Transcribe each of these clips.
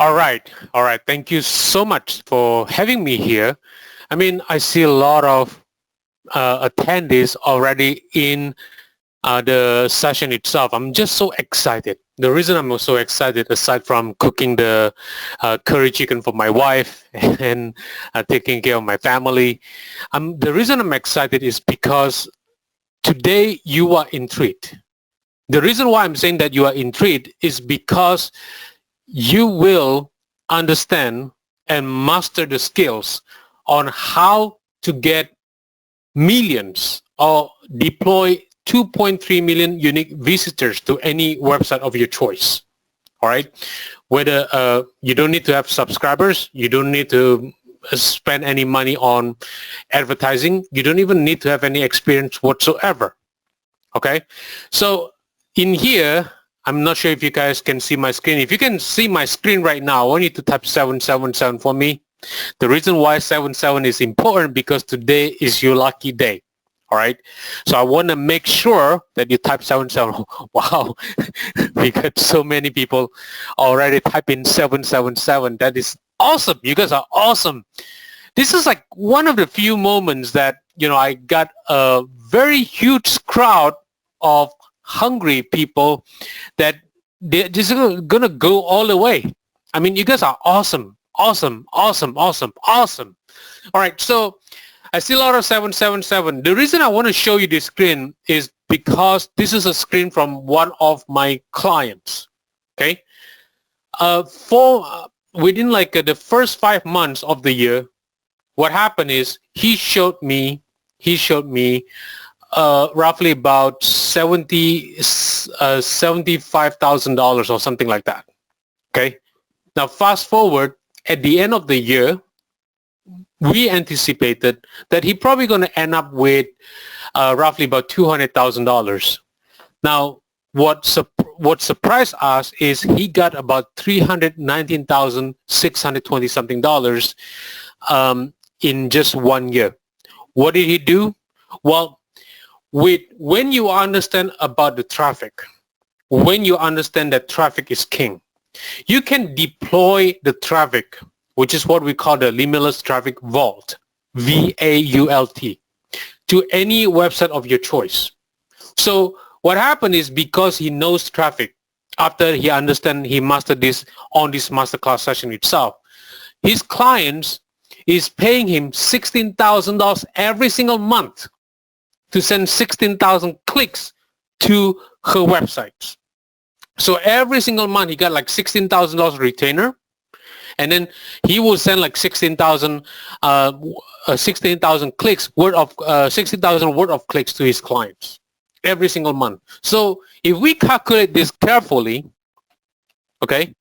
All right. All right. Thank you so much for having me here. I mean, I see a lot of attendees already in the session itself. I'm just so excited. The reason I'm so excited, aside from cooking the curry chicken for my wife and taking care of my family, the reason I'm excited is because today you are intrigued. The reason why I'm saying that you are intrigued is because you will understand and master the skills on how to get millions or deploy 2.3 million unique visitors to any website of your choice. All right. Whether you don't need to have subscribers, you don't need to spend any money on advertising, you don't even need to have any experience whatsoever. Okay. So in here, I'm not sure if you guys can see my screen. If you can see my screen right now, I want you to type 777 for me. The reason why 77 is important because today is your lucky day. All right. So I want to make sure that you type 77. Wow. We got so many people already typing 777. That is awesome. You guys are awesome. This is like one of the few moments that, I got a very huge crowd of hungry people that they're just gonna go all the way. I mean, you guys are awesome. Awesome. All right, so I see a lot of 777. The reason I want to show you this screen is because this is a screen from one of my clients. Okay, within like the first 5 months of the year, what happened is he showed me roughly about $75,000 or something like that. Okay. Now fast forward, at the end of the year, we anticipated that he probably going to end up with roughly about $200,000. Now, what surprised us is he got about $319,620 something dollars in just 1 year. What did he do? Well, when you understand about the traffic, when you understand that traffic is king, you can deploy the traffic, which is what we call the Limitless Traffic Vault, V-A-U-L-T, to any website of your choice. So what happened is because he knows traffic, after he understands, he mastered this on this masterclass session itself, his clients is paying him $16,000 every single month to send 16,000 clicks to her websites. So every single month he got like $16,000 retainer, and then he will send like 16,000 clicks worth of 16,000 worth of clicks to his clients every single month. So if we calculate this carefully, okay,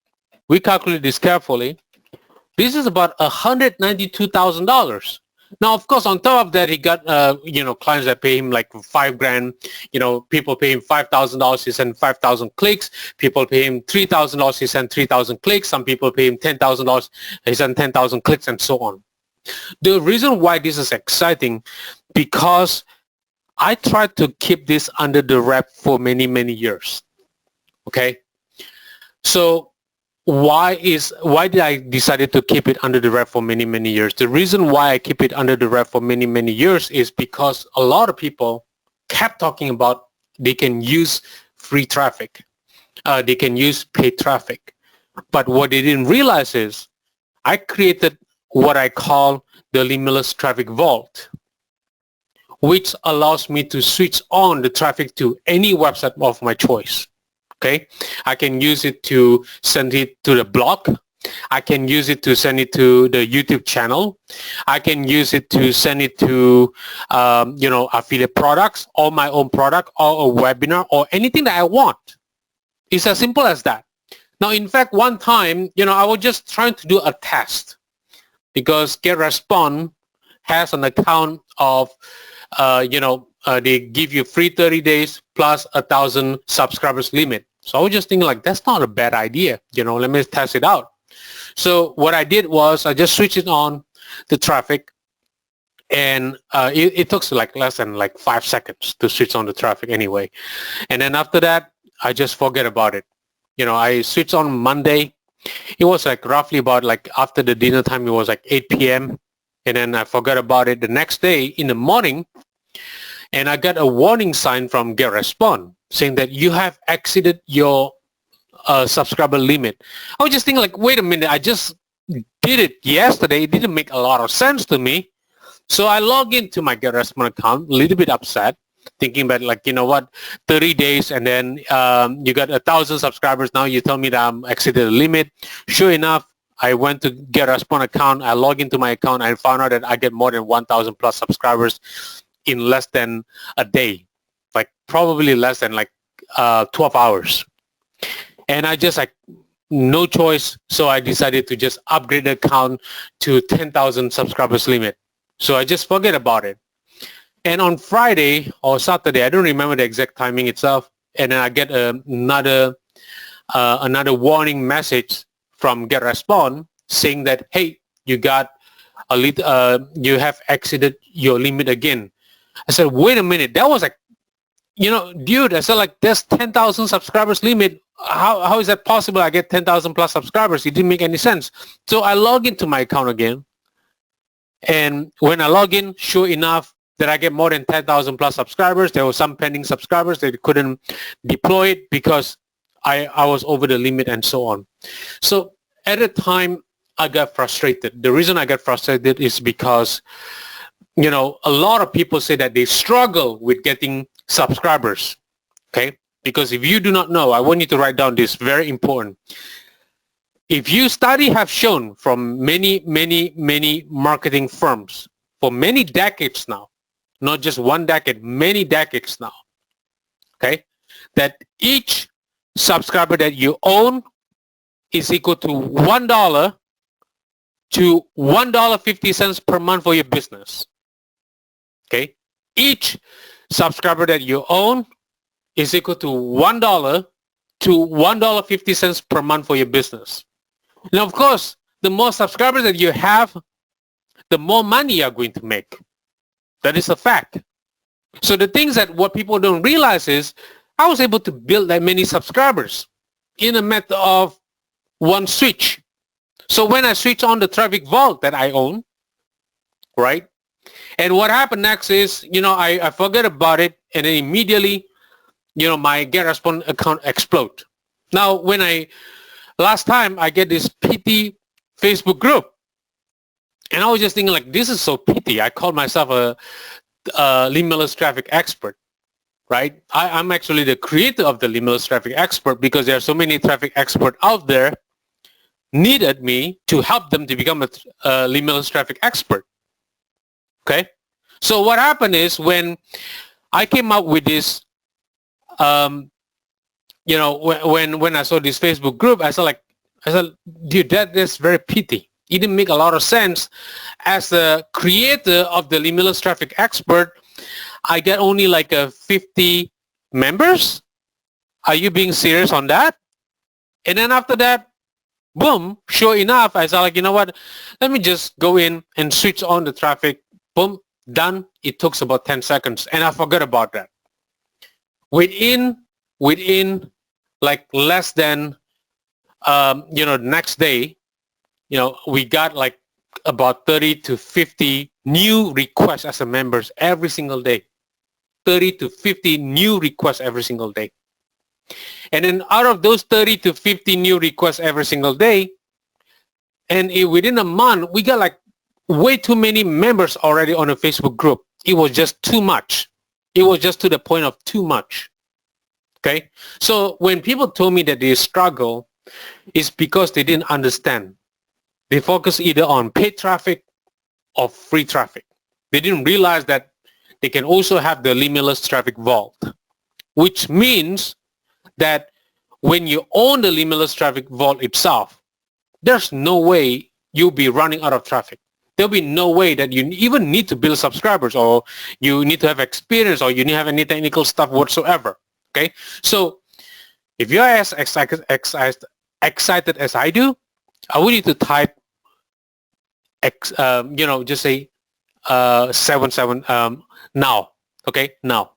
this is about $192,000. Now, of course, on top of that, he got, clients that pay him like $5,000. People pay him $5,000. He sent 5,000 clicks. People pay him $3,000. He sent 3,000 clicks. Some people pay him $10,000. He sent 10,000 clicks and so on. The reason why this is exciting, because I tried to keep this under the wrap for many, many years. Okay. So why did I decided to keep it under the wrap for many, many years? The reason why I keep it under the wrap for many, many years is because a lot of people kept talking about they can use free traffic. They can use paid traffic. But what they didn't realize is I created what I call the Limitless Traffic Vault, which allows me to switch on the traffic to any website of my choice. Okay, I can use it to send it to the blog. I can use it to send it to the YouTube channel. I can use it to send it to, affiliate products or my own product or a webinar or anything that I want. It's as simple as that. Now, in fact, one time, I was just trying to do a test because GetResponse has an account of, they give you free 30 days plus 1,000 subscribers limit. So I was just thinking like, that's not a bad idea. Let me test it out. So what I did was I just switched it on the traffic, and it took like less than like 5 seconds to switch on the traffic anyway. And then after that, I just forget about it. I switched on Monday, It was like roughly about like after the dinner time, it was like 8 p.m. And then I forgot about it the next day in the morning, and I got a warning sign from GetResponse saying that you have exceeded your subscriber limit. I was just thinking like, wait a minute, I just did it yesterday. It didn't make a lot of sense to me. So I log into my GetResponse account, a little bit upset, thinking about like, you know what, 30 days and then you got 1,000 subscribers. Now you tell me that I'm exceeded the limit. Sure enough, I went to GetResponse account. I log into my account and found out that I get more than 1,000 plus subscribers in less than a day, like probably less than like 12 hours. And I just like, no choice. So I decided to just upgrade the account to 10,000 subscribers limit. So I just forget about it. And on Friday or Saturday, I don't remember the exact timing itself. And then I get another warning message from GetResponse saying that, hey, you got you have exceeded your limit again. I said, wait a minute, that was like, dude, I said like, there's 10,000 subscribers limit. How is that possible? I get 10,000 plus subscribers. It didn't make any sense. So I log into my account again. And when I log in, sure enough, that I get more than 10,000 plus subscribers. There were some pending subscribers that couldn't deploy it because I was over the limit and so on. So at the time, I got frustrated. The reason I got frustrated is because, a lot of people say that they struggle with getting subscribers, okay? Because if you do not know, I want you to write down this, very important. If you study have shown from many, many, many marketing firms for many decades now, not just one decade, many decades now, okay, that each subscriber that you own is equal to $1 to $1.50 per month for your business. Okay, each subscriber that you own is equal to $1 to $1.50 per month for your business. Now, of course, the more subscribers that you have, the more money you're going to make. That is a fact. So the things that what people don't realize is I was able to build that many subscribers in a matter of one switch. So when I switch on the traffic vault that I own, right? And what happened next is, I forget about it and then immediately, my GetResponse account explode. Now, last time I get this PT Facebook group and I was just thinking like, this is so petty. I called myself a Limitless Traffic expert, right? I'm actually the creator of the Limitless Traffic expert because there are so many traffic experts out there needed me to help them to become a Limitless Traffic expert. Okay, so what happened is when I came up with this, when I saw this Facebook group, I said, dude, that is very petty. It didn't make a lot of sense. As the creator of the Limitless Traffic expert, I get only like 50 members. Are you being serious on that? And then after that, boom, sure enough, I said like, you know what? Let me just go in and switch on the traffic. Boom, done. It took about 10 seconds and I forgot about that. Within like less than, the next day, we got like about 30 to 50 new requests as a members every single day. 30 to 50 new requests every single day. And then out of those 30 to 50 new requests every single day, and within a month, we got like way too many members already on a Facebook group. It was just too much. It was just to the point of too much. Okay? So when people told me that they struggle, it's because they didn't understand. They focus either on paid traffic or free traffic. They didn't realize that they can also have the Limitless Traffic Vault, which means that when you own the Limitless Traffic Vault itself, there's no way you'll be running out of traffic. There'll be no way that you even need to build subscribers or you need to have experience or you need to have any technical stuff whatsoever. Okay? So if you're as excited as I do, I want you to type, just say 77 now. Okay? Now.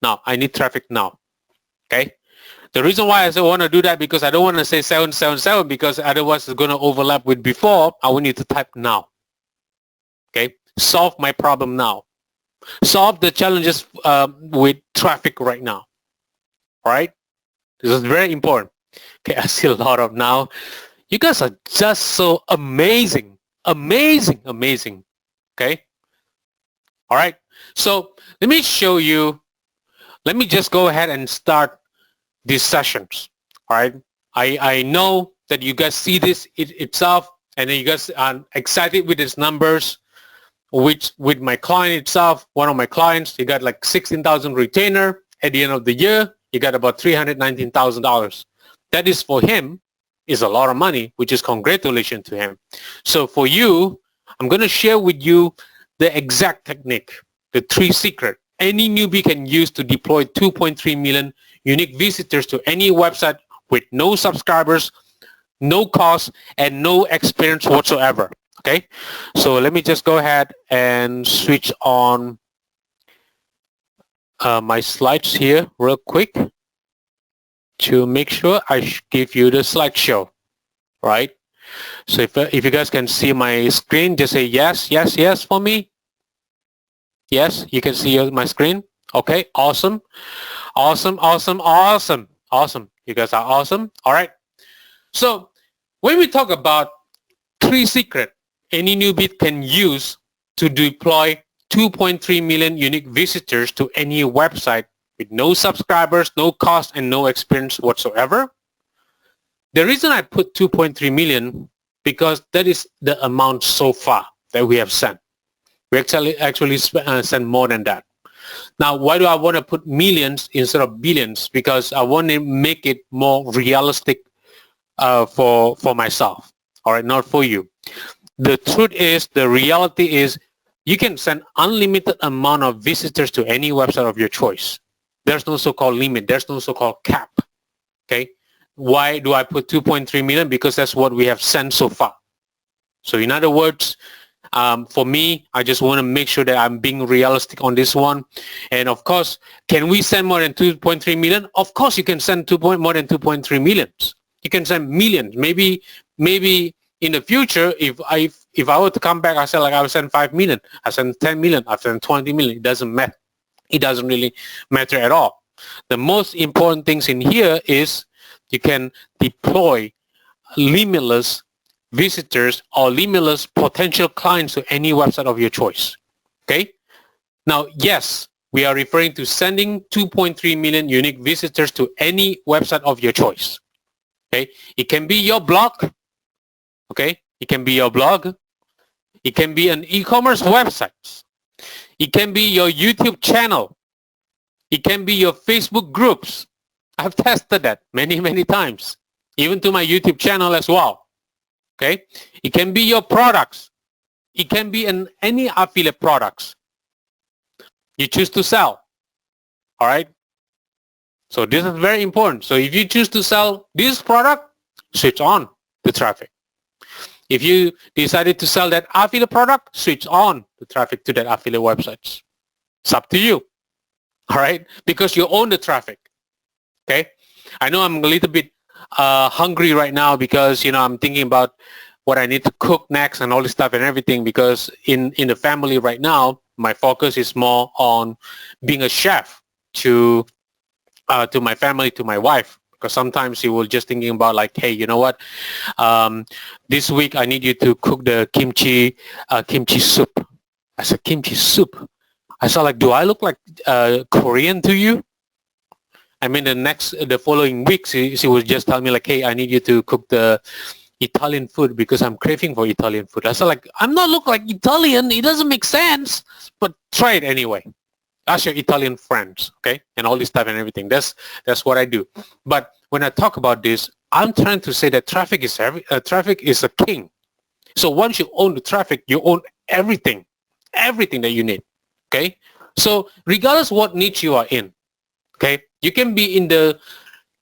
I need traffic now. Okay? The reason why I want to do that because I don't want to say 777 because otherwise it's going to overlap with before. I want you to type now. Okay, solve my problem now. Solve the challenges with traffic right now. All right, this is very important. Okay, I see a lot of now. You guys are just so amazing, amazing, amazing. Okay. All right. So let me show you. Let me just go ahead and start these sessions. All right. I know that you guys see this itself, and then you guys are excited with these numbers. Which with my client itself, one of my clients, he got like 16,000 retainer at the end of the year. He got about $319,000. That is for him is a lot of money, which is congratulations to him. So for you, I'm going to share with you the exact technique, the 3 secret any newbie can use to deploy 2.3 million unique visitors to any website with no subscribers, no cost, and no experience whatsoever. Okay, so let me just go ahead and switch on my slides here real quick to make sure I give you the slideshow, right? So if you guys can see my screen, just say yes, yes, yes for me. Yes, you can see my screen. Okay, awesome, awesome, awesome, awesome, awesome. You guys are awesome. All right. So when we talk about 3 secrets any newbie can use to deploy 2.3 million unique visitors to any website with no subscribers, no cost, and no experience whatsoever. The reason I put 2.3 million because that is the amount so far that we have sent. We actually sent more than that. Now, why do I want to put millions instead of billions? Because I want to make it more realistic for myself. All right, not for you. The truth is, the reality is, you can send unlimited amount of visitors to any website of your choice. There's no so-called limit. There's no so-called cap. Okay. Why do I put 2.3 million? Because that's what we have sent so far. So in other words, for me, I just want to make sure that I'm being realistic on this one. And of course, can we send more than 2.3 million? Of course, you can send more than 2.3 millions. You can send millions. Maybe in the future, if I were to come back, I said like I will send 5 million, I send 10 million, I send 20 million. It doesn't matter. It doesn't really matter at all. The most important things in here is you can deploy limitless visitors or limitless potential clients to any website of your choice. Okay. Now, yes, we are referring to sending 2.3 million unique visitors to any website of your choice. Okay. It can be your blog. Okay, it can be your blog. It can be an e-commerce website. It can be your YouTube channel. It can be your Facebook groups. I've tested that many, many times, even to my YouTube channel as well. Okay, it can be your products. It can be any affiliate products you choose to sell. All right. So this is very important. So if you choose to sell this product, switch on the traffic. If you decided to sell that affiliate product, switch on the traffic to that affiliate websites. It's up to you. All right? Because you own the traffic. Okay? I know I'm a little bit hungry right now because, you know, I'm thinking about what I need to cook next and all this stuff and everything because in the family right now, my focus is more on being a chef to my family, to my wife. Because sometimes you will just thinking about like, hey, you know what? This week I need you to cook the kimchi soup. I said, kimchi soup. I said, like, do I look like Korean to you? I mean, the following week, she was just telling me like, hey, I need you to cook the Italian food because I'm craving for Italian food. I said, like, I'm not look like Italian. It doesn't make sense, but try it anyway. Ask your Italian friends, okay, and all this stuff and everything. That's what I do. But when I talk about this, I'm trying to say that traffic is a king. So once you own the traffic, you own everything that you need. Okay. So regardless what niche you are in, okay, you can be in the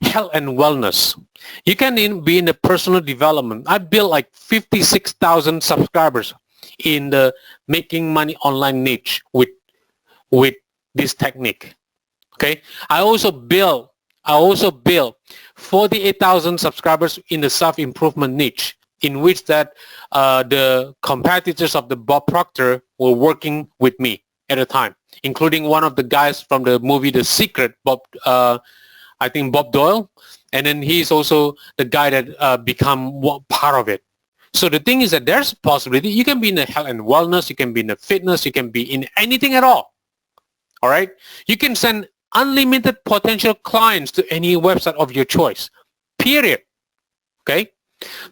health and wellness. You can be in the personal development. I built like 56,000 subscribers in the making money online niche with this technique. Okay. I also build I also built 48,000 subscribers in the self-improvement niche, in which that the competitors of the Bob Proctor were working with me at the time, including one of the guys from the movie The Secret, Bob, I think Bob Doyle, and then he's also the guy that become part of it. So the thing is that there's a possibility. You can be in the health and wellness, you can be in the fitness, you can be in anything at all. All right? You can send unlimited potential clients to any website of your choice, period. Okay?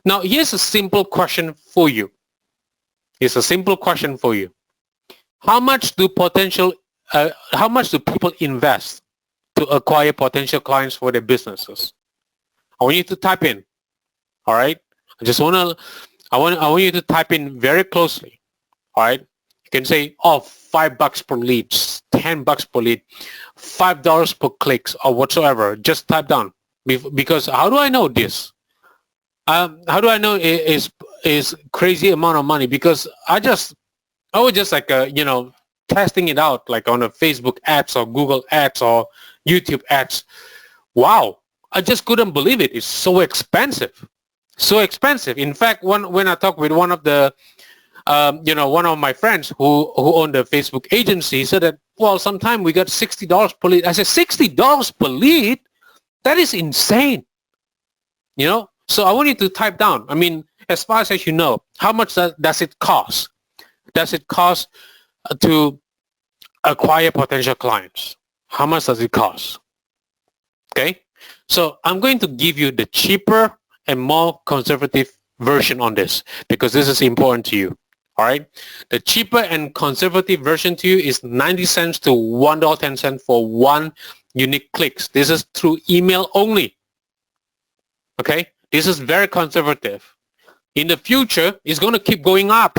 Now, here's a simple question for you. It's a simple question for you. How much do people invest to acquire potential clients for their businesses? I want you to type in. All right? I want you to type in very closely. All right? You can say, oh, $5 per lead, $10 per lead, $5 per clicks, or whatsoever. Just type down. Because how do I know this? How do I know it is crazy amount of money? Because I was just like testing it out, like on a Facebook ads or Google ads or YouTube ads. Wow, I just couldn't believe it. It's so expensive, so expensive. In fact, when I talked with one of the one of my friends who owned a Facebook agency, said that, well, sometime we got $60 per lead. I said, $60 per lead? That is insane. So I want you to type down. I mean, as far as you know, how much does it cost? Does it cost to acquire potential clients? How much does it cost? Okay. So I'm going to give you the cheaper and more conservative version on this because this is important to you. All right. The cheaper and conservative version to you is 90 cents to $1.10 for one unique clicks. This is through email only. Okay. This is very conservative. In the future, it's going to keep going up.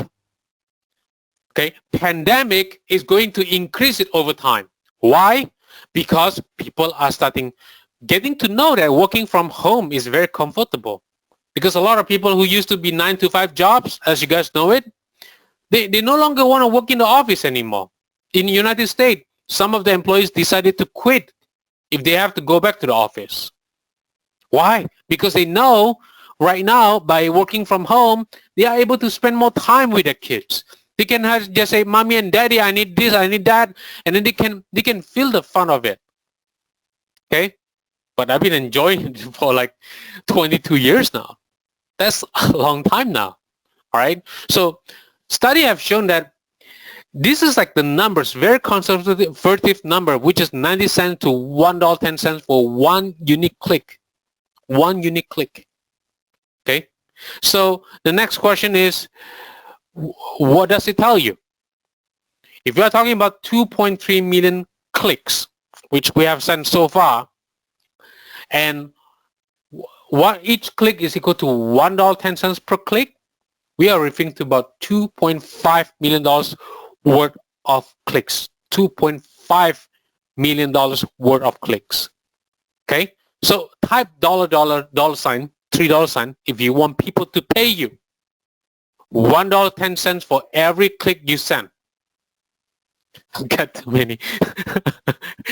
Okay. Pandemic is going to increase it over time. Why? Because people are getting to know that working from home is very comfortable. Because a lot of people who used to be 9-to-5 jobs, as you guys know it, they no longer want to work in the office anymore. In the United States, some of the employees decided to quit if they have to go back to the office. Why? Because they know right now by working from home, they are able to spend more time with their kids. They can just say, mommy and daddy, I need this, I need that, and then they can feel the fun of it. Okay? But I've been enjoying it for like 22 years now. That's a long time now. All right? So studies have shown that this is like the numbers, very conservative number, which is 90 cents to $1.10 for one unique click. One unique click. Okay? So the next question is, what does it tell you? If we are talking about 2.3 million clicks, which we have sent so far, and what each click is equal to $1.10 per click, we are referring to about $2.5 million worth of clicks. $2.5 million worth of clicks. Okay? So type $, $3 if you want people to pay you. $1.10 for every click you send. Got too many.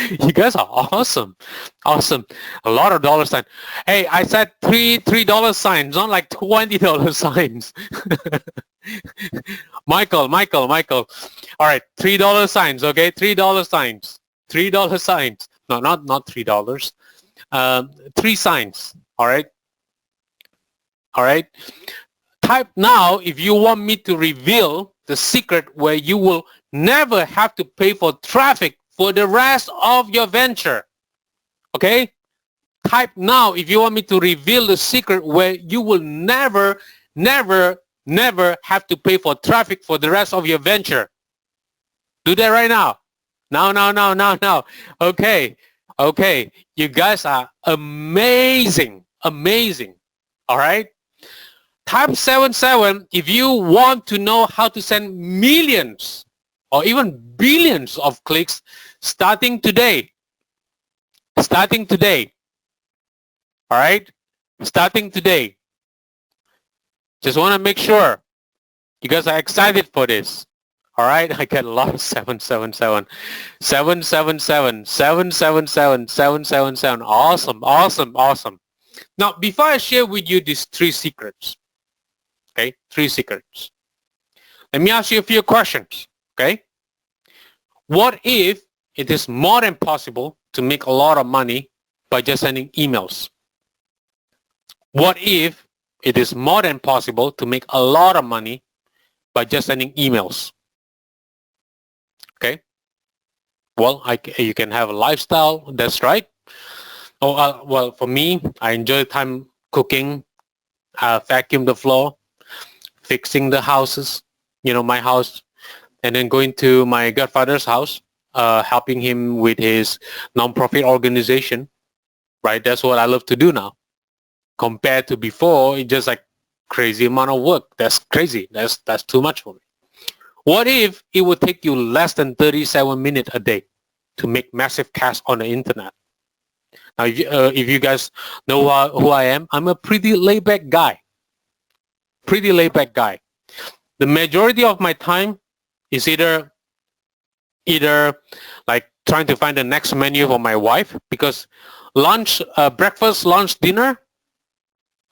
You guys are awesome. Awesome. A lot of dollar signs. Hey, I said $3 signs, not like $20 signs. Michael. All right, $3 signs, okay? $3 signs. $3 signs. No, not $3. 3 signs. All right. All right. Type now if you want me to reveal the secret where you will never have to pay for traffic for the rest of your venture. Okay? Type now if you want me to reveal the secret where you will never have to pay for traffic for the rest of your venture. Do that right now. Now. Okay. You guys are amazing. All right? Type 77 if you want to know how to send millions or even billions of clicks starting today. All right? Starting today. Just want to make sure you guys are excited for this. All right, I get a lot of 777, 777, 777, 777. Awesome, awesome, awesome. Now, before I share with you these three secrets, okay, three secrets, let me ask you a few questions, okay? What if it is more than possible to make a lot of money by just sending emails? What if it is more than possible to make a lot of money by just sending emails? Okay. Well, you can have a lifestyle. That's right. Oh, well, for me, I enjoy time cooking, vacuum the floor, fixing the houses, my house, and then going to my godfather's house, helping him with his nonprofit organization. Right. That's what I love to do now. Compared to before, it's just like crazy amount of work. That's crazy. That's too much for me. What if it would take you less than 37 minutes a day to make massive cash on the internet? Now, if you guys know who I am, I'm a pretty laid-back guy. Pretty laid-back guy. The majority of my time is either like trying to find the next menu for my wife, because lunch, breakfast, lunch, dinner,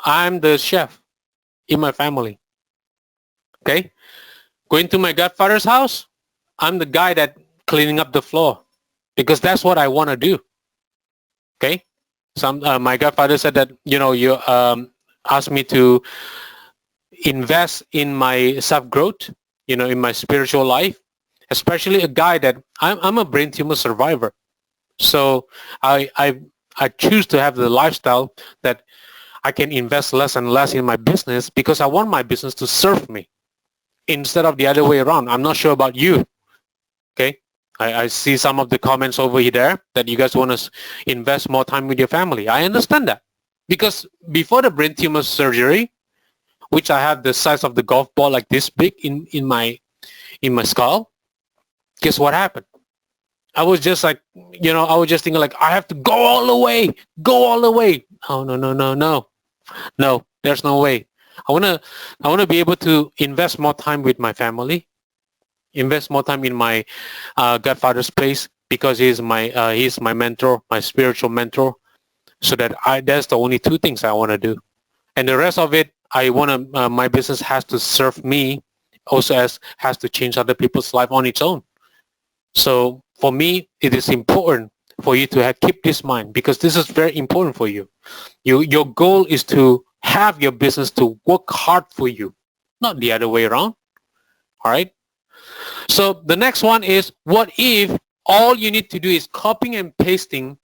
I'm the chef in my family. Okay? Going to my godfather's house, I'm the guy that cleaning up the floor, because that's what I want to do. Okay? My godfather said that, you asked me to invest in my self-growth, in my spiritual life, especially a guy that I'm a brain tumor survivor. So I choose to have the lifestyle that I can invest less and less in my business, because I want my business to serve me instead of the other way around. I'm not sure about you. Okay. I see some of the comments over there that you guys want to invest more time with your family. I understand that, because before the brain tumor surgery, which I have the size of the golf ball like this big in my skull, guess what happened? I was just like, I was just thinking like, I have to go all the way. Oh, no, there's no way. I want to be able to invest more time with my family, invest more time in my godfather's place, because he's my mentor, my spiritual mentor. So that's the only two things I want to do, and the rest of it, I want to. My business has to serve me, also has to change other people's life on its own. So for me, it is important for you to keep this in mind, because this is very important for you. Your goal is to have your business to work hard for you, not the other way around. All right. So the next one is, what if all you need to do is copying and pasting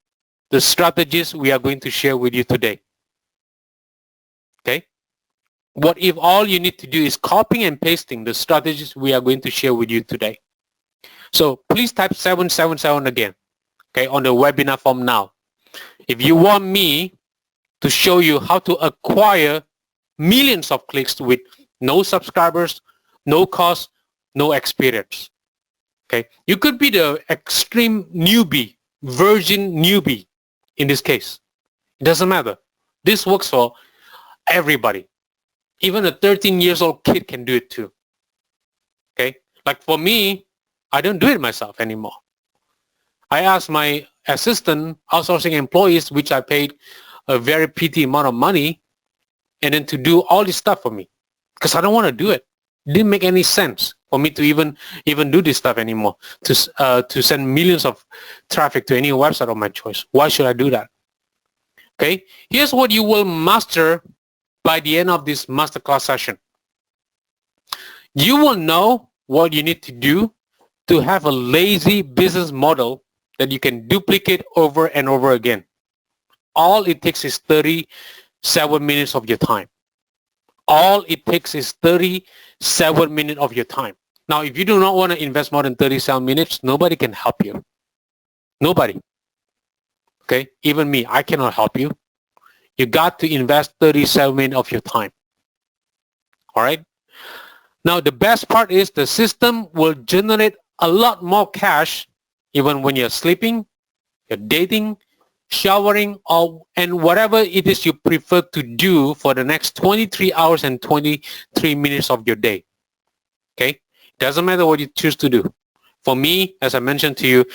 the strategies we are going to share with you today? Okay. What if all you need to do is copying and pasting the strategies we are going to share with you today? So please type 777 again, okay, on the webinar form now. If you want me to show you how to acquire millions of clicks with no subscribers, no cost, no experience. Okay, you could be the extreme newbie, virgin newbie in this case. It doesn't matter. This works for everybody. Even a 13 years old kid can do it too. Okay, like for me, I don't do it myself anymore. I ask my assistant outsourcing employees, which I paid a very petty amount of money, and then to do all this stuff for me, because I don't want to do it. It didn't make any sense for me to even do this stuff anymore, to send millions of traffic to any website of my choice. Why should I do that? Okay, here's what you will master by the end of this masterclass session. You will know what you need to do to have a lazy business model that you can duplicate over and over again. All it takes is 37 minutes of your time. All it takes is 37 minutes of your time. Now, if you do not want to invest more than 37 minutes, nobody can help you. Nobody. Okay? Even me, I cannot help you. You got to invest 37 minutes of your time. All right? Now, the best part is the system will generate a lot more cash even when you're sleeping, you're dating, showering, and whatever it is you prefer to do for the next 23 hours and 23 minutes of your day. Okay? Doesn't matter what you choose to do. For me, as I mentioned to you,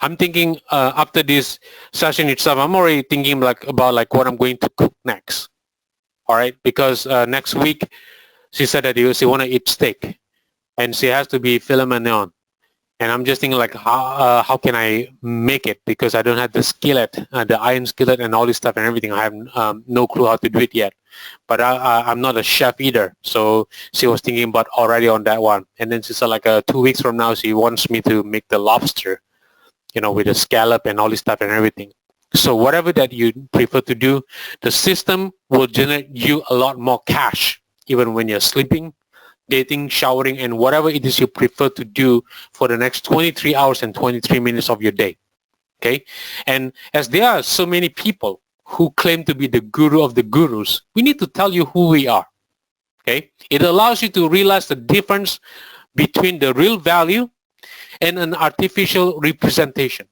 I'm thinking after this session itself, I'm already thinking about what I'm going to cook next. All right, because next week she said that she want to eat steak, and she has to be filet mignon. And I'm just thinking how can I make it, because I don't have the skillet, the iron skillet and all this stuff and everything. I have no clue how to do it yet. But I'm not a chef either. So she was thinking about already on that one. And then she said 2 weeks from now, she wants me to make the lobster, with the scallop and all this stuff and everything. So whatever that you prefer to do, the system will generate you a lot more cash, even when you're sleeping, dating, showering, and whatever it is you prefer to do for the next 23 hours and 23 minutes of your day. Okay? And as there are so many people who claim to be the guru of the gurus, we need to tell you who we are. Okay? It allows you to realize the difference between the real value and an artificial representation.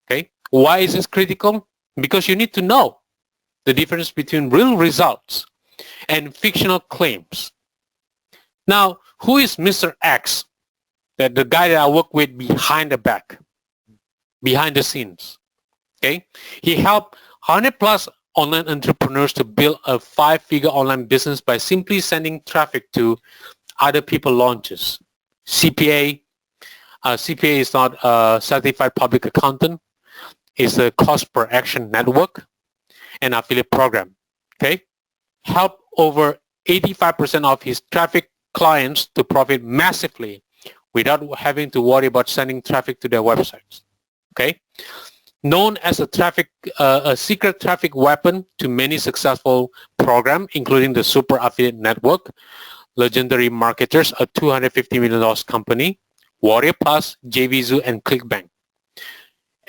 Okay? Why is this critical? Because you need to know the difference between real results and fictional claims. Now, who is Mr. X? The guy that I work with behind the scenes. Okay? He helped 100 plus online entrepreneurs to build a 5-figure online business by simply sending traffic to other people's launches. CPA is not a certified public accountant. It's a cost per action network and affiliate program. Okay? Help over 85% of his traffic clients to profit massively without having to worry about sending traffic to their websites. Okay? Known as a secret traffic weapon to many successful programs, including the Super Affiliate Network, Legendary Marketers, a $250 million company, Warrior Plus, JVZoo, and ClickBank.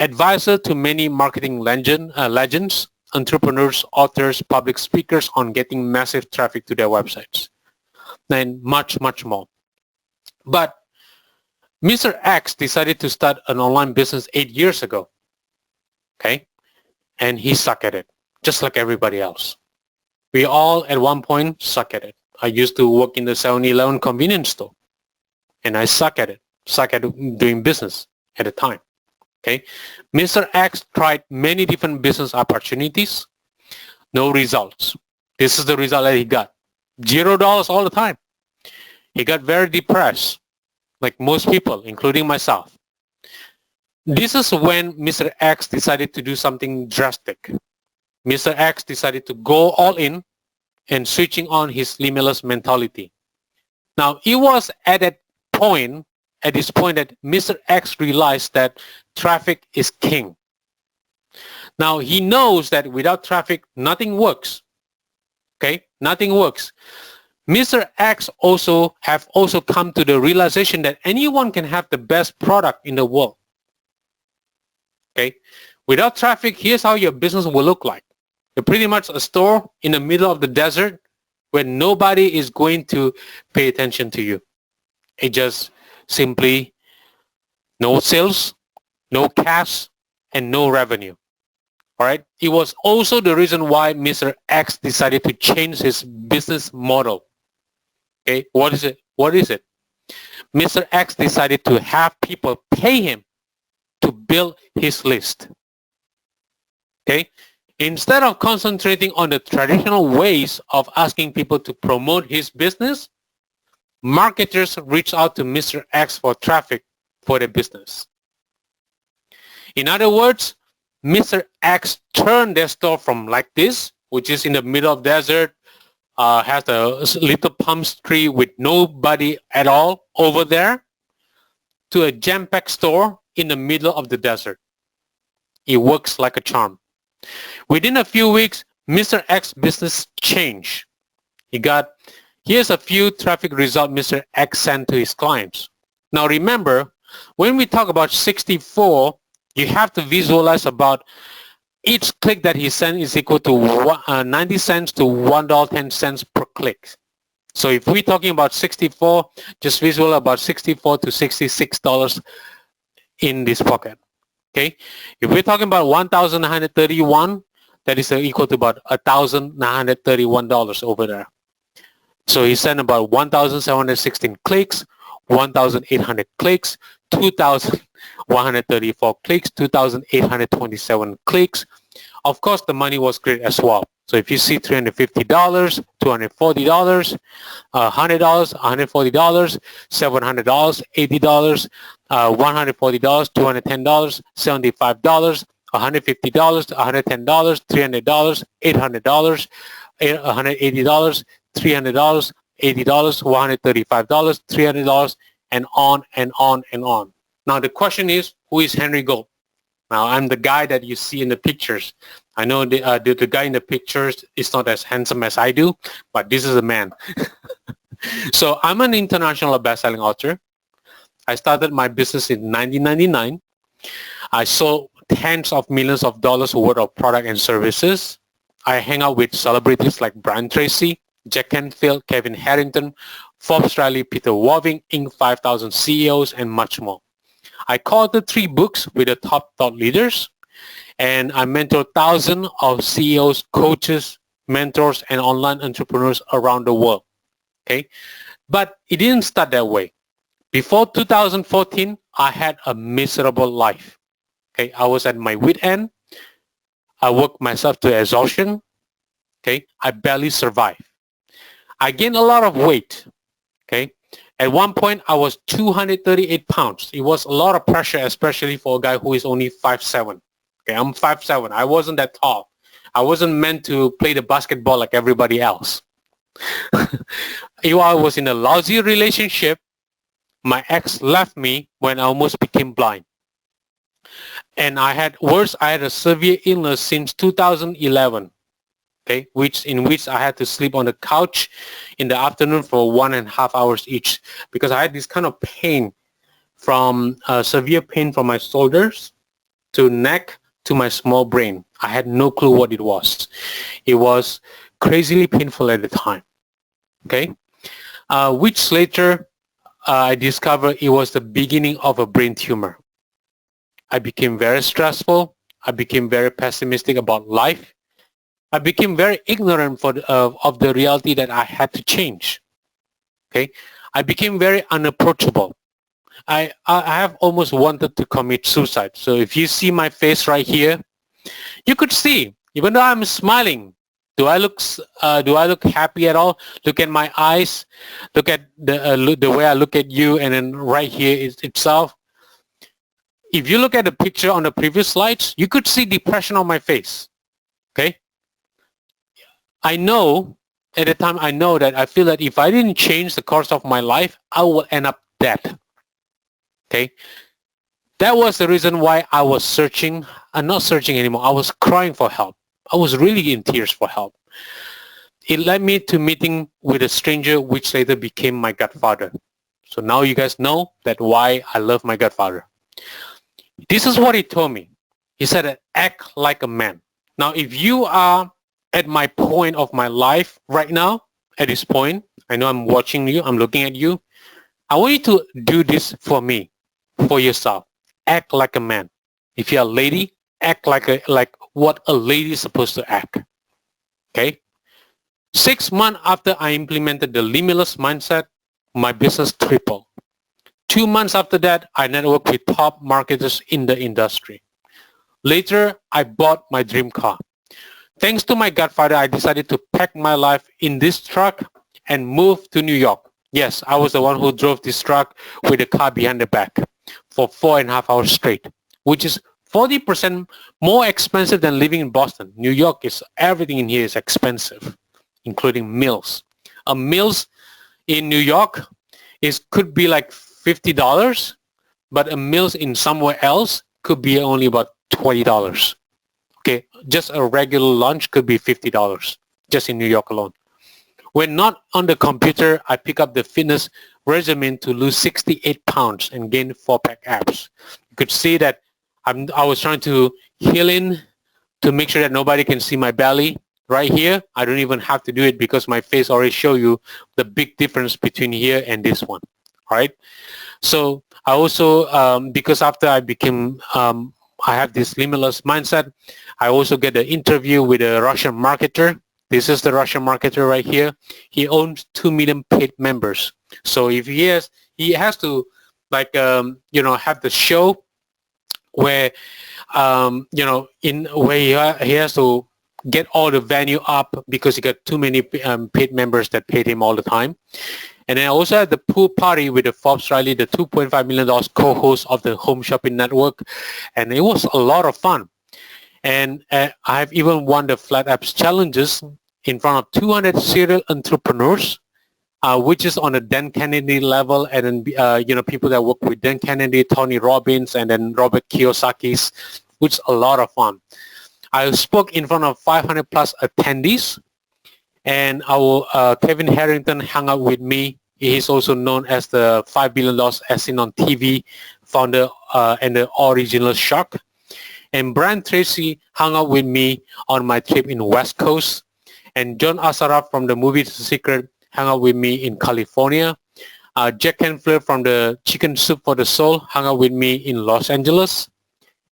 Advisor to many marketing legends, entrepreneurs, authors, public speakers on getting massive traffic to their websites, and much, much more. But Mr. X decided to start an online business 8 years ago. Okay? And he sucked at it, just like everybody else. We all at one point suck at it. I used to work in the 7-Eleven convenience store, and I suck at doing business at the time. Okay? Mr. X tried many different business opportunities, no results. This is the result that he got. $0 all the time. He got very depressed, like most people, including myself. This is when Mr. X decided to do something drastic. Mr. X decided to go all in and switching on his limitless mentality. Now, it was at this point that Mr. X realized that traffic is king. Now, he knows that without traffic, nothing works. Okay? Nothing works. Mr. X also come to the realization that anyone can have the best product in the world. Okay? Without traffic, here's how your business will look like. You're pretty much a store in the middle of the desert where nobody is going to pay attention to you. It just simply no sales, no cash, and no revenue. All right? It was also the reason why Mr. X decided to change his business model. Okay? What is it? Mr. X decided to have people pay him to build his list. Okay? Instead of concentrating on the traditional ways of asking people to promote his business, marketers reach out to Mr. X for traffic for their business. In other words, Mr. X turned their store from like this, which is in the middle of desert, has a little palm tree with nobody at all over there, to a jam-packed store in the middle of the desert. It works like a charm. Within a few weeks, Mr. X's business changed. Here's a few traffic results Mr. X sent to his clients. Now remember, when we talk about 64, you have to visualize about each click that he sent is equal to 90 cents to $1.10 per click. So if we're talking about 64, just visualize about $64 to $66 in this pocket. Okay, if we're talking about 1,931, that is equal to about $1,931 over there. So he sent about 1,716 clicks, 1,800 clicks, 2,134 clicks, 2,827 clicks. Of course, the money was great as well. So if you see $350, $240, $100, $140, $700, $80, $140, $210, $75, $150, $110, $300, $800, $180, $300, $80, $135, $300, and on and on and on. Now the question is, who is Henry Gold? Now I'm the guy that you see in the pictures. I know the guy in the pictures is not as handsome as I do, but this is a man. So I'm an international best-selling author. I started my business in 1999. I sold tens of millions of dollars worth of product and services. I hang out with celebrities like Brian Tracy, Jack Canfield, Kevin Harrington, Forbes Riley, Peter Warving, Inc. 5000 CEOs, and much more. I co-authored 3 books with the top thought leaders, and I mentor thousands of CEOs, coaches, mentors, and online entrepreneurs around the world. Okay, but it didn't start that way. Before 2014, I had a miserable life. Okay, I was at my wit end. I worked myself to exhaustion. Okay, I barely survived. I gained a lot of weight. Okay, at one point I was 238 pounds. It was a lot of pressure, especially for a guy who is only 5'7". Okay, I'm 5'7". I wasn't that tall. I wasn't meant to play the basketball like everybody else. I was in a lousy relationship. My ex left me when I almost became blind. And I had a severe illness since 2011. Okay, in which I had to sleep on the couch in the afternoon for 1.5 hours each, because I had this kind of pain from severe pain from my shoulders to neck to my small brain. I had no clue what it was. It was crazily painful at the time. Okay, which later I discovered it was the beginning of a brain tumor. I became very stressful. I became very pessimistic about life. I became very ignorant of the reality that I had to change. Okay, I became very unapproachable. I have almost wanted to commit suicide. So if you see my face right here, you could see, even though I'm smiling, do I look happy at all? Look at my eyes. Look at the way I look at you, and then right here itself. If you look at the picture on the previous slides, you could see depression on my face. Okay. I know at the time, I know that I feel that if I didn't change the course of my life, I will end up dead. Okay. That was the reason why I was searching, not searching anymore. I was crying for help. I was really in tears for help. It led me to meeting with a stranger, which later became my godfather. So now you guys know that why I love my godfather. This is what he told me. He said, act like a man. Now, if you are at my point of my life right now, at this point, I know I'm watching you, I'm looking at you. I want you to do this for me, for yourself. Act like a man. If you're a lady, act like what a lady is supposed to act. Okay? 6 months after I implemented the Limitless mindset, my business tripled. 2 months after that, I networked with top marketers in the industry. Later, I bought my dream car. Thanks to my godfather, I decided to pack my life in this truck and move to New York. Yes, I was the one who drove this truck with the car behind the back for 4.5 hours straight, which is 40% more expensive than living in Boston. New York is, everything in here is expensive, including meals. A meals in New York could be like $50, but a meals in somewhere else could be only about $20. Okay, just a regular lunch could be $50 just in New York alone. When not on the computer, I pick up the fitness regimen to lose 68 pounds and gain 4-pack abs. You could see that I was trying to heal in to make sure that nobody can see my belly. Right here, I don't even have to do it because my face already show you the big difference between here and this one. All right. So I also, because after I became, I have this limitless mindset, I also get an interview with a Russian marketer. This is the Russian marketer right here. He owns 2 million paid members. So if he has to like have the show where in where he has to get all the venue up because he got too many paid members that paid him all the time. And then I also had the pool party with the Forbes Riley, the $2.5 million co-host of the Home Shopping Network. And it was a lot of fun. And I've even won the Flat Apps Challenges in front of 200 serial entrepreneurs, which is on a Dan Kennedy level. And then, people that work with Dan Kennedy, Tony Robbins, and then Robert Kiyosaki's, which is a lot of fun. I spoke in front of 500 plus attendees. And our Kevin Harrington hung out with me. He's also known as the $5 billion as seen on TV founder and the original Shark. And Brian Tracy hung out with me on my trip in West Coast. And John Asaraf from the movie The Secret hung out with me in California. Jack Canfield from the Chicken Soup for the Soul hung out with me in Los Angeles.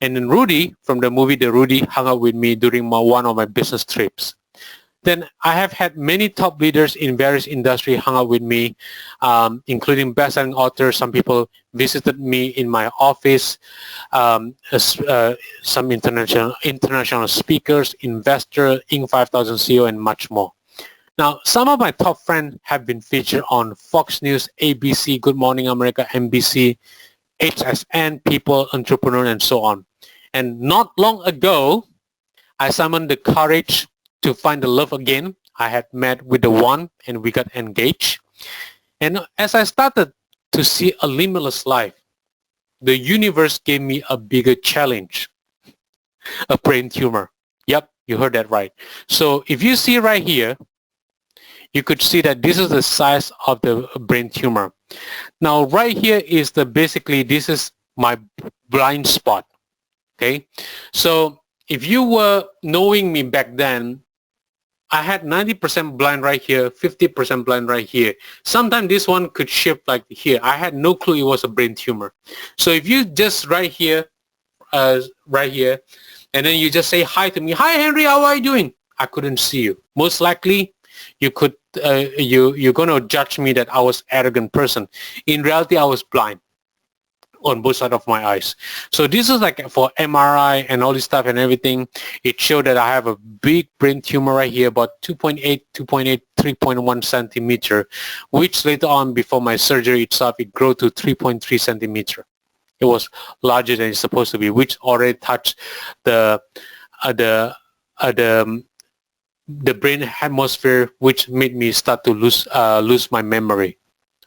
And then Rudy from the movie The Rudy hung out with me during one of my business trips. Then I have had many top leaders in various industries hang out with me, including best-selling authors. Some people visited me in my office, some international speakers, investor, Inc. 5000 CEO, and much more. Now, some of my top friends have been featured on Fox News, ABC, Good Morning America, NBC, HSN, People, Entrepreneur, and so on. And not long ago, I summoned the courage to find the love again. I had met with the one and we got engaged. And as I started to see a limitless life, the universe gave me a bigger challenge, a brain tumor. Yep, you heard that right. So if you see right here, you could see that this is the size of the brain tumor. Now right here is this is my blind spot. Okay. So if you were knowing me back then, I had 90% blind right here, 50% blind right here. Sometimes this one could shift like here. I had no clue it was a brain tumor. So if you just right here, and then you just say hi to me, hi Henry, how are you doing? I couldn't see you. Most likely, you're gonna judge me that I was arrogant person. In reality, I was blind on both sides of my eyes. So this is like for MRI and all this stuff and everything. It showed that I have a big brain tumor right here, about 3.1 centimeter, which later on before my surgery itself, it grew to 3.3 centimeter. It was larger than it's supposed to be, which already touched the brain hemisphere, which made me start to lose my memory.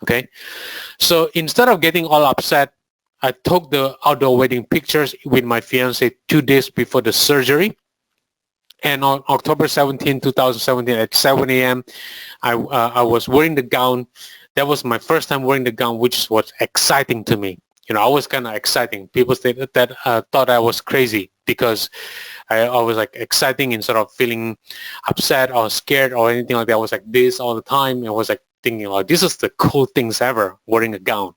Okay, so instead of getting all upset, I took the outdoor wedding pictures with my fiance 2 days before the surgery. And on October 17, 2017 at 7 a.m., I was wearing the gown. That was my first time wearing the gown, which was exciting to me. I was kind of exciting. People thought I was crazy because I was like exciting instead of feeling upset or scared or anything like that. I was like this all the time. I was like thinking like, this is the cool things ever, wearing a gown.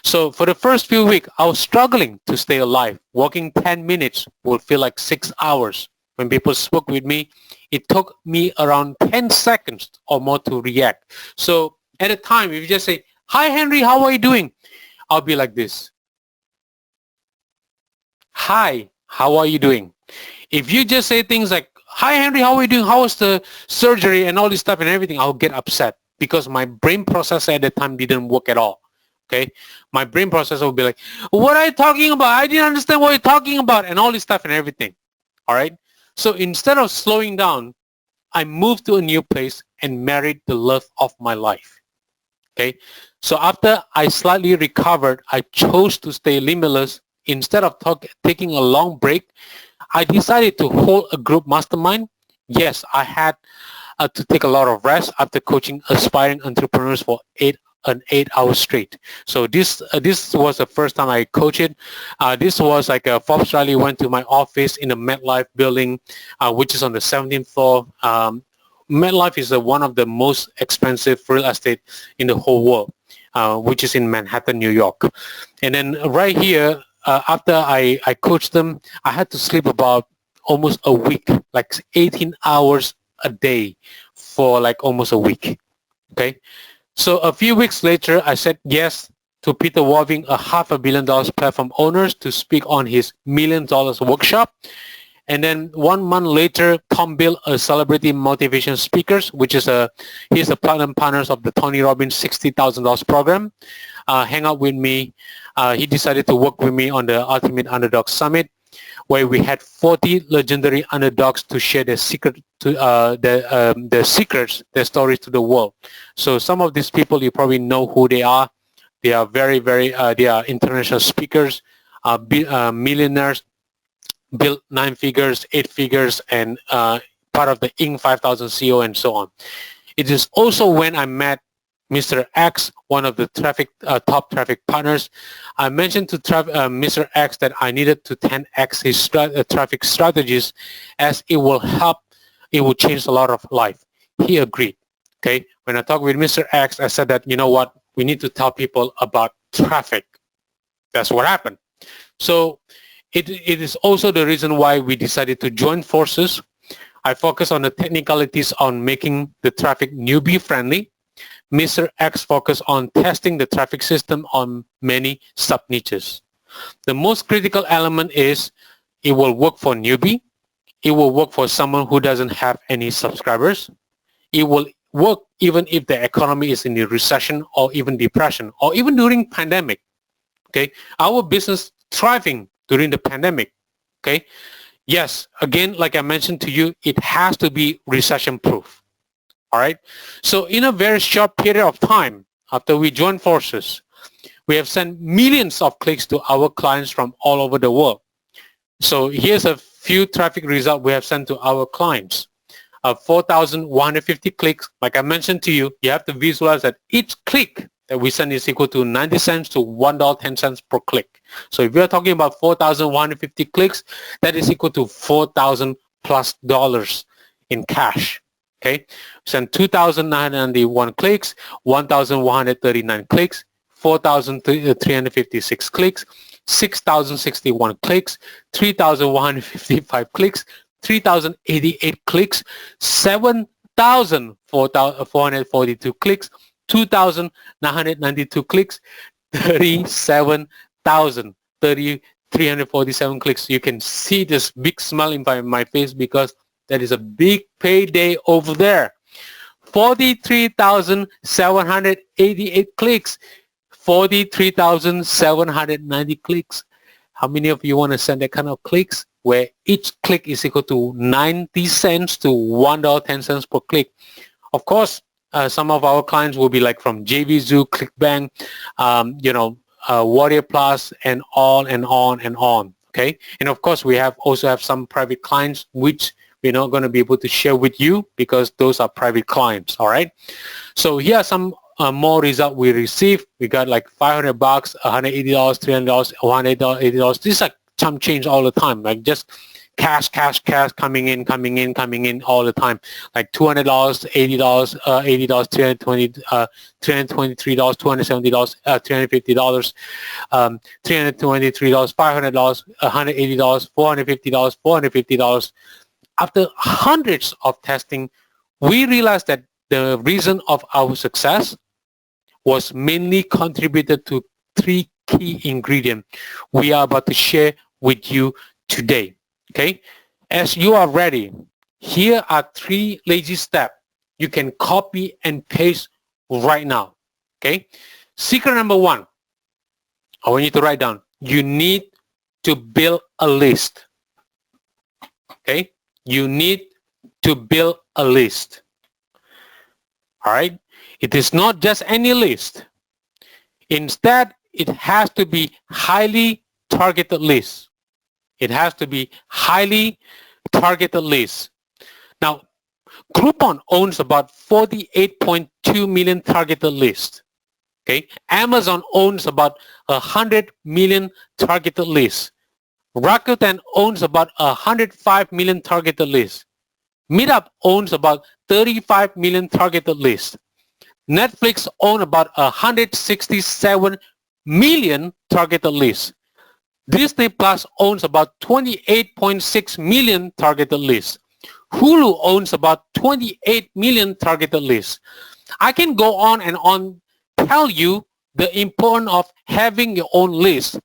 So for the first few weeks, I was struggling to stay alive. Walking 10 minutes would feel like 6 hours. When people spoke with me, it took me around 10 seconds or more to react. So at a time, if you just say, hi, Henry, how are you doing? I'll be like this. Hi, how are you doing? If you just say things like, hi, Henry, how are you doing? How was the surgery and all this stuff and everything? I'll get upset because my brain processor at the time didn't work at all. Okay, my brain processor will be like, what are you talking about? I didn't understand what you're talking about and all this stuff and everything. All right. So instead of slowing down, I moved to a new place and married the love of my life. Okay. So after I slightly recovered, I chose to stay limitless. Instead of taking a long break, I decided to hold a group mastermind. Yes, I had to take a lot of rest after coaching aspiring entrepreneurs for 8 hours straight. So this was the first time I coached it. This was like a Forbes Riley went to my office in the MetLife building, which is on the 17th floor. MetLife is one of the most expensive real estate in the whole world, which is in Manhattan, New York. And then right here, after I coached them, I had to sleep about almost a week, like 18 hours a day for like almost a week. Okay. So a few weeks later, I said yes to Peter Warving, a $500 million platform owner, to speak on his $1 million workshop. And then 1 month later, Tom Bill, a celebrity motivation speaker, he's the platinum partners of the Tony Robbins $60,000 program, hang out with me. He decided to work with me on the Ultimate Underdog Summit, where we had 40 legendary underdogs to share their secret to their secrets, their stories to the world. So some of these people, you probably know who they are. They are very, they are international speakers, millionaires, built 9 figures, 8 figures, and part of the Inc. 5000 CEO and so on. It is also when I met Mr. X, one of the top traffic partners. I mentioned to Mr. X that I needed to 10x his traffic strategies, as it will help, it will change a lot of life. He agreed. Okay. When I talked with Mr. X, I said that, you know what, we need to tell people about traffic. That's what happened. So it is also the reason why we decided to join forces. I focus on the technicalities on making the traffic newbie friendly. Mr. X focused on testing the traffic system on many sub-niches. The most critical element is it will work for newbie. It will work for someone who doesn't have any subscribers. It will work even if the economy is in a recession or even depression or even during pandemic. Okay, our business thriving during the pandemic. Okay, yes, again, like I mentioned to you, it has to be recession proof. All right. So in a very short period of time after we joined forces, we have sent millions of clicks to our clients from all over the world. So here's a few traffic results we have sent to our clients. 4,150 clicks. Like I mentioned to you, you have to visualize that each click that we send is equal to 90 cents to $1.10 per click. So if you're talking about 4,150 clicks, that is equal to $4,000 plus in cash. Okay, send 2,991 clicks, 1,139 clicks, 4,356 clicks, 6,061 clicks, 3,155 clicks, 3,088 clicks, 7,442 clicks, 2,992 clicks, 347 clicks. You can see this big smile in my face because that is a big payday over there. 43,788 clicks, 43,790 clicks. How many of you want to send that kind of clicks where each click is equal to 90 cents to $1.10 per click? Of course, some of our clients will be like from JVZoo, ClickBank, Warrior Plus, and on and on and on. Okay, and of course we also have some private clients which we're not going to be able to share with you because those are private clients. All right. So here are some more results we received. We got like $500, $180, $300, $180. These are chump change all the time, like just cash coming in all the time, like $200, $80, $80, $323, $270, $350, $323, $500, $180, $450, $450. After hundreds of testing, we realized that the reason of our success was mainly contributed to 3 key ingredients we are about to share with you today. Okay, as you are ready, here are 3 lazy steps you can copy and paste right now. Okay, secret number 1, I want you to write down. You need to build a list. Okay, you need to build a list. All right, it is not just any list. Instead, it has to be highly targeted list. It has to be highly targeted list. Now, Groupon owns about 48.2 million targeted lists. Okay, Amazon owns about 100 million targeted lists. Rakuten owns about 105 million targeted lists. Meetup owns about 35 million targeted lists. Netflix owns about 167 million targeted lists. Disney Plus owns about 28.6 million targeted lists. Hulu owns about 28 million targeted lists. I can go on and on tell you the importance of having your own list.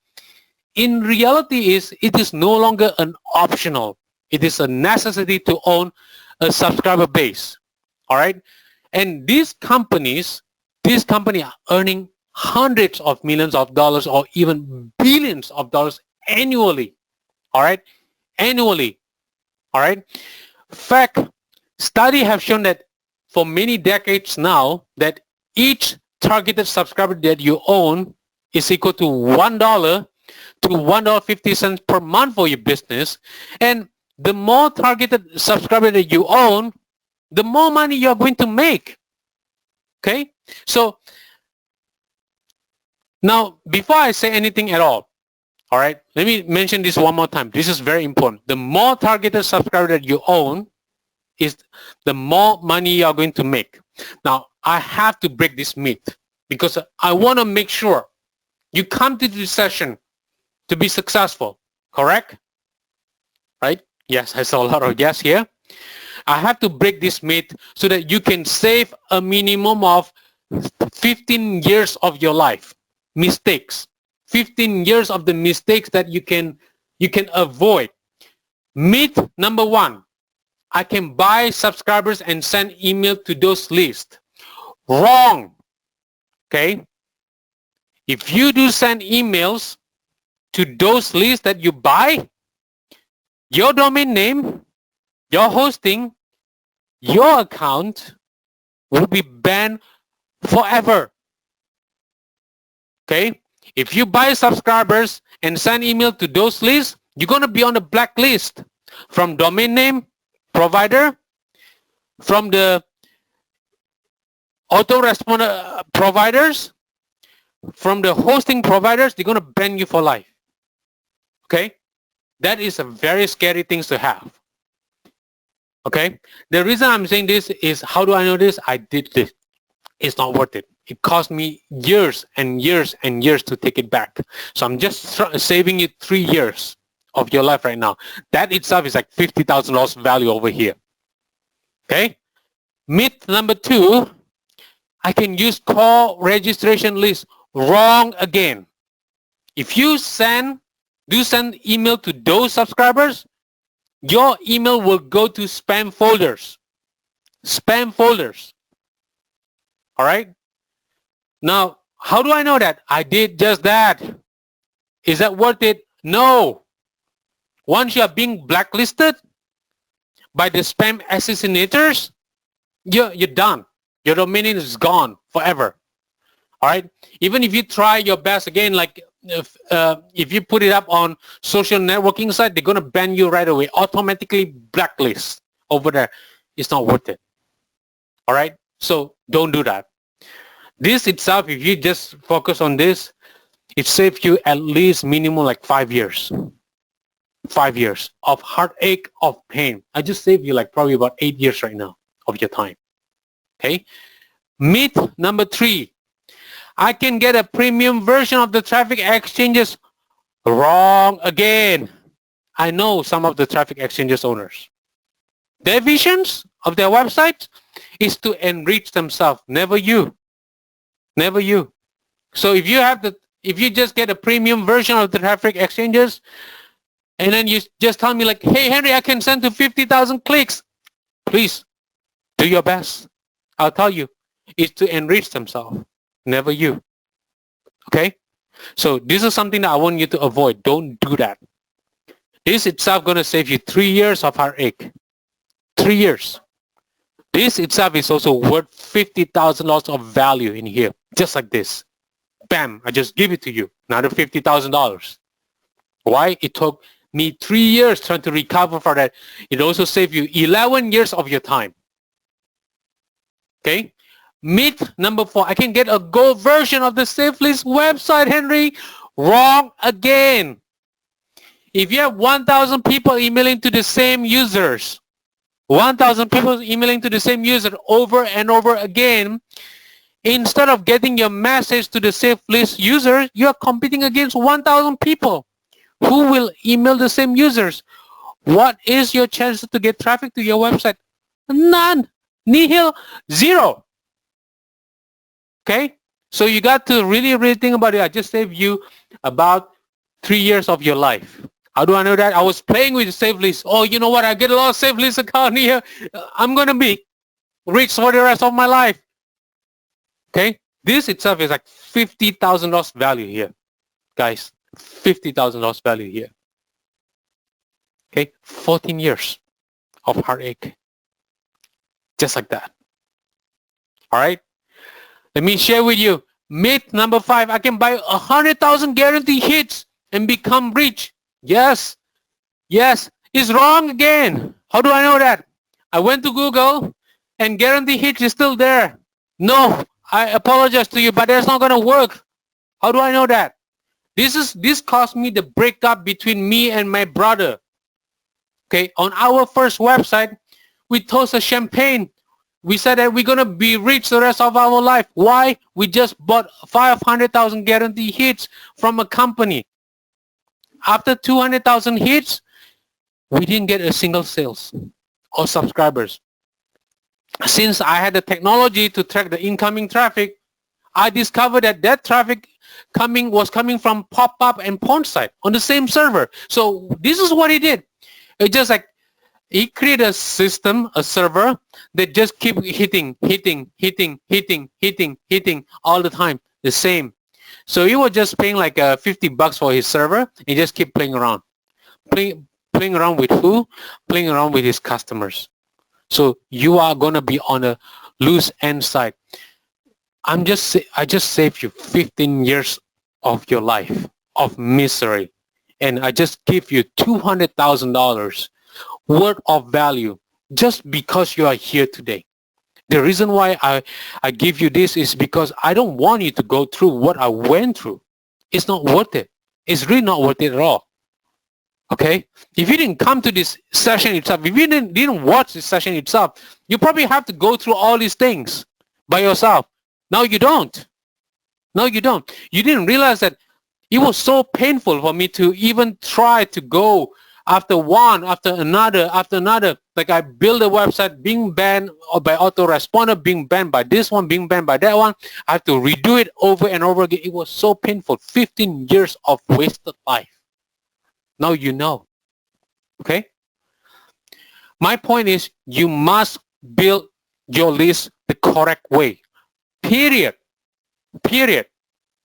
In reality it is no longer an optional. It is a necessity to own a subscriber base. All right. And these companies are earning hundreds of millions of dollars or even billions of dollars annually. All right. Annually. All right. Fact, study have shown that for many decades now that each targeted subscriber that you own is equal to $1 to $1.50 per month for your business. And the more targeted subscriber that you own, the more money you're going to make. Okay? So now, before I say anything at all right, let me mention this one more time. This is very important. The more targeted subscriber that you own is the more money you're going to make. Now, I have to break this myth because I want to make sure you come to this session to be successful, correct? Right? Yes, I saw a lot of yes here. I have to break this myth so that you can save a minimum of 15 years of your life. Mistakes. 15 years of the mistakes that you can avoid. Myth number one, I can buy subscribers and send email to those lists. Wrong. Okay? If you do send emails to those lists that you buy, your domain name, your hosting, your account will be banned forever. Okay? If you buy subscribers and send email to those lists, you're going to be on the blacklist from domain name provider, from the autoresponder providers, from the hosting providers. They're going to ban you for life. Okay? That is a very scary thing to have. Okay? The reason I'm saying this is, how do I know this? I did this. It's not worth it. It cost me years and years and years to take it back. So I'm just saving you 3 years of your life right now. That itself is like $50,000 value over here. Okay? Myth number two, I can use call registration list. Wrong again. If you send email to those subscribers, your email will go to spam folders. Spam folders. All right? Now, how do I know that? I did just that. Is that worth it? No. Once you are being blacklisted by the spam assassinators, you're done. Your domain name is gone forever. All right? Even if you try your best again, like if you put it up on social networking site, they're going to ban you right away. Automatically blacklist over there. It's not worth it. All right? So don't do that. This itself, if you just focus on this, it saves you at least minimum like 5 years. 5 years of heartache, of pain. I just saved you like probably about 8 years right now of your time. Okay? Myth number three, I can get a premium version of the traffic exchanges. Wrong again. I know some of the traffic exchanges owners. Their visions of their websites is to enrich themselves, never you. Never you. So if you just get a premium version of the traffic exchanges, and then you just tell me like, hey Henry, I can send to 50,000 clicks. Please do your best. I'll tell you, it's to enrich themselves, never you. Okay? So this is something that I want you to avoid. Don't do that. This itself going to save you 3 years of heartache. 3 years. This itself is also worth $50,000 of value in here. Just like this. Bam, I just give it to you. Another $50,000. Why? It took me 3 years trying to recover for that. It also saved you 11 years of your time. Okay? Myth number four, I can get a gold version of the SafeList website, Henry. Wrong again. If you have 1,000 people emailing to the same users, 1,000 people emailing to the same user over and over again, instead of getting your message to the SafeList user, you are competing against 1,000 people who will email the same users. What is your chance to get traffic to your website? None. Nihil. Zero. Okay? So you got to really, really think about it. I just saved you about 3 years of your life. How do I know that? I was playing with Save List. Oh, you know what? I get a lot of Save List account here. I'm going to be rich for the rest of my life. Okay? This itself is like $50,000 value here, guys. $50,000 value here. Okay? 14 years of heartache. Just like that. All right? Let me share with you. Myth number 5. I can buy 100,000 guaranteed hits and become rich. Yes. Yes. It's wrong again. How do I know that? I went to Google and guaranteed hits is still there. No. I apologize to you, but that's not going to work. How do I know that? This caused me the breakup between me and my brother. Okay, on our first website, we toasted champagne. We said that we're going to be rich the rest of our life. Why? We just bought 500,000 guarantee hits from a company. After 200,000 hits, we didn't get a single sales or subscribers. Since I had the technology to track the incoming traffic, I discovered that traffic was coming from pop-up and porn site on the same server. So this is what he did. It just like he created a system, a server that just keep hitting all the time, the same. So he was just paying like $50 for his server. He just keep playing around, playing around with who? Playing around with his customers. So you are gonna be on a loose end side. I just saved you 15 years of your life of misery, and I just give you $200,000 worth of value just because you are here today. The reason why I give you this is because I don't want you to go through what I went through. It's not worth it. It's really not worth it at all. Okay? If you didn't come to this session itself, if you didn't watch this session itself, you probably have to go through all these things by yourself. Now you don't. No, you don't. You didn't realize that it was so painful for me to even try to go after one, after another. Like I build a website being banned by autoresponder, being banned by this one, being banned by that one. I have to redo it over and over again. It was so painful. 15 years of wasted life. Now you know. Okay? My point is you must build your list the correct way. Period.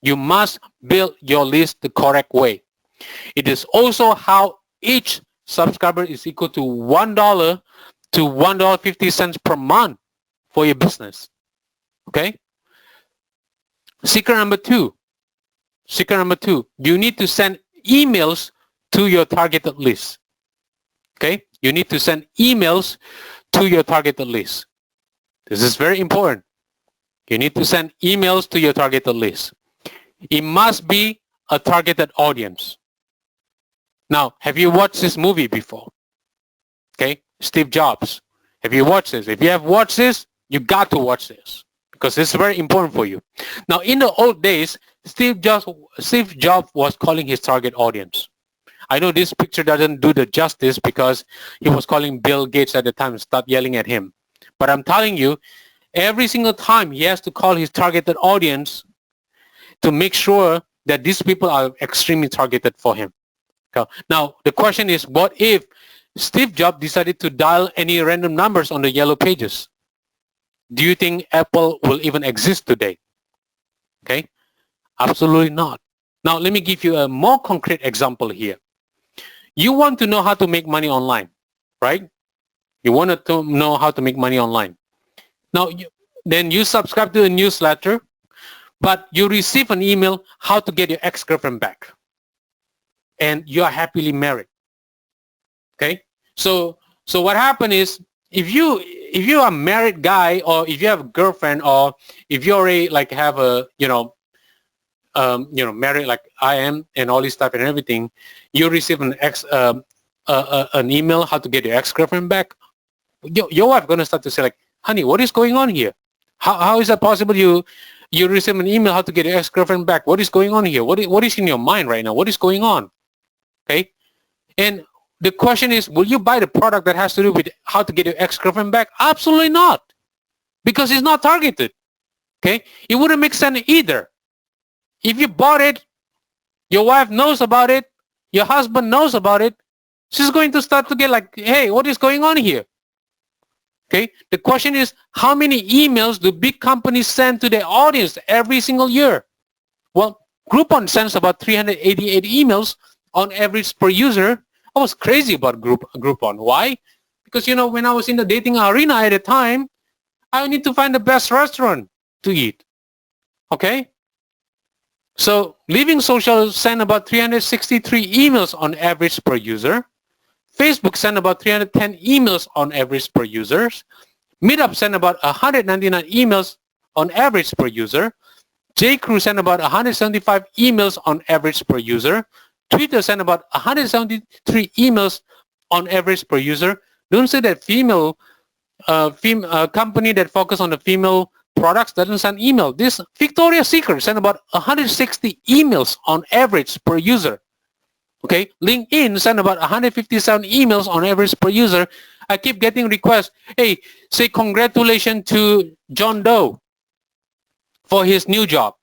You must build your list the correct way. It is also how each subscriber is equal to $1 to $1.50 per month for your business. Okay? Secret number two. You need to send emails to your targeted list. Okay? You need to send emails to your targeted list. This is very important. You need to send emails to your targeted list. It must be a targeted audience. Now, have you watched this movie before? Okay, Steve Jobs. Have you watched this? If you have watched this, you got to watch this because it's very important for you. Now, in the old days, Steve Jobs was calling his target audience. I know this picture doesn't do the justice because he was calling Bill Gates at the time and stop yelling at him. But I'm telling you, every single time he has to call his targeted audience to make sure that these people are extremely targeted for him. Okay. Now, the question is, what if Steve Jobs decided to dial any random numbers on the yellow pages? Do you think Apple will even exist today? Okay, absolutely not. Now, let me give you a more concrete example here. You want to know how to make money online, right? You want to know how to make money online. Now, then you subscribe to a newsletter, but you receive an email how to get your ex-girlfriend back. And you are happily married. Okay? So what happened is if you are a married guy, or if you have a girlfriend, or if you already like have a married like I am and all this stuff and everything, you receive an email how to get your ex-girlfriend back. Your wife gonna start to say like, honey, what is going on here? How is that possible? You receive an email how to get your ex-girlfriend back. What is going on here? What is in your mind right now? What is going on? Okay, and the question is, will you buy the product that has to do with how to get your ex-girlfriend back? Absolutely not, because it's not targeted. Okay? It wouldn't make sense either. If you bought it, your wife knows about it, your husband knows about it, she's going to start to get like, hey, what is going on here? Okay? The question is, how many emails do big companies send to their audience every single year? Well, Groupon sends about 388 emails on average per user. I was crazy about Groupon. Why? Because, when I was in the dating arena at the time, I need to find the best restaurant to eat. Okay? So Living Social sent about 363 emails on average per user. Facebook sent about 310 emails on average per user. Meetup sent about 199 emails on average per user. J.Crew sent about 175 emails on average per user. Twitter sent about 173 emails on average per user. Don't say that company that focus on the female products doesn't send email. This Victoria's Secret sent about 160 emails on average per user. Okay, LinkedIn sent about 157 emails on average per user. I keep getting requests. Hey, say congratulations to John Doe for his new job.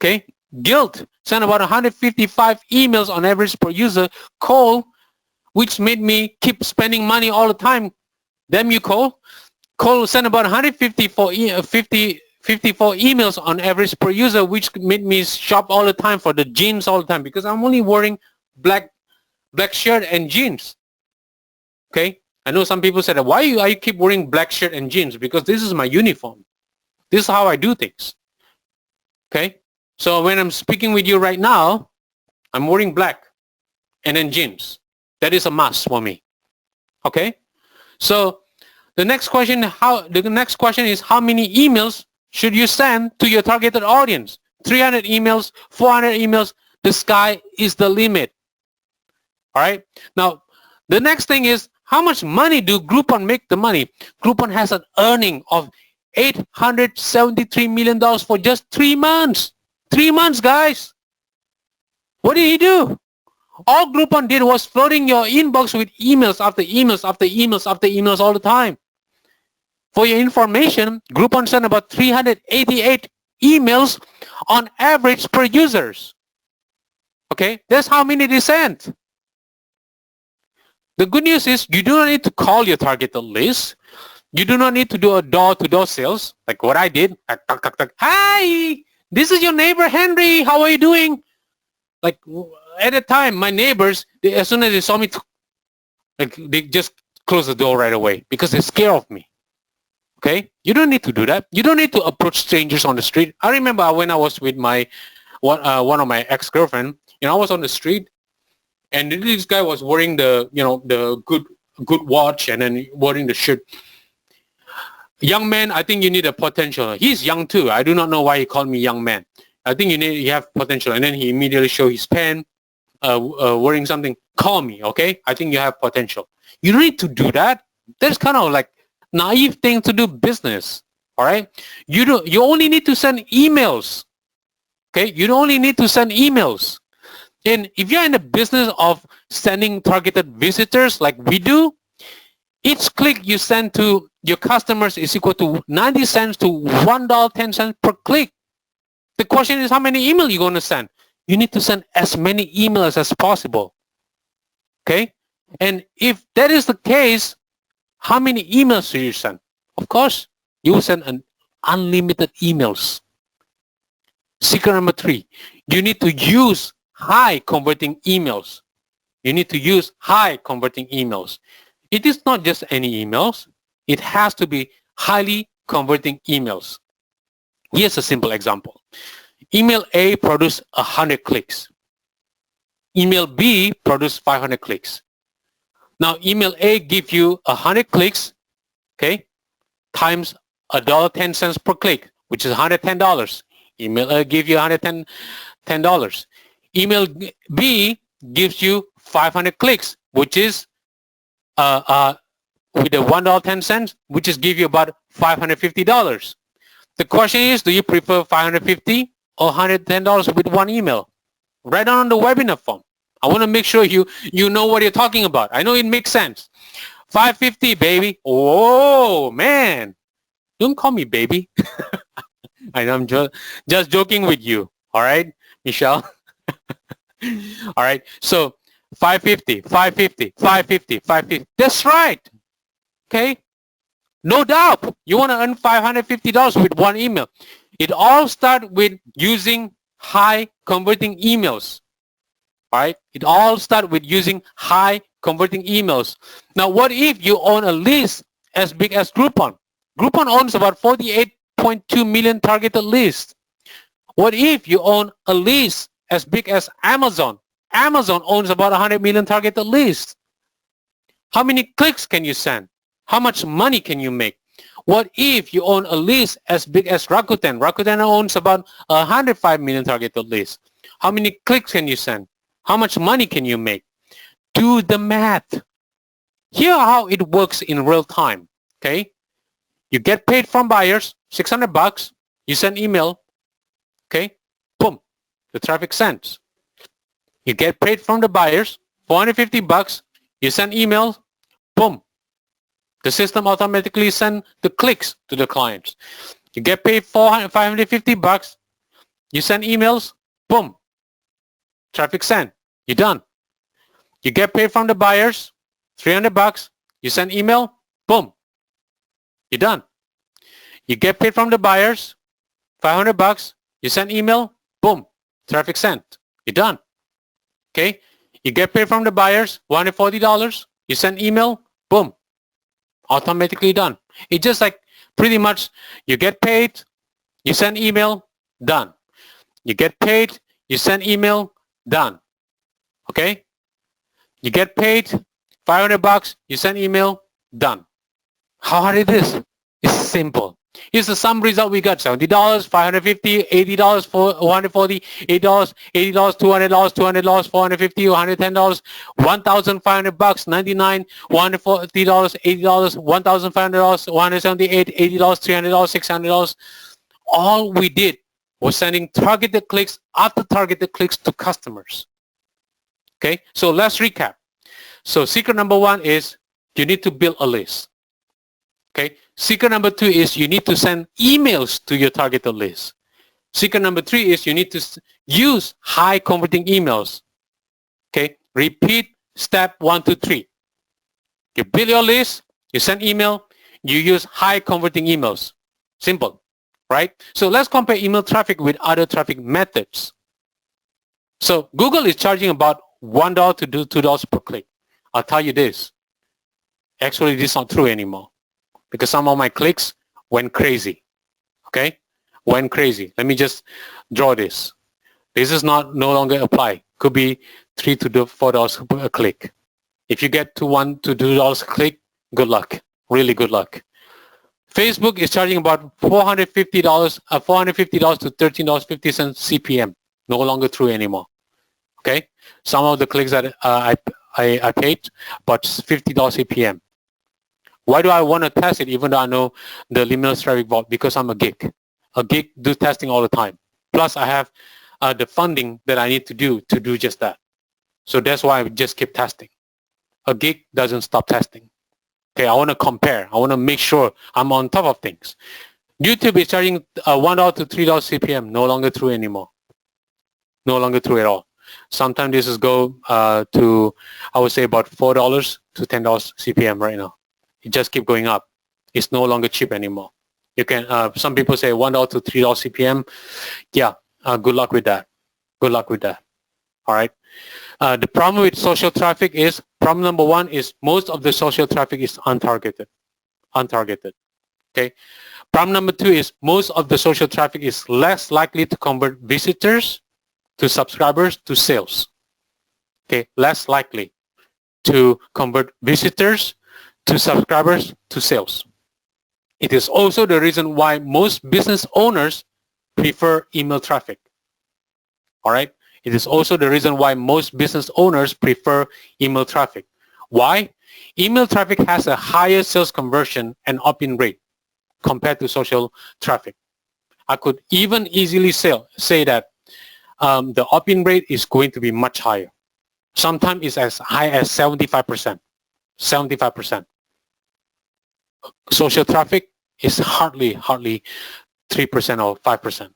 Okay, Guild sent about 155 emails on average per user. Cole, which made me keep spending money all the time. Damn you, Cole. Cole sent about 154 emails on average per user, which made me shop all the time for the jeans all the time because I'm only wearing black shirt and jeans. Okay, I know some people said, why you keep wearing black shirt and jeans? Because this is my uniform. This is how I do things. Okay, so when I'm speaking with you right now, I'm wearing black and then jeans. That is a must for me. Okay, so the next question is how many emails should you send to your targeted audience? 300 emails, 400 emails. The sky is the limit. All right. Now, the next thing is how much money do Groupon make the money? Groupon has an earning of $873 million for just 3 months. 3 months, guys. What did he do? All Groupon did was flooding your inbox with emails after emails after emails after emails all the time. For your information, Groupon sent about 388 emails on average per users. Okay, that's how many they sent. The good news is you do not need to call your targeted list. You do not need to do a door-to-door sales like what I did. Hi, this is your neighbor Henry. How are you doing? Like at the time, my neighbors, as soon as they saw me, they just closed the door right away because they're scared of me. Okay, you don't need to do that. You don't need to approach strangers on the street. I remember when I was with my one of my ex-girlfriend. I was on the street, and this guy was wearing the good watch and then wearing the shirt. Young man, I think you need a potential. He's young too. I do not know why he called me young man. I think you have potential. And then he immediately showed his pen, wearing something. Call me, okay? I think you have potential. You don't need to do that. That's kind of like naive thing to do business. All right? You only need to send emails. Okay? You only need to send emails. And if you're in the business of sending targeted visitors like we do, each click you send to your customers is equal to 90 cents to $1.10 per click. The question is how many emails you're going to send. You need to send as many emails as possible. Okay? And if that is the case, how many emails do you send? Of course, you will send unlimited emails. Secret number 3, you need to use high converting emails. You need to use high converting emails. It is not just any emails. It has to be highly converting emails. Here's a simple example. Email A produced 100 clicks. Email B produced 500 clicks. Now, email A gives you 100 clicks, okay, times $1.10 per click, which is $110. Email A gives you $110. Email B gives you 500 clicks, which is with the $1.10, which is give you about $550. The question is, do you prefer $550 or $110 with one email? Write down on the webinar form. I want to make sure you know what you're talking about. I know it makes sense. $550, baby. Oh, man. Don't call me baby. I know I'm just joking with you. All right, Michelle. All right. So 550, 550, 550, 550. That's right. Okay. No doubt. You want to earn $550 with one email. It all starts with using high converting emails. All right. It all starts with using high converting emails. Now, what if you own a list as big as Groupon? Groupon owns about 48.2 million targeted lists. What if you own a list as big as Amazon? Amazon owns about 100 million targeted lists. How many clicks can you send? How much money can you make? What if you own a list as big as Rakuten? Rakuten owns about 105 million targeted lists. How many clicks can you send? How much money can you make? Do the math. Here how it works in real time. Okay, you get paid from buyers, $600. You send email. Okay, boom, the traffic sends. You get paid from the buyers, $450. You send emails. Boom, the system automatically sends the clicks to the clients. You get paid $550. You send emails. Boom, traffic sent. You're done. You get paid from the buyers, $300. You send email. Boom, you're done. You get paid from the buyers, $500. You send email. Boom, traffic sent. You're done. Okay. You get paid from the buyers, $140. You send email. Boom, automatically done. It's just like pretty much you get paid, you send email, done. You get paid, you send email, done. Okay? You get paid $500, you send email, done. How hard is this? It's simple. Here's the sum result we got: $70, $550, $80, $140, $8, $80, $200, $200, $450, $110, $1,500, $99, $140, $80, $1,500, $178, $80, $300, $600. All we did was sending targeted clicks after targeted clicks to customers. Okay, so let's recap. So secret number one is you need to build a list. Okay. Secret number two is you need to send emails to your targeted list. Secret number three is you need to use high converting emails. Okay. Repeat step 1, 2, 3. You build your list, you send email, you use high converting emails. Simple, right? So let's compare email traffic with other traffic methods. So Google is charging about $1 to $2 per click. I'll tell you this. Actually, this is not true anymore, because some of my clicks went crazy. Okay, went crazy. Let me just draw this. This is no longer apply. Could be $3 to $4 a click. If you get to $1 to $2 a click, good luck. Really good luck. Facebook is charging about $450 to $13.50 CPM. No longer true anymore. Okay, some of the clicks that I paid, but $50 CPM. Why do I want to test it even though I know the Limitless Traffic Vault? Because I'm a geek. A geek do testing all the time. Plus I have the funding that I need to do just that. So that's why I just keep testing. A geek doesn't stop testing. Okay, I want to compare. I want to make sure I'm on top of things. YouTube is charging $1 to $3 CPM. No longer true anymore. No longer true at all. Sometimes this is go to, I would say, about $4 to $10 CPM right now. It just keep going up. It's no longer cheap anymore. You can, some people say $1 to $3 CPM. Yeah, good luck with that. Good luck with that. All right. The problem with social traffic is, problem number one is most of the social traffic is untargeted. Untargeted. Okay. Problem number two is most of the social traffic is less likely to convert visitors to subscribers to sales. Okay. Less likely to convert visitors to subscribers to sales. It is also the reason why most business owners prefer email traffic. All right. It is also the reason why most business owners prefer email traffic. Why? Email traffic has a higher sales conversion and opt-in rate compared to social traffic. I could even easily say that the opt-in rate is going to be much higher. Sometimes it's as high as 75%. 75%. Social traffic is hardly 3% or 5%.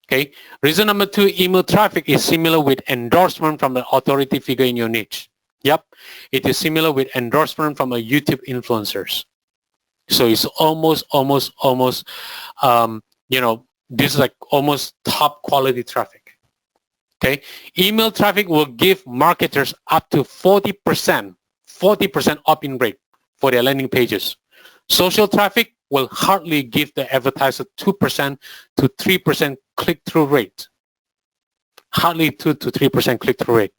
Okay. Reason number 2, email traffic is similar with endorsement from an authority figure in your niche. Yep. It is similar with endorsement from a YouTube influencers. So it's almost, this is like almost top quality traffic. Okay. Email traffic will give marketers up to 40% opt-in rate for their landing pages. Social traffic will hardly give the advertiser 2% to 3% click-through rate. Hardly 2 to 3% click-through rate.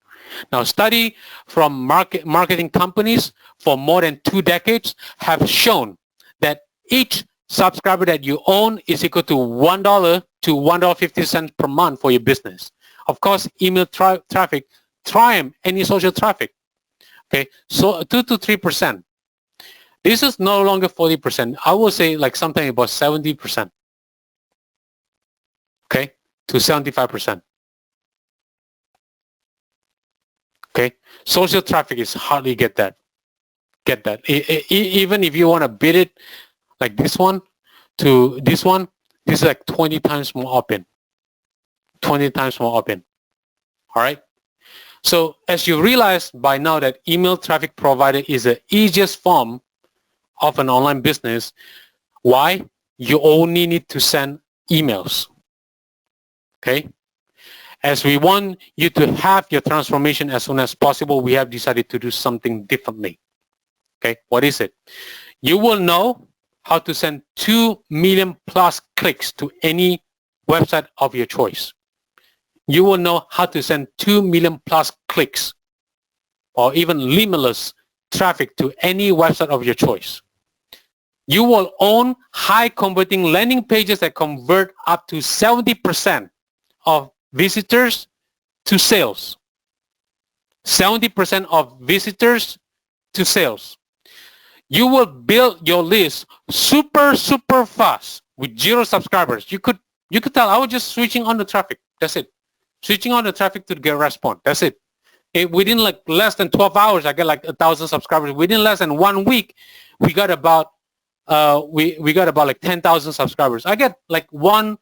Now, study from marketing companies for more than 2 decades have shown that each subscriber that you own is equal to $1 to $1.50 per month for your business. Of course, email traffic triumph any social traffic. Okay, so 2 to 3%. This is no longer 40%. I will say like something about 70%. Okay, to 75%. Okay, social traffic is hardly get that. Even if you want to bid it like this one to this one, this is like 20 times more open. 20 times more open. All right. So as you realize by now that email traffic provider is the easiest form of an online business. Why? You only need to send emails. Okay. As we want you to have your transformation as soon as possible, we have decided to do something differently. Okay. What is it? You will know how to send 2 million plus clicks to any website of your choice. You will know how to send 2 million plus clicks or even limitless traffic to any website of your choice. You will own high converting landing pages that convert up to 70% of visitors to sales. 70% of visitors to sales. You will build your list super fast with 0 subscribers. You could tell I was just switching on the traffic. That's it. Switching on the traffic to get a response. That's it. Within like less than 12 hours, I get like 1,000 subscribers. Within less than 1 week, we got about we got about like 10,000 subscribers. I get like one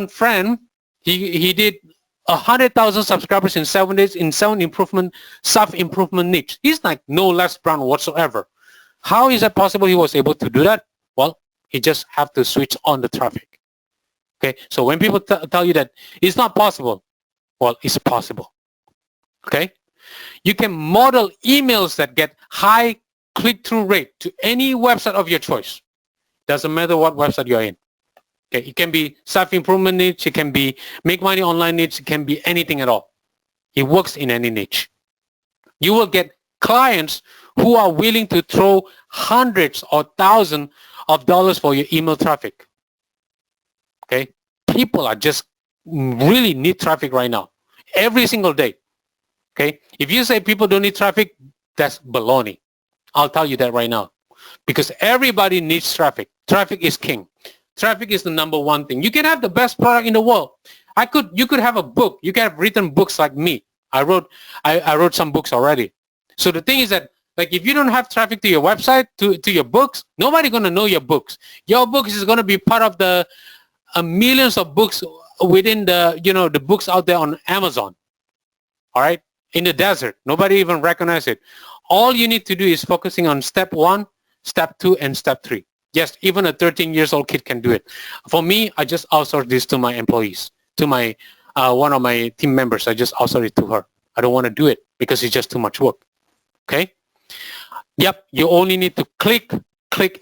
friend. He did 100,000 subscribers in 7 days in self-improvement niche. He's like no less brand whatsoever. How is that possible? He was able to do that. Well, he just have to switch on the traffic. Okay. So when people tell you that it's not possible, well, it's possible. Okay. You can model emails that get high click-through rate to any website of your choice. Doesn't matter what website you're in. Okay, it can be self-improvement niche, it can be make money online niche, it can be anything at all. It works in any niche. You will get clients who are willing to throw hundreds or thousands of dollars for your email traffic. Okay, people are just really need traffic right now, every single day. Okay, if you say people don't need traffic, that's baloney. I'll tell you that right now, because everybody needs traffic. Traffic is king. Traffic is the number one thing. You can have the best product in the world. You could have a book. You can have written books like me. I wrote some books already. So the thing is that, like, if you don't have traffic to your website, to your books, nobody's going to know your books. Your books is going to be part of the millions of books within the books out there on Amazon. All right. In the desert. Nobody even recognizes it. All you need to do is focusing on step 1, step 2, and step 3. Yes, even a 13-year-old kid can do it. For me, I just outsource this to my employees, to my one of my team members. I just outsource it to her. I don't want to do it because it's just too much work. Okay? Yep, you only need to click,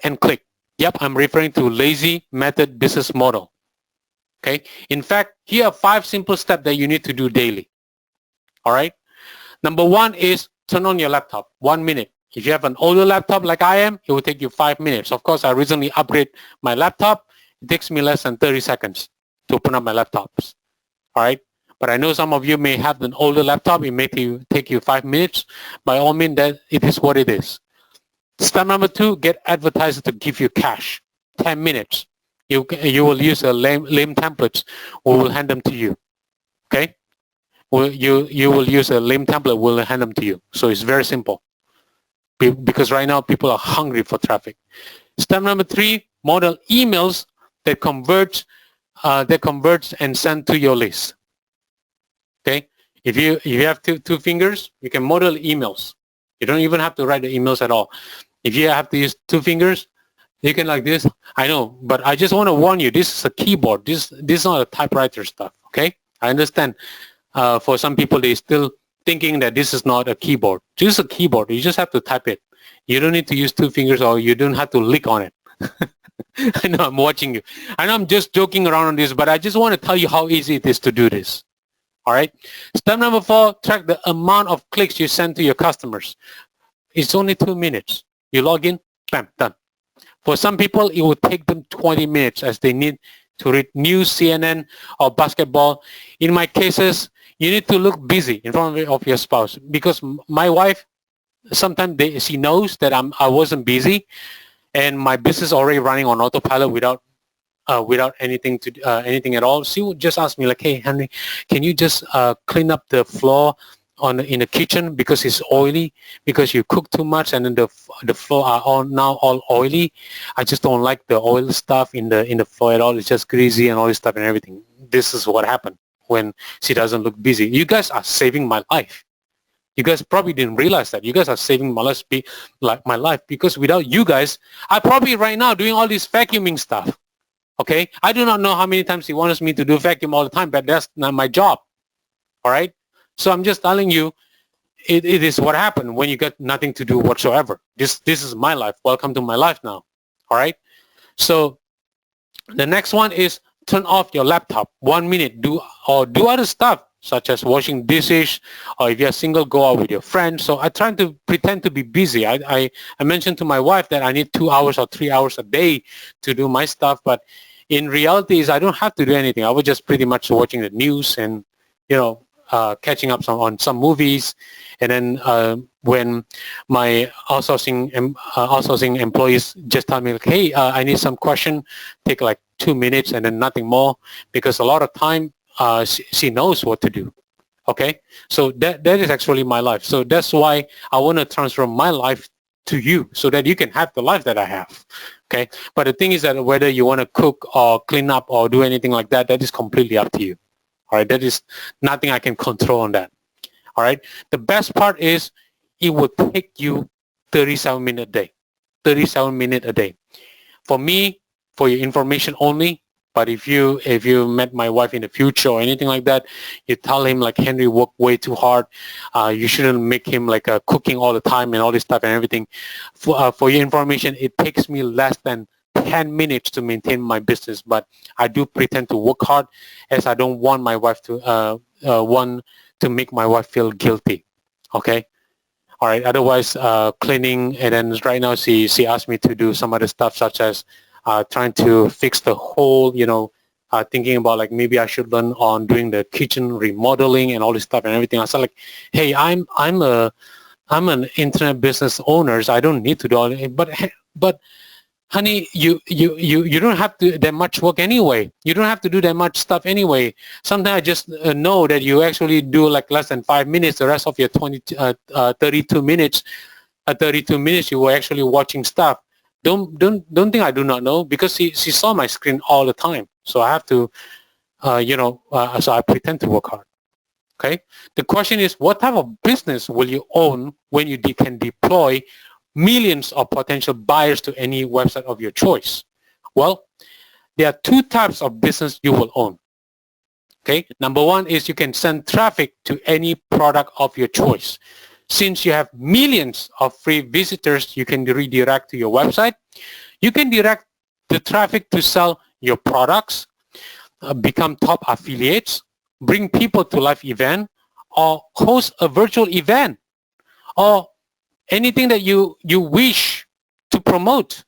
and click. Yep, I'm referring to lazy method business model. Okay? In fact, here are 5 simple steps that you need to do daily. All right? Number 1 is turn on your laptop. 1 minute. If you have an older laptop like I am, it will take you 5 minutes. Of course, I recently upgraded my laptop. It takes me less than 30 seconds to open up my laptops. All right? But I know some of you may have an older laptop. It may take you 5 minutes. By all means, that it is what it is. Step number 2, get advertisers to give you cash. 10 minutes. You will use a lame templates. We will hand them to you. Okay? You will use a lame template. We'll hand them to you. So it's very simple. Because right now people are hungry for traffic. Step number 3, model emails that convert that converts and send to your list. Okay, if you have two fingers, you can model emails. You don't even have to write the emails at all. If you have to use two fingers, you can like this. I know, but I just want to warn you. This is a keyboard. This is not a typewriter stuff. Okay, I understand. For some people, they still thinking that this is not a keyboard. This is a keyboard. You just have to type it. You don't need to use two fingers, or you don't have to lick on it. I know I'm watching you. I know I'm just joking around on this, but I just want to tell you how easy it is to do this. All right. Step number 4, track the amount of clicks you send to your customers. It's only 2 minutes. You log in, bam, done. For some people, it will take them 20 minutes as they need to read news, CNN, or basketball. In my cases, you need to look busy in front of your spouse, because my wife, sometimes she knows that I wasn't busy, and my business already running on autopilot without anything at all. She would just ask me like, "Hey, Henry, can you just clean up the floor in the kitchen because it's oily, because you cook too much and then the floor are all oily. I just don't like the oil stuff in the floor at all. It's just greasy and all this stuff and everything." This is what happened when she doesn't look busy. You guys are saving my life. You guys probably didn't realize that. You guys are saving my life, because without you guys, I probably right now doing all this vacuuming stuff. Okay, I do not know how many times he wants me to do vacuum all the time, but that's not my job. All right, so I'm just telling you, it is what happened when you get nothing to do whatsoever. This is my life. Welcome to my life now. All right, so the next one is turn off your laptop 1 minute. Do other stuff such as washing dishes, or if you're single, go out with your friends. So I try to pretend to be busy. I mentioned to my wife that I need 2 hours or 3 hours a day to do my stuff, but in reality is I don't have to do anything. I was just pretty much watching the news and, catching up on some movies. And then when my outsourcing employees just tell me, like, hey, I need some question, take like 2 minutes and then nothing more, because a lot of time she knows what to do. Okay, so that is actually my life. So that's why I want to transfer my life to you, so that you can have the life that I have. Okay, but the thing is that whether you want to cook or clean up or do anything like that, that is completely up to you. All right, that is nothing I can control on that. All right, the best part is it will take you 37 minutes a day. 37 minutes a day. For me, for your information only. But if you met my wife in the future or anything like that, you tell him like, Henry worked way too hard. You shouldn't make him like cooking all the time and all this stuff and everything. For your information, it takes me less than 10 minutes to maintain my business, but I do pretend to work hard, as I don't want my wife to make my wife feel guilty. Okay. All right. Otherwise, cleaning, and then right now she asked me to do some other stuff such as trying to fix the whole, thinking about like maybe I should learn on doing the kitchen remodeling and all this stuff and everything. I said like, hey, I'm an internet business owner, so I don't need to do all it. But honey, you don't have to that much work anyway. You don't have to do that much stuff anyway. Sometimes I just know that you actually do like less than 5 minutes. The rest of your 32 minutes you were actually watching stuff. Don't think I do not know, because she saw my screen all the time. So I have to, so I pretend to work hard. Okay. The question is, what type of business will you own when you can deploy millions of potential buyers to any website of your choice? Well, there are 2 types of business you will own. Okay. Number 1 is you can send traffic to any product of your choice. Since you have millions of free visitors, you can redirect to your website. You can direct the traffic to sell your products, become top affiliates, bring people to live event, or host a virtual event, or anything that you wish to promote.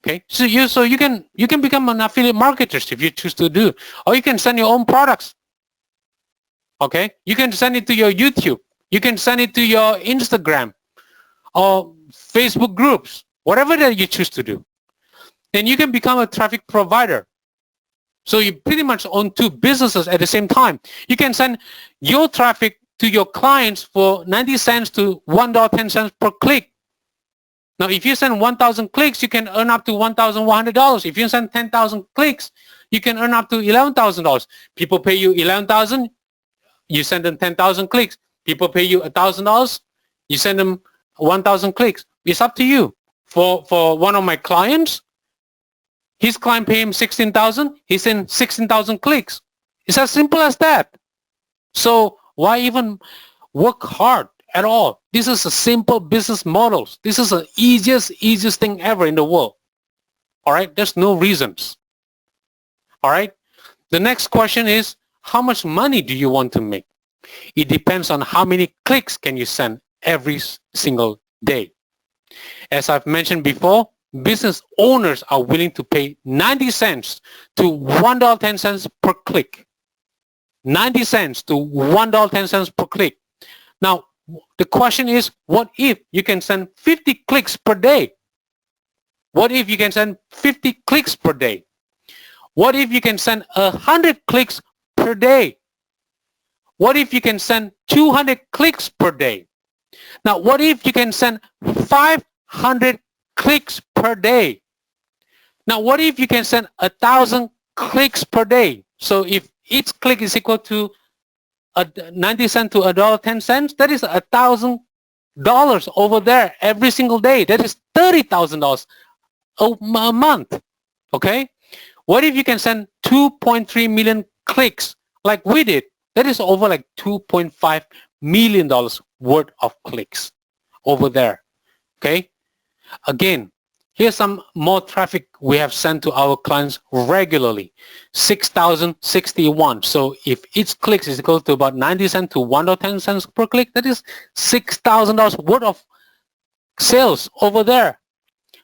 Okay, so you can become an affiliate marketer if you choose to do, or you can send your own products. Okay, you can send it to your YouTube. You can send it to your Instagram or Facebook groups, whatever that you choose to do. Then you can become a traffic provider. So you pretty much own 2 businesses at the same time. You can send your traffic to your clients for 90 cents to $1.10 per click. Now, if you send 1,000 clicks, you can earn up to $1,100. If you send 10,000 clicks, you can earn up to $11,000. People pay you $11,000, you send them 10,000 clicks. People pay you $1,000, you send them 1,000 clicks. It's up to you. For one of my clients, his client pay him 16,000, he sent 16,000 clicks. It's as simple as that. So why even work hard at all? This is a simple business model. This is the easiest thing ever in the world. All right, there's no reasons. All right, the next question is, how much money do you want to make? It depends on how many clicks can you send every single day. As I've mentioned before, business owners are willing to pay 90 cents to $1.10 per click. 90 cents to $1.10 per click. Now, the question is, what if you can send 50 clicks per day? What if you can send 50 clicks per day? What if you can send 100 clicks per day? What if you can send 200 clicks per day? Now, what if you can send 500 clicks per day? Now, what if you can send 1,000 clicks per day? So if each click is equal to 90 cents to $1.10, that is $1,000 over there every single day. That is $30,000 a month. Okay? What if you can send 2.3 million clicks like we did? That is over like $2.5 million worth of clicks over there. Okay? Again, here's some more traffic we have sent to our clients regularly. 6,061. So if each click is equal to about 90 cents to $1.10 per click, that is $6,000 worth of sales over there.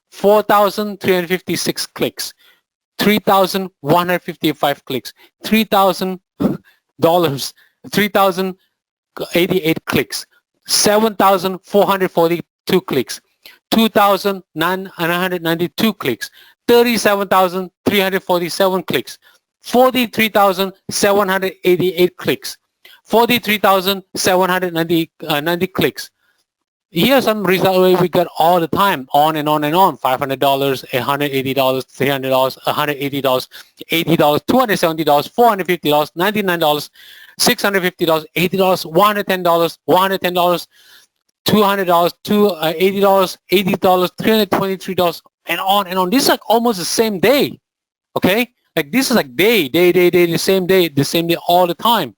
4,356 clicks. 3,155 clicks. $3,000. 3,088 clicks. 7,442 clicks. 2,992 clicks, 37,347 clicks, 43,788 clicks, 43,790 clicks. Here are some results we get all the time, on and on and on. $500, $180, $300, $180, $80, $270, $450, $99, $650, $80, $110, $110, $200, $80, $80, $323, and on and on. This is like almost the same day, okay? Like this is like the same day all the time.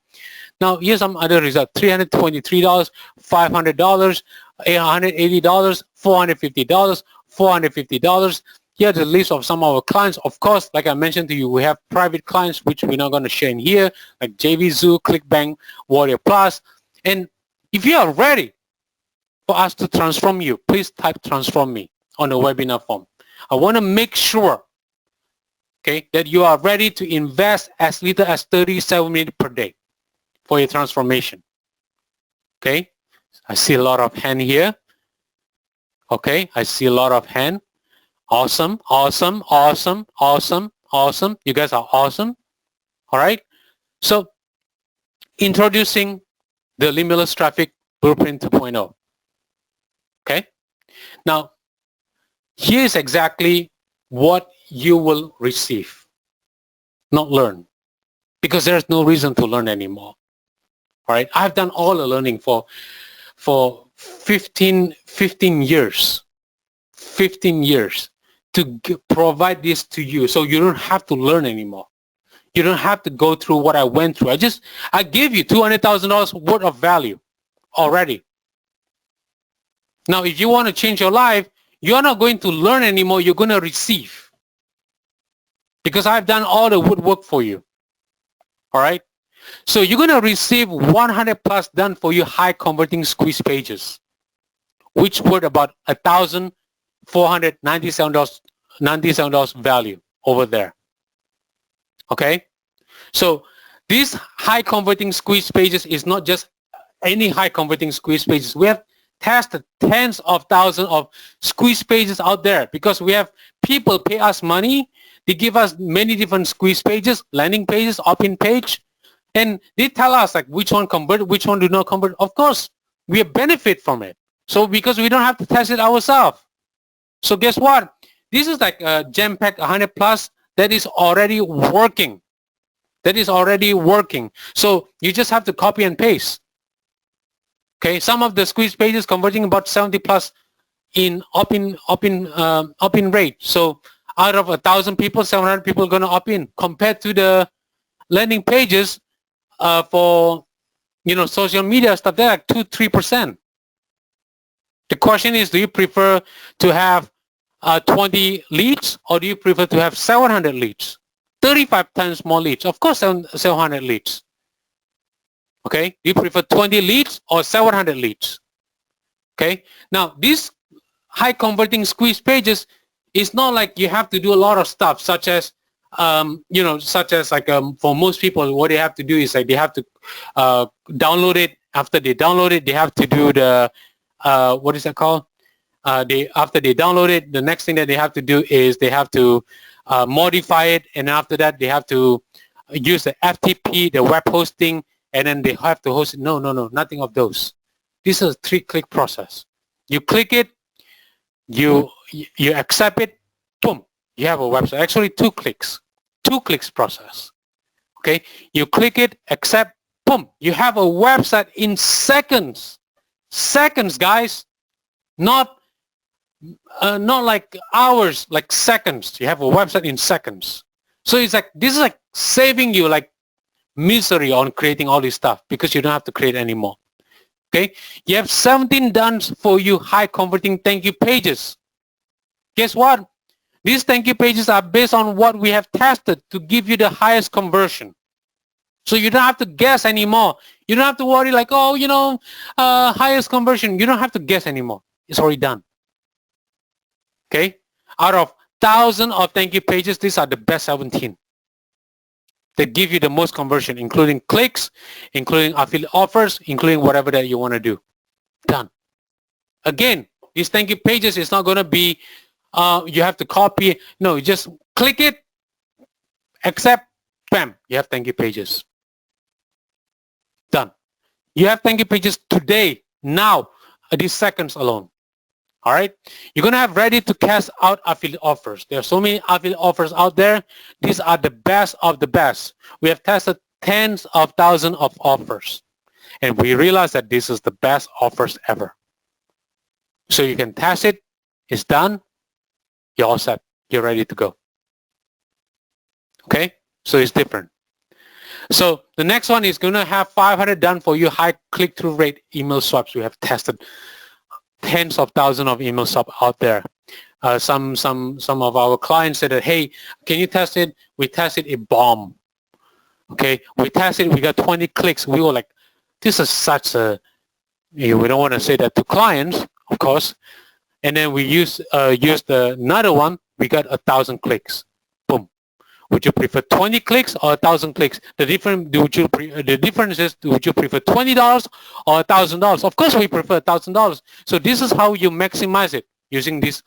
Now here's some other results: $323, $500, $880, $450, $450. Here's the list of some of our clients. Of course, like I mentioned to you, we have private clients which we're not going to share in here, like JVZoo, ClickBank, Warrior Plus. And if you are ready for us to transform you, please type transform me on the webinar form. I want to make sure, okay, that you are ready to invest as little as 37 minutes per day for your transformation. Okay, I see a lot of hand here. Okay, I see a lot of hand. Awesome, awesome, awesome, awesome, awesome. You guys are awesome. All right. So introducing the Limitless Traffic Blueprint 2.0. Okay. Now, here's exactly what you will receive, not learn, because there's no reason to learn anymore. All right. I've done all the learning for 15 years. 15 years to provide this to you, so you don't have to learn anymore. You don't have to go through what I went through. I gave you $200,000 worth of value already. Now, if you want to change your life, you're not going to learn anymore. You're going to receive, because I've done all the woodwork for you. All right. So you're going to receive 100 plus done for you high converting squeeze pages, which worth about $1,497 value over there. Okay. So these high converting squeeze pages is not just any high converting squeeze pages. We have tested tens of thousands of squeeze pages out there, because we have people pay us money. They give us many different squeeze pages, landing pages, opt-in page, and they tell us like which one convert, which one do not convert. Of course, we benefit from it. So because we don't have to test it ourselves. So guess what? This is like a Genpack 100 plus that is already working. That is already working. So you just have to copy and paste. Okay, some of the squeeze pages converting about 70 plus in opt-in rate. So out of 1,000 people, 700 people are going to opt in, compared to the landing pages for social media stuff. They're like 2-3%. The question is, do you prefer to have 20 leads, or do you prefer to have 700 leads? 35 times more leads. Of course, 700 leads. Okay, do you prefer 20 leads or 700 leads? Okay, now these high converting squeeze pages is not like you have to do a lot of stuff, such as for most people, what they have to do is like they have to download it. After they download it, they have to do the what is that called? After they download it, the next thing that they have to do is they have to modify it, and after that they have to use the FTP, the web hosting, and then they have to host it. No, nothing of those. This is a 3-click process. You click it, you accept it, boom, you have a website. Actually, 2 clicks. 2 clicks process. Okay, you click it, accept, boom, you have a website in seconds. Seconds, guys. Not like hours, like seconds. You have a website in seconds. So it's like, this is like saving you like misery on creating all this stuff, because you don't have to create anymore. Okay, you have 17 done for you high converting thank you pages. Guess what? These thank you pages are based on what we have tested to give you the highest conversion. So you don't have to guess anymore. You don't have to worry like, oh, highest conversion. You don't have to guess anymore. It's already done. Okay, out of thousands of thank you pages, these are the best 17. They give you the most conversion, including clicks, including affiliate offers, including whatever that you want to do. Done. Again, these thank you pages is not going to be, you have to copy. No, you just click it, accept, bam, you have thank you pages. Done. You have thank you pages today, now, these seconds alone. All right, you're going to have ready to cast out affiliate offers. There are so many affiliate offers out there. These are the best of the best. We have tested tens of thousands of offers, and we realize that this is the best offers ever. So you can test it. It's done. You're all set. You're ready to go. Okay, so it's different. So the next one is going to have 500 done for you high click-through rate email swaps. We have tested tens of thousands of email swaps out there. Some of our clients said that, hey, can you test it? We tested a bomb. Okay, we tested, we got 20 clicks. We were like, this is such a, we don't want to say that to clients, of course. And then we used another one. We got 1,000 clicks. Boom. Would you prefer 20 clicks or 1,000 clicks? The difference is, would you prefer $20 or $1,000? Of course, we prefer $1,000. So this is how you maximize it using this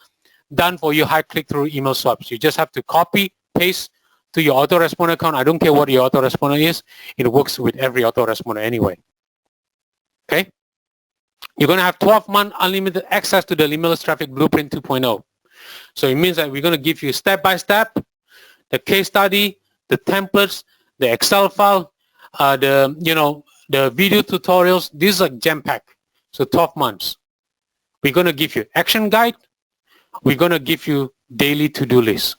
done for you high click-through email swaps. You just have to copy, paste to your autoresponder account. I don't care what your autoresponder is. It works with every autoresponder anyway. Okay? You're going to have 12-month unlimited access to the Limitless Traffic Blueprint 2.0. So it means that we're going to give you step-by-step, the case study, the templates, the Excel file, the video tutorials. This is a Genpack. So 12 months. We're going to give you action guide. We're going to give you daily to-do list.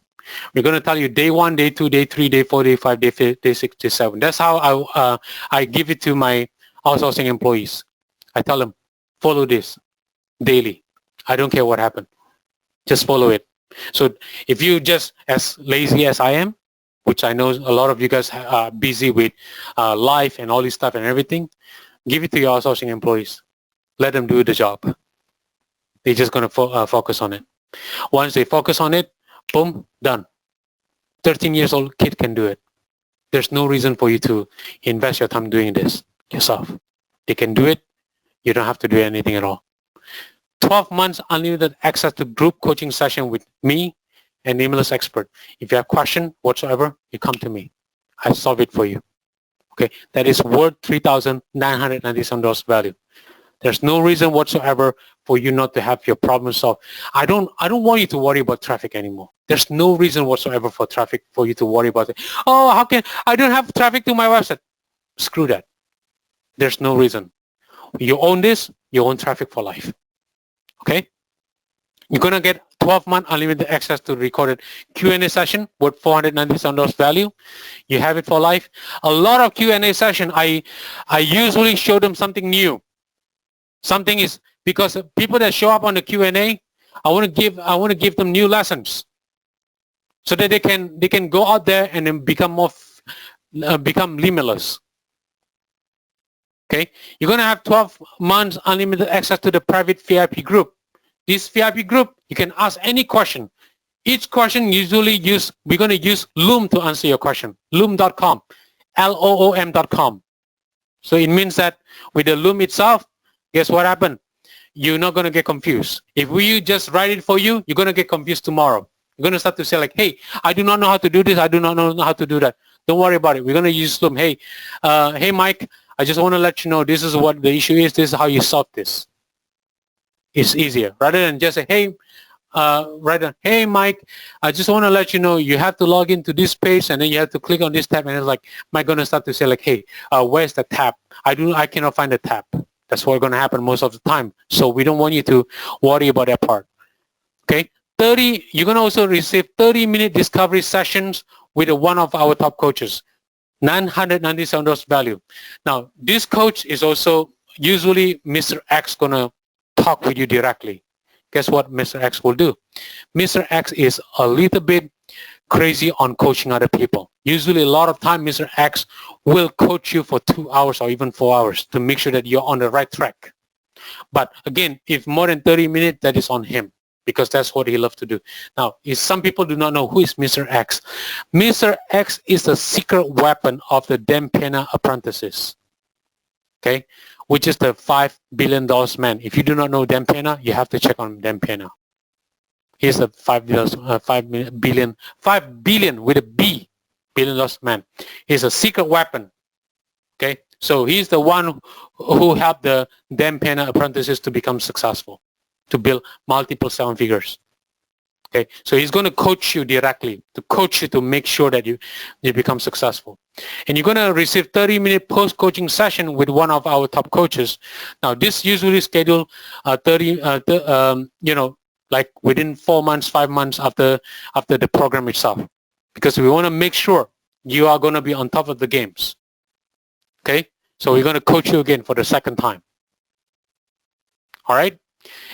We're going to tell you day 1, day 2, day 3, day 4, day 5, day 5, day 6, day 7. That's how I give it to my outsourcing employees. I tell them, follow this daily. I don't care what happened. Just follow it. So if you just as lazy as I am, which I know a lot of you guys are busy with life and all this stuff and everything, give it to your outsourcing employees. Let them do the job. They're just going to focus on it. Once they focus on it, boom, done. 13 years old kid can do it. There's no reason for you to invest your time doing this yourself. They can do it. You don't have to do anything at all. 12 months unlimited access to group coaching session with me and Limitless Expert. If you have question whatsoever, you come to me. I solve it for you. Okay, that is worth $3,997 value. There's no reason whatsoever for you not to have your problem solved. I don't want you to worry about traffic anymore. There's no reason whatsoever for you to worry about it. Oh, how can I don't have traffic to my website? Screw that. There's no reason. You own this, you own traffic for life. Okay? You're going to get 12-month unlimited access to recorded Q&A session worth $497 value. You have it for life. A lot of Q&A session, I usually show them something new. Something is because people that show up on the Q&A, I want to give them new lessons so that they can go out there and then become limitless. Okay, you're going to have 12 months unlimited access to the private VIP group. This VIP group, you can ask any question. Each question we're going to use Loom to answer your question. Loom.com, Loom.com. So it means that with the Loom itself, guess what happened? You're not going to get confused. If we just write it for you, you're going to get confused tomorrow. You're going to start to say like, hey, I do not know how to do this. I do not know how to do that. Don't worry about it. We're going to use Loom. Hey, Mike, I just want to let you know this is what the issue is. This is how you solve this. It's easier rather than just say, hey, hey, Mike, I just want to let you know you have to log into this page and then you have to click on this tab, and it's like, Mike going to start to say like, hey, where's the tab? I cannot find the tab. That's what's going to happen most of the time. So we don't want you to worry about that part. Okay, you're going to also receive 30-minute discovery sessions with one of our top coaches. $997 value. Now, this coach is also usually Mr. X going to talk with you directly. Guess what Mr. X will do? Mr. X is a little bit crazy on coaching other people. Usually a lot of time Mr. X will coach you for 2 hours or even 4 hours to make sure that you're on the right track. But again, if more than 30 minutes, that is on him, because that's what he loves to do. Now, if some people do not know who is Mr. X, Mr. X is the secret weapon of the Dan Pena apprentices, okay, which is the $5 billion man. If you do not know Dan Pena, you have to check on Dan Pena. He's a $5 billion with a B, $1 billion man. He's a secret weapon, okay? So he's the one who helped the Dan Pena apprentices to become successful, to build multiple 7 figures. Okay, so he's going to coach you directly, to coach you to make sure that you become successful. And you're going to receive 30-minute post-coaching session with one of our top coaches. Now, this usually scheduled like within 4 months, 5 months after the program itself, because we want to make sure you are going to be on top of the games. Okay, so we're going to coach you again for the second time. All right.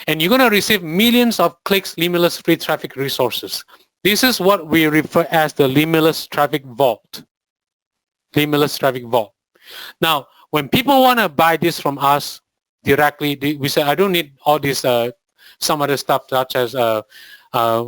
And you're going to receive millions of clicks, limitless free traffic resources. This is what we refer as the Limitless Traffic Vault. Limitless Traffic Vault. Now, when people want to buy this from us directly, we say, I don't need all this, some other stuff such as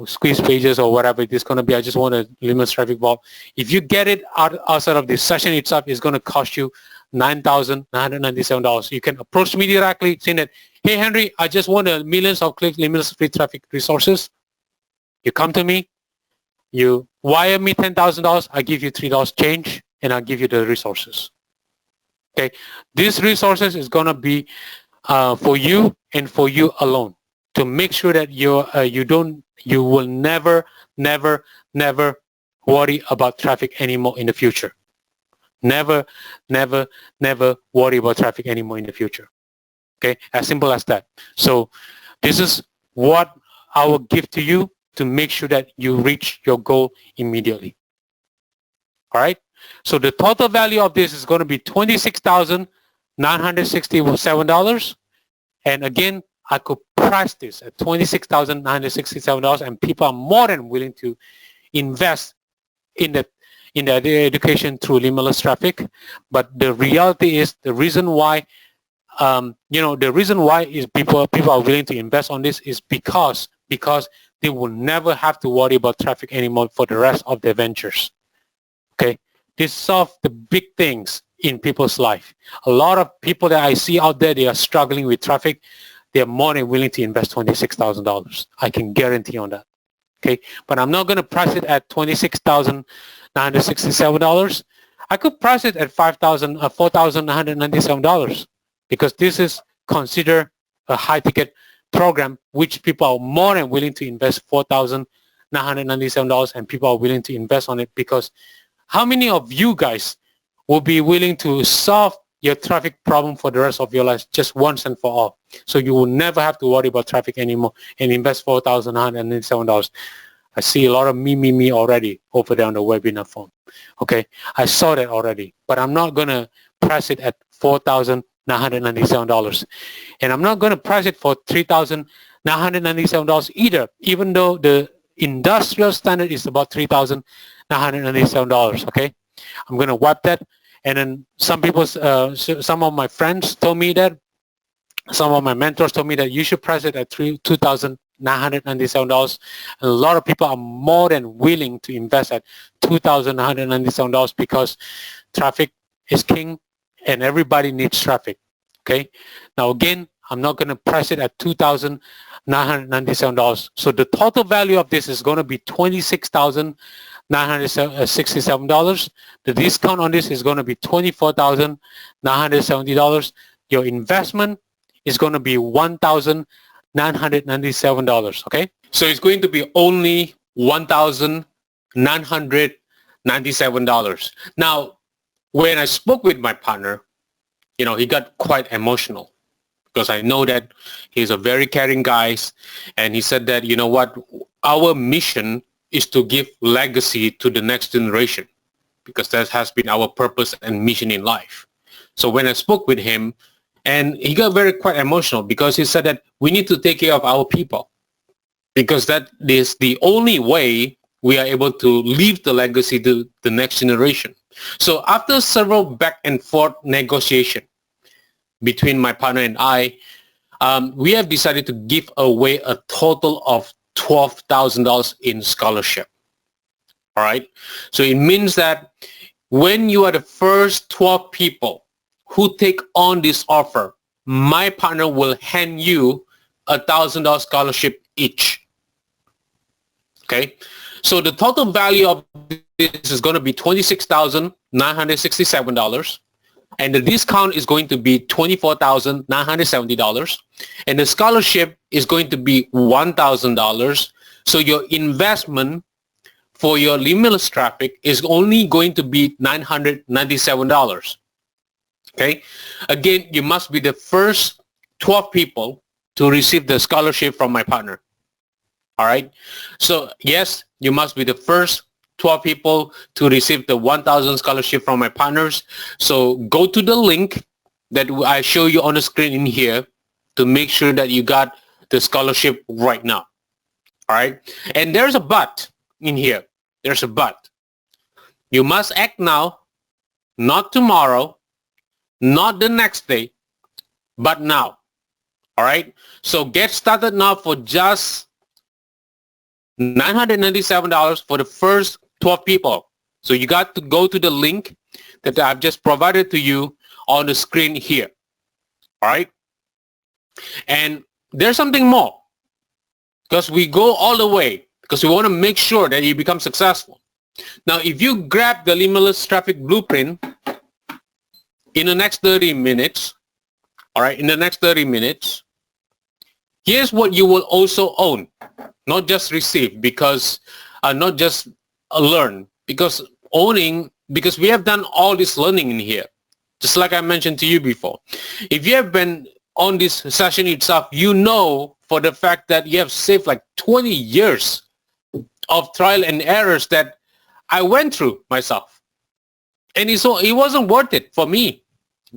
squeeze pages or whatever it is going to be. I just want a Limitless Traffic Vault. If you get it outside of this session itself, it's going to cost you $9,997. You can approach me directly saying that, hey, Henry, I just want a millions of clicks, limitless free traffic resources. You come to me, you wire me $10,000, I give you $3 change, and I'll give you the resources. Okay, these resources is going to be for you and for you alone, to make sure that you will never worry about traffic anymore in the future. Never worry about traffic anymore in the future. Okay, as simple as that. So this is what I will give to you to make sure that you reach your goal immediately. All right. So the total value of this is going to be $26,967. And again, I could price this at $26,967, and people are more than willing to invest in the education through Limitless Traffic. But the reality is, the reason why the reason why is people are willing to invest on this is because they will never have to worry about traffic anymore for the rest of their ventures. Okay, this solves the big things in people's life. A lot of people that I see out there, they are struggling with traffic. They are more than willing to invest $26,000. I can guarantee on that. Okay, but I'm not going to price it at $26,967. I could price it at $4,997, because this is consider a high ticket program, which people are more than willing to invest $4,997, and people are willing to invest on it. Because how many of you guys will be willing to solve your traffic problem for the rest of your life just once and for all? So you will never have to worry about traffic anymore and invest $4,997. I see a lot of me already over there on the webinar phone. Okay, I saw that already, but I'm not going to price it at $4,997. And I'm not going to price it for $3,997 either, even though the industrial standard is about $3,997. Okay, I'm going to wipe that. And then some of my friends told me that, some of my mentors told me that you should price it at $2,997. And a lot of people are more than willing to invest at $2,997 because traffic is king and everybody needs traffic. Okay. Now again, I'm not going to price it at $2,997. So the total value of this is going to be $26,967. The discount on this is going to be $24,970. Your investment is going to be $1,997. Okay, so it's going to be only $1,997. Now, when I spoke with my partner, he got quite emotional because I know that he's a very caring guy, and he said that, our mission is to give legacy to the next generation, because that has been our purpose and mission in life. So when I spoke with him, and he got quite emotional because he said that we need to take care of our people, because that is the only way we are able to leave the legacy to the next generation. So after several back and forth negotiation between my partner and I, we have decided to give away a total of $12,000 in scholarship. All right. So it means that when you are the first 12 people who take on this offer, my partner will hand you $1,000 scholarship each. Okay. So the total value of this is going to be $26,967. And the discount is going to be $24,970. And the scholarship is going to be $1,000. So your investment for your Limitless Traffic is only going to be $997. Okay. Again, you must be the first 12 people to receive the scholarship from my partner. All right. So yes, you must be the first 12 people to receive the 1,000 scholarship from my partners. So go to the link that I show you on the screen in here to make sure that you got the scholarship right now. All right. And there's a but in here. There's a but. You must act now, not tomorrow, not the next day, but now. All right. So get started now for just $997 for the first 12 people. So you got to go to the link that I've just provided to you on the screen here. All right. And there's something more, because we go all the way, because we want to make sure that you become successful. Now, if you grab the Limitless Traffic Blueprint in the next 30 minutes, all right, in the next 30 minutes, here's what you will also own, not just receive, because not just learn, because we have done all this learning in here, just like I mentioned to you before. If you have been on this session itself, you know for the fact that you have saved like 20 years of trial and errors that I went through myself. And it wasn't worth it for me,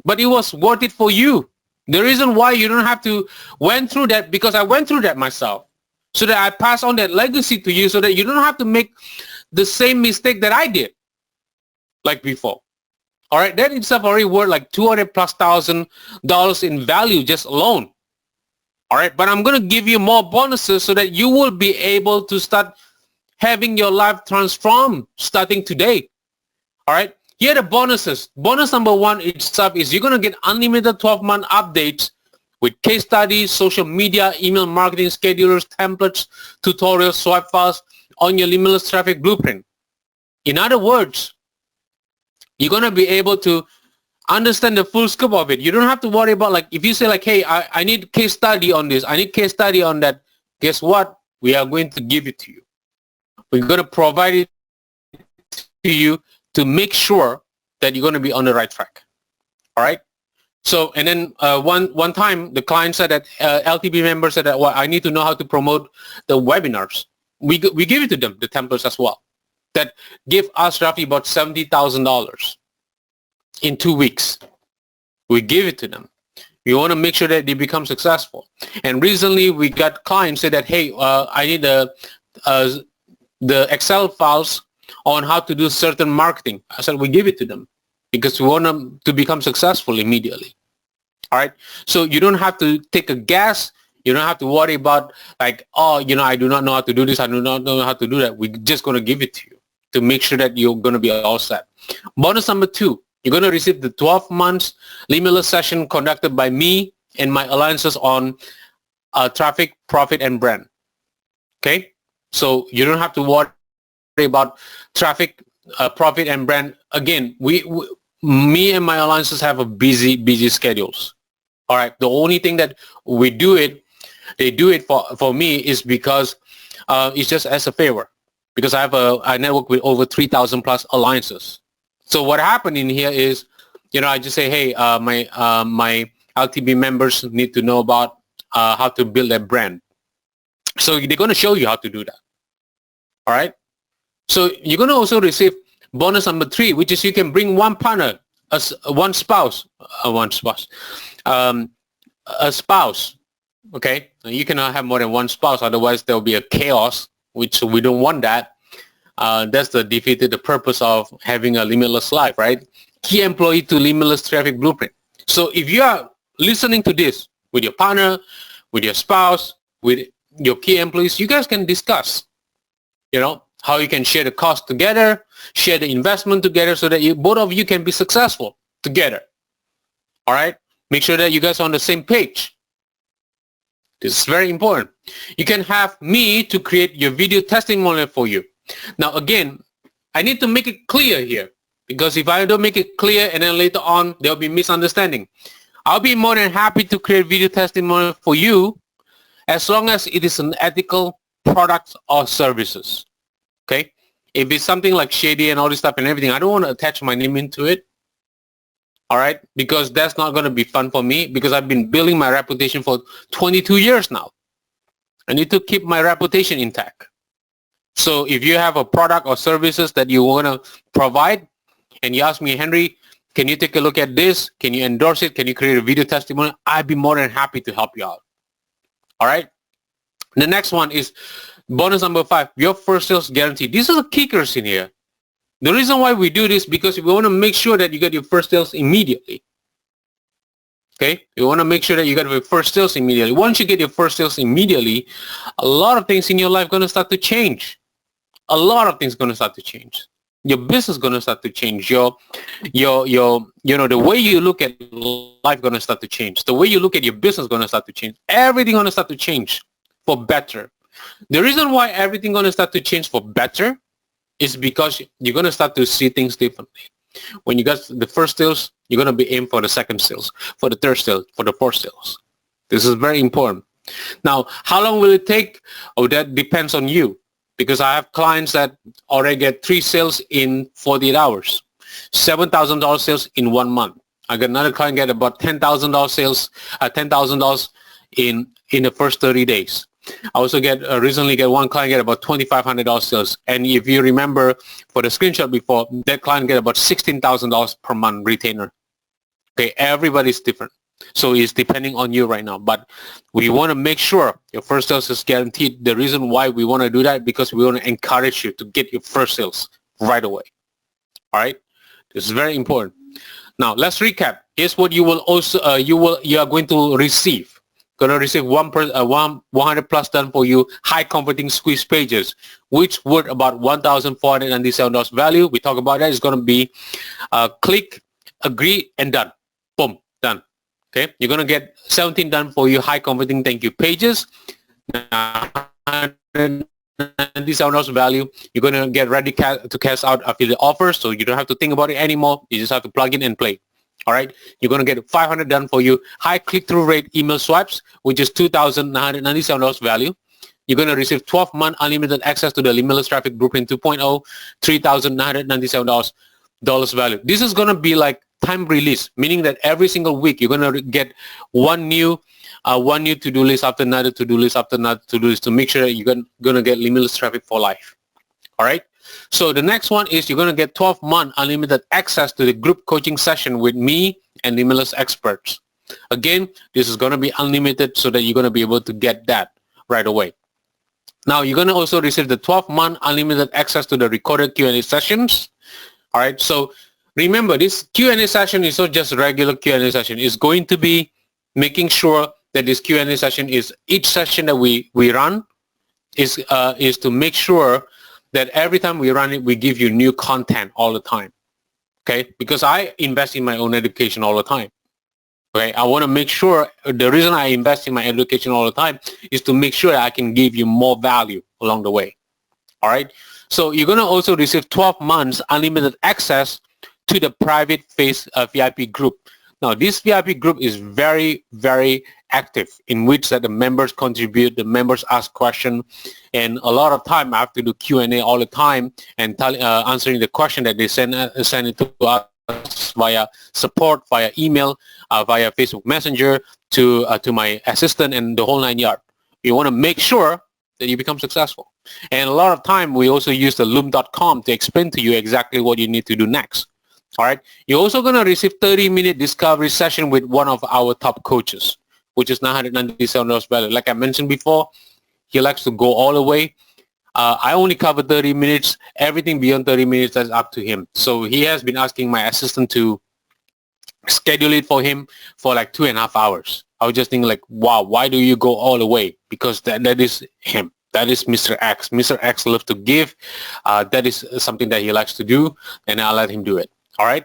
but it was worth it for you. The reason why you don't have to went through that, because I went through that myself, so that I pass on that legacy to you, so that you don't have to make the same mistake that I did like before. All right, that itself already worth like $200,000+ in value just alone. All right, but I'm going to give you more bonuses so that you will be able to start having your life transformed starting today. All right, here are the bonuses. Bonus number one itself is you're going to get unlimited 12-month updates with case studies, social media, email marketing, schedulers, templates, tutorials, swipe files on your Limitless Traffic Blueprint. In other words, you're going to be able to understand the full scope of it. You don't have to worry about, like, if you say like, hey, I need case study on this, I need case study on that. Guess what? We are going to give it to you. We're going to provide it to you to make sure that you're going to be on the right track. All right. So, and then one time the client said that LTB member said that, well, I need to know how to promote the webinars. We give it to them, the templates as well, that give us roughly about $70,000 in 2 weeks. We give it to them. We want to make sure that they become successful. And recently we got clients say that, hey, I need the Excel files on how to do certain marketing. I said, we give it to them because we want them to become successful immediately. All right. So you don't have to take a guess. You don't have to worry about like, oh, you know, I do not know how to do this. I do not know how to do that. We're just going to give it to you to make sure that you're going to be all set. Bonus number 2, you're going to receive the 12 months Limitless session conducted by me and my alliances on traffic, profit, and brand. Okay. So you don't have to worry about traffic, profit, and brand. Again, me and my alliances have a busy schedules. All right. The only thing that they do it for me is because it's just as a favor, because I have a network with over 3,000 plus alliances. So what happened in here is, you know, I just say, hey, my LTB members need to know about how to build a brand. So they're going to show you how to do that. All right. So you're going to also receive bonus number 3, which is you can bring one partner, a spouse. Okay. You cannot have more than one spouse. Otherwise there will be a chaos, which we don't want that. That's defeated the purpose of having a limitless life, right? Key employee to Limitless Traffic Blueprint. So if you are listening to this with your partner, with your spouse, with your key employees, you guys can discuss, you know, how you can share the cost together, share the investment together so that both of you can be successful together. All right? Make sure that you guys are on the same page. This is very important. You can have me to create your video testimonial for you. Now, again, I need to make it clear here, because if I don't make it clear and then later on there'll be misunderstanding. I'll be more than happy to create video testimonial for you as long as it is an ethical product or services. Okay? If it's something like shady and all this stuff and everything, I don't want to attach my name into it. All right? Because that's not going to be fun for me, because I've been building my reputation for 22 years now. I need to keep my reputation intact. So if you have a product or services that you want to provide and you ask me, Henry, can you take a look at this? Can you endorse it? Can you create a video testimonial? I'd be more than happy to help you out. All right? The next one is bonus number 5, your first sales guarantee. These are the kickers in here. The reason why we do this because we want to make sure that you get your first sales immediately. Okay? You want to make sure that you get your first sales immediately. Once you get your first sales immediately, a lot of things in your life are going to start to change. A lot of things are going to start to change. Your business is going to start to change. Your the way you look at life is going to start to change. The way you look at your business is going to start to change. Everything going to start to change for better. The reason why everything going to start to change for better is because you're going to start to see things differently. When you got the first sales, you're going to be aimed for the second sales, for the third sales, for the fourth sales. This is very important. Now, how long will it take? Oh, that depends on you. Because I have clients that already get 3 sales in 48 hours, $7,000 sales in 1 month. I got another client get about $10,000 sales, $10,000 in the first 30 days. I also recently get one client get about $2,500 sales. And if you remember for the screenshot before, that client get about $16,000 per month retainer. Okay, everybody's different. So it's depending on you right now. But we want to make sure your first sales is guaranteed. The reason why we want to do that because we want to encourage you to get your first sales right away. All right, this is very important. Now let's recap. Here's what you will also you are going to receive. Going to receive 100 plus done for you high converting squeeze pages, which worth about $1,497 value. We talk about that. It's going to be click, agree, and done. Boom, done. Okay, you're going to get 17 done for you high converting thank you pages. $197 value. You're going to get ready to cash out affiliate offers, so you don't have to think about it anymore. You just have to plug in and play. All right, you're going to get 500 done for you. High click-through rate email swipes, which is $2,997 value. You're going to receive 12-month unlimited access to the Limitless Traffic Blueprint 2.0, $3,997 value. This is going to be like time release, meaning that every single week you're going to get one new to-do list after another to-do list after another to-do list to make sure that you're going to get limitless traffic for life. All right. So the next one is you're going to get 12-month unlimited access to the group coaching session with me and Limitless experts. Again, this is going to be unlimited so that you're going to be able to get that right away. Now, you're going to also receive the 12-month unlimited access to the recorded Q&A sessions. All right. So remember, this Q&A session is not just a regular Q&A session. It's going to be making sure that this Q&A session is each session that we run is to make sure that every time we run it, we give you new content all the time, okay? Because I invest in my own education all the time, okay? I want to make sure, the reason I invest in my education all the time is to make sure I can give you more value along the way, all right? So you're going to also receive 12 months unlimited access to the private phase VIP group. Now, this VIP group is very, very active, in which that the members contribute, the members ask questions, and a lot of time I have to do Q&A all the time and answering the question that they send it to us via support, via email, via Facebook Messenger, to my assistant and the whole 9 yards. You want to make sure that you become successful. And a lot of time we also use the loom.com to explain to you exactly what you need to do next. All right. You're also going to receive 30-minute discovery session with one of our top coaches, which is $997 value. Like I mentioned before, he likes to go all the way. I only cover 30 minutes. Everything beyond 30 minutes, that's up to him. So he has been asking my assistant to schedule it for him for like 2.5 hours. I was just thinking like, wow, why do you go all the way? Because that is him. That is Mr. X. Mr. X loves to give. That is something that he likes to do, and I'll let him do it. All right.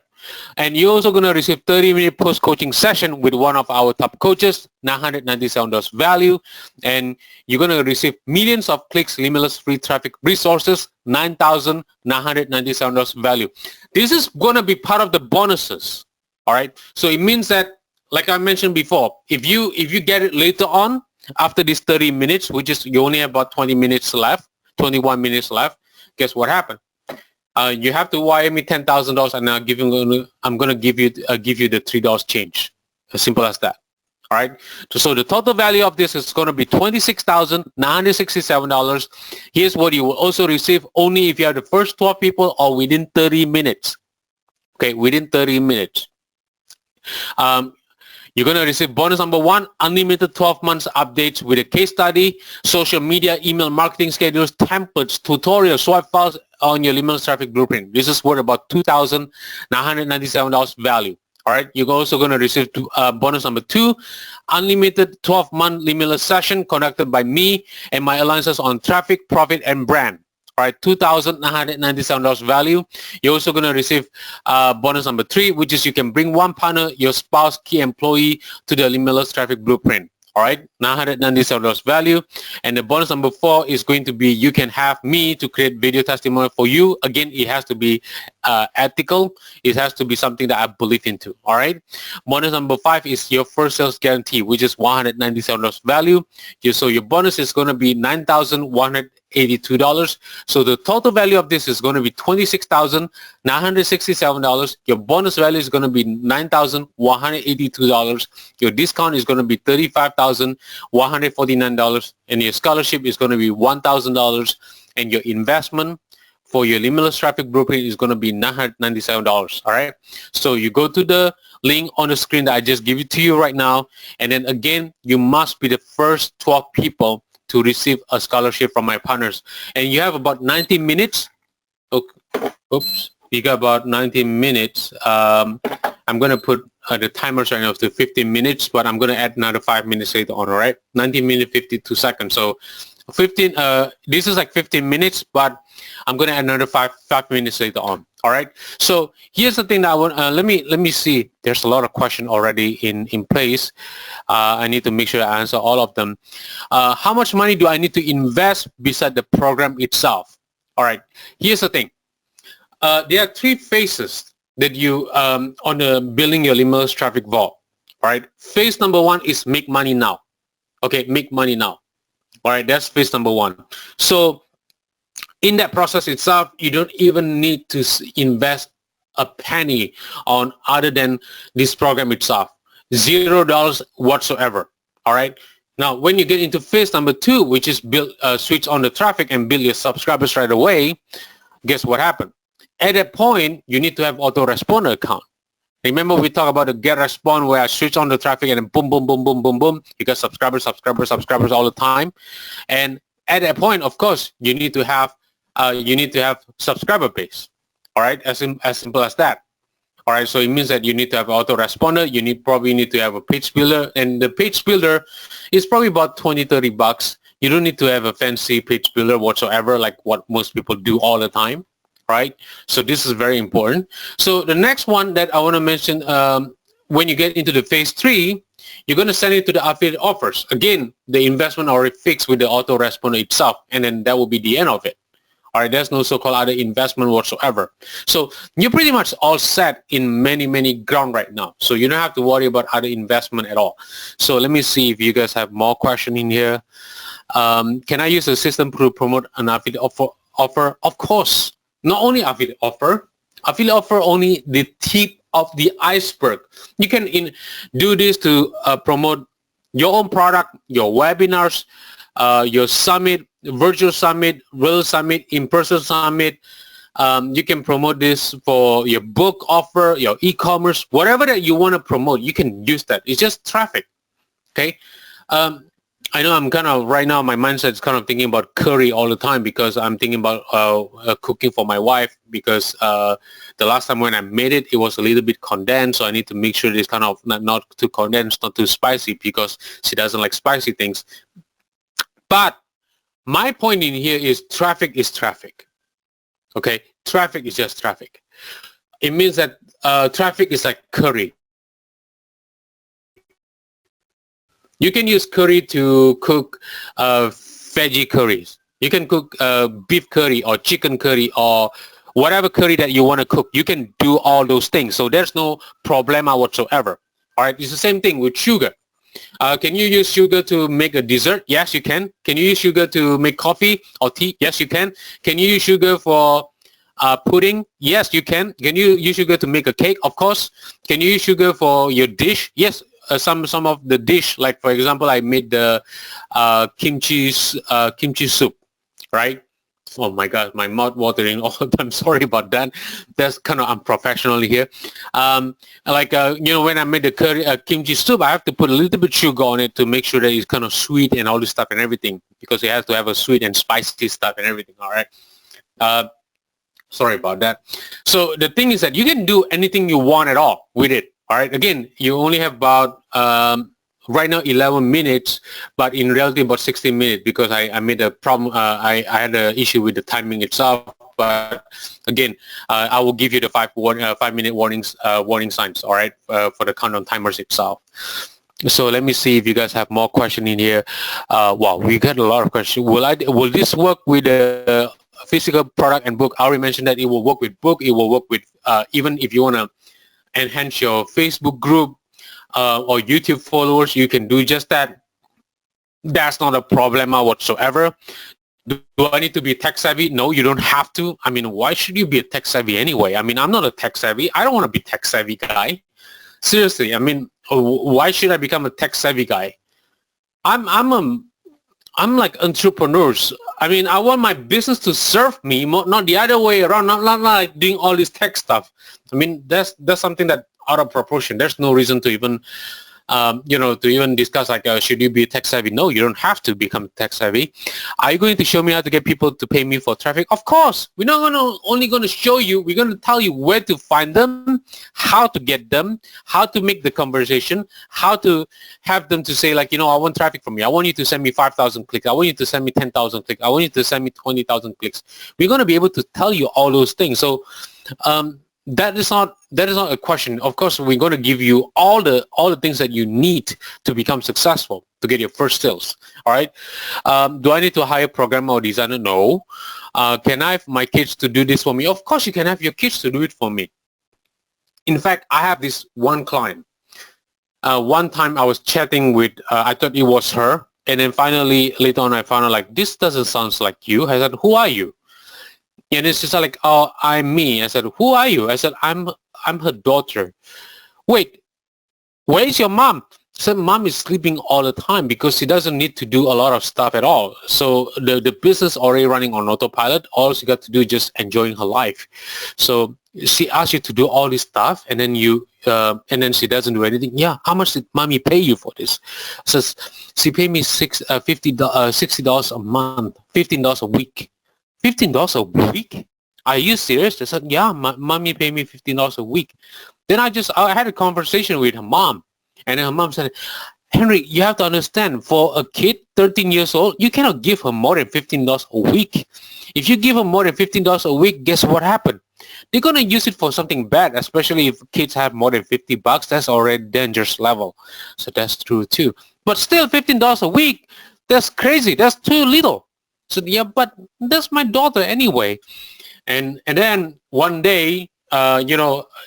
And you're also going to receive 30-minute post-coaching session with one of our top coaches, $997 value. And you're going to receive millions of clicks, limitless free traffic resources, $9,997 value. This is going to be part of the bonuses. All right. So it means that, like I mentioned before, if you get it later on after these 30 minutes, which is you only have about 21 minutes left, guess what happened? You have to wire me $10,000, and I'm going to give you the $3 change. As simple as that. All right. So the total value of this is going to be $26,967. Here's what you will also receive only if you have the first 12 people or within 30 minutes. Okay, within 30 minutes. You're going to receive bonus number 1, unlimited 12 months updates with a case study, social media, email marketing schedules, templates, tutorials, swipe files on your Limitless Traffic Blueprint. This is worth about $2,997 value. All right. You're also going to receive bonus number 2, unlimited 12-month Limitless session conducted by me and my alliances on traffic, profit, and brand. All right, $2,997 value. You're also going to receive bonus number 3, which is you can bring one partner, your spouse, key employee to the Limitless Traffic Blueprint. All right, $997 value. And the bonus number 4 is going to be you can have me to create video testimonial for you. Again, it has to be ethical. It has to be something that I believe into. All right. Bonus number 5 is your first sales guarantee, which is $197 value. So your bonus is going to be $9,182. So the total value of this is going to be $26,967. Your bonus value is going to be $9,182. Your discount is going to be $35,149, and your scholarship is going to be $1,000, and your investment for your Limitless Traffic Blueprint is going to be $997. All right. So you go to the link on the screen that I just give it to you right now, and then again, you must be the first 12 people to receive a scholarship from my partners. And you have about 90 minutes. Oops. You got about 90 minutes. I'm going to put the timers right now to 15 minutes, but I'm going to add another 5 minutes later on, all right? 19 minutes, 52 seconds. So 15, this is like 15 minutes, but I'm going to add another 5 minutes later on, all right? So here's the thing that I want, let me see. There's a lot of questions already in place. I need to make sure I answer all of them. How much money do I need to invest beside the program itself? All right, here's the thing. There are 3 phases that you on building your Limitless Traffic vault. All right. Phase number one is make money now. Okay, make money now. All right, that's phase number one. So in that process itself, you don't even need to invest a penny on other than this program itself. $0 whatsoever. All right. Now, when you get into phase number two, which is build, switch on the traffic and build your subscribers right away, guess what happened? At that point, you need to have autoresponder account. Remember, we talk about the get response where I switch on the traffic and then boom, boom, boom, boom, boom, boom. You got subscribers all the time. And at that point, of course, you need to have subscriber base. All right, as simple as that. All right, so it means that you need to have autoresponder. You probably need to have a page builder, and the page builder is probably about $20-$30. You don't need to have a fancy page builder whatsoever, like what most people do all the time. Right? So this is very important. So the next one that I want to mention, when you get into the phase three, you're going to send it to the affiliate offers. Again, the investment already fixed with the autoresponder itself, and then that will be the end of it. All right, there's no so-called other investment whatsoever. So you're pretty much all set in many ground right now. So you don't have to worry about other investment at all. So let me see if you guys have more question in here. Can I use a system to promote an affiliate offer? Of course. Not only affiliate offer only the tip of the iceberg. You can do this to promote your own product, your webinars, your summit, virtual summit, real summit, in-person summit. You can promote this for your book offer, your e-commerce, whatever that you want to promote, you can use that. It's just traffic. Okay. I know I'm kind of, right now, my mindset is kind of thinking about curry all the time because I'm thinking about cooking for my wife because the last time when I made it, it was a little bit condensed. So I need to make sure it's kind of not too condensed, not too spicy because she doesn't like spicy things. But my point in here is traffic is traffic. Okay? Traffic is just traffic. It means that traffic is like curry. You can use curry to cook veggie curries. You can cook beef curry or chicken curry or whatever curry that you want to cook. You can do all those things. So there's no problema whatsoever. All right. It's the same thing with sugar. Can you use sugar to make a dessert? Yes, you can. Can you use sugar to make coffee or tea? Yes, you can. Can you use sugar for pudding? Yes, you can. Can you use sugar to make a cake? Of course. Can you use sugar for your dish? Yes. Some of the dish, like for example, I made the kimchi soup, right? Oh my God, my mouth watering all the time. Sorry about that. That's kind of unprofessional here. When I made the kimchi soup, I have to put a little bit sugar on it to make sure that it's kind of sweet and all this stuff and everything because it has to have a sweet and spicy stuff and everything. All right. Sorry about that. So the thing is that you can do anything you want at all with it. All right. Again, you only have about right now 11 minutes, but in reality about 16 minutes because I made a problem. I had an issue with the timing itself. But again, I will give you the 5-minute warning signs. All right, for the countdown timers itself. So let me see if you guys have more question in here. Wow, we got a lot of questions. Will this work with the physical product and book? I already mentioned that it will work with book. It will work with even if you want to enhance your Facebook group or YouTube followers, you can do just that. That's not a problem whatsoever. Do I need to be tech savvy? No, you don't have to. I mean, why should you be a tech savvy anyway? I mean, I'm not a tech savvy. I don't want to be tech savvy guy. Seriously, I mean, why should I become a tech savvy guy? I'm like entrepreneurs. I mean, I want my business to serve me, not the other way around. Not like doing all this tech stuff. I mean, that's something that out of proportion. There's no reason to even, to even discuss like, should you be tech savvy? No, you don't have to become tech savvy. Are you going to show me how to get people to pay me for traffic? Of course. We're not only going to show you. We're going to tell you where to find them, how to get them, how to make the conversation, how to have them to say like, I want traffic from you. I want you to send me 5,000 clicks. I want you to send me 10,000 clicks. I want you to send me 20,000 clicks. We're going to be able to tell you all those things. So, that is not a question. Of course, we're going to give you all the things that you need to become successful to get your first sales. All right. Do I need to hire a programmer or designer? No. Can I have my kids to do this for me? Of course, you can have your kids to do it for me. In fact, I have this one client. One time I was chatting with, I thought it was her. And then finally, later on, I found out like, this doesn't sound like you. I said, who are you? And it's just like, oh, I'm me. I said, who are you? I said, I'm her daughter. Wait, where is your mom? I said, mom is sleeping all the time because she doesn't need to do a lot of stuff at all. So the business already running on autopilot. All she got to do is just enjoying her life. So she asks you to do all this stuff, and then and then she doesn't do anything. Yeah, how much did mommy pay you for this? Says she paid me $60 a month, $15 a week. $15 a week? Are you serious? I said, yeah, mommy paid me $15 a week. Then I had a conversation with her mom, and her mom said, Henry, you have to understand, for a kid, 13 years old, you cannot give her more than $15 a week. If you give her more than $15 a week, guess what happened? They're going to use it for something bad, especially if kids have more than $50. That's already dangerous level. So that's true too. But still, $15 a week, that's crazy. That's too little. So yeah, but that's my daughter anyway. And then one day,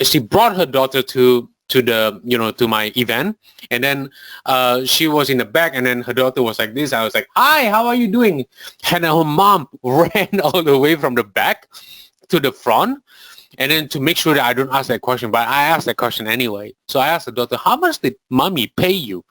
she brought her daughter to my event, and then she was in the back, and then her daughter was like this. I was like, hi, how are you doing? And her mom ran all the way from the back to the front, and then to make sure that I don't ask that question, but I asked that question anyway. So I asked the daughter, how much did mommy pay you?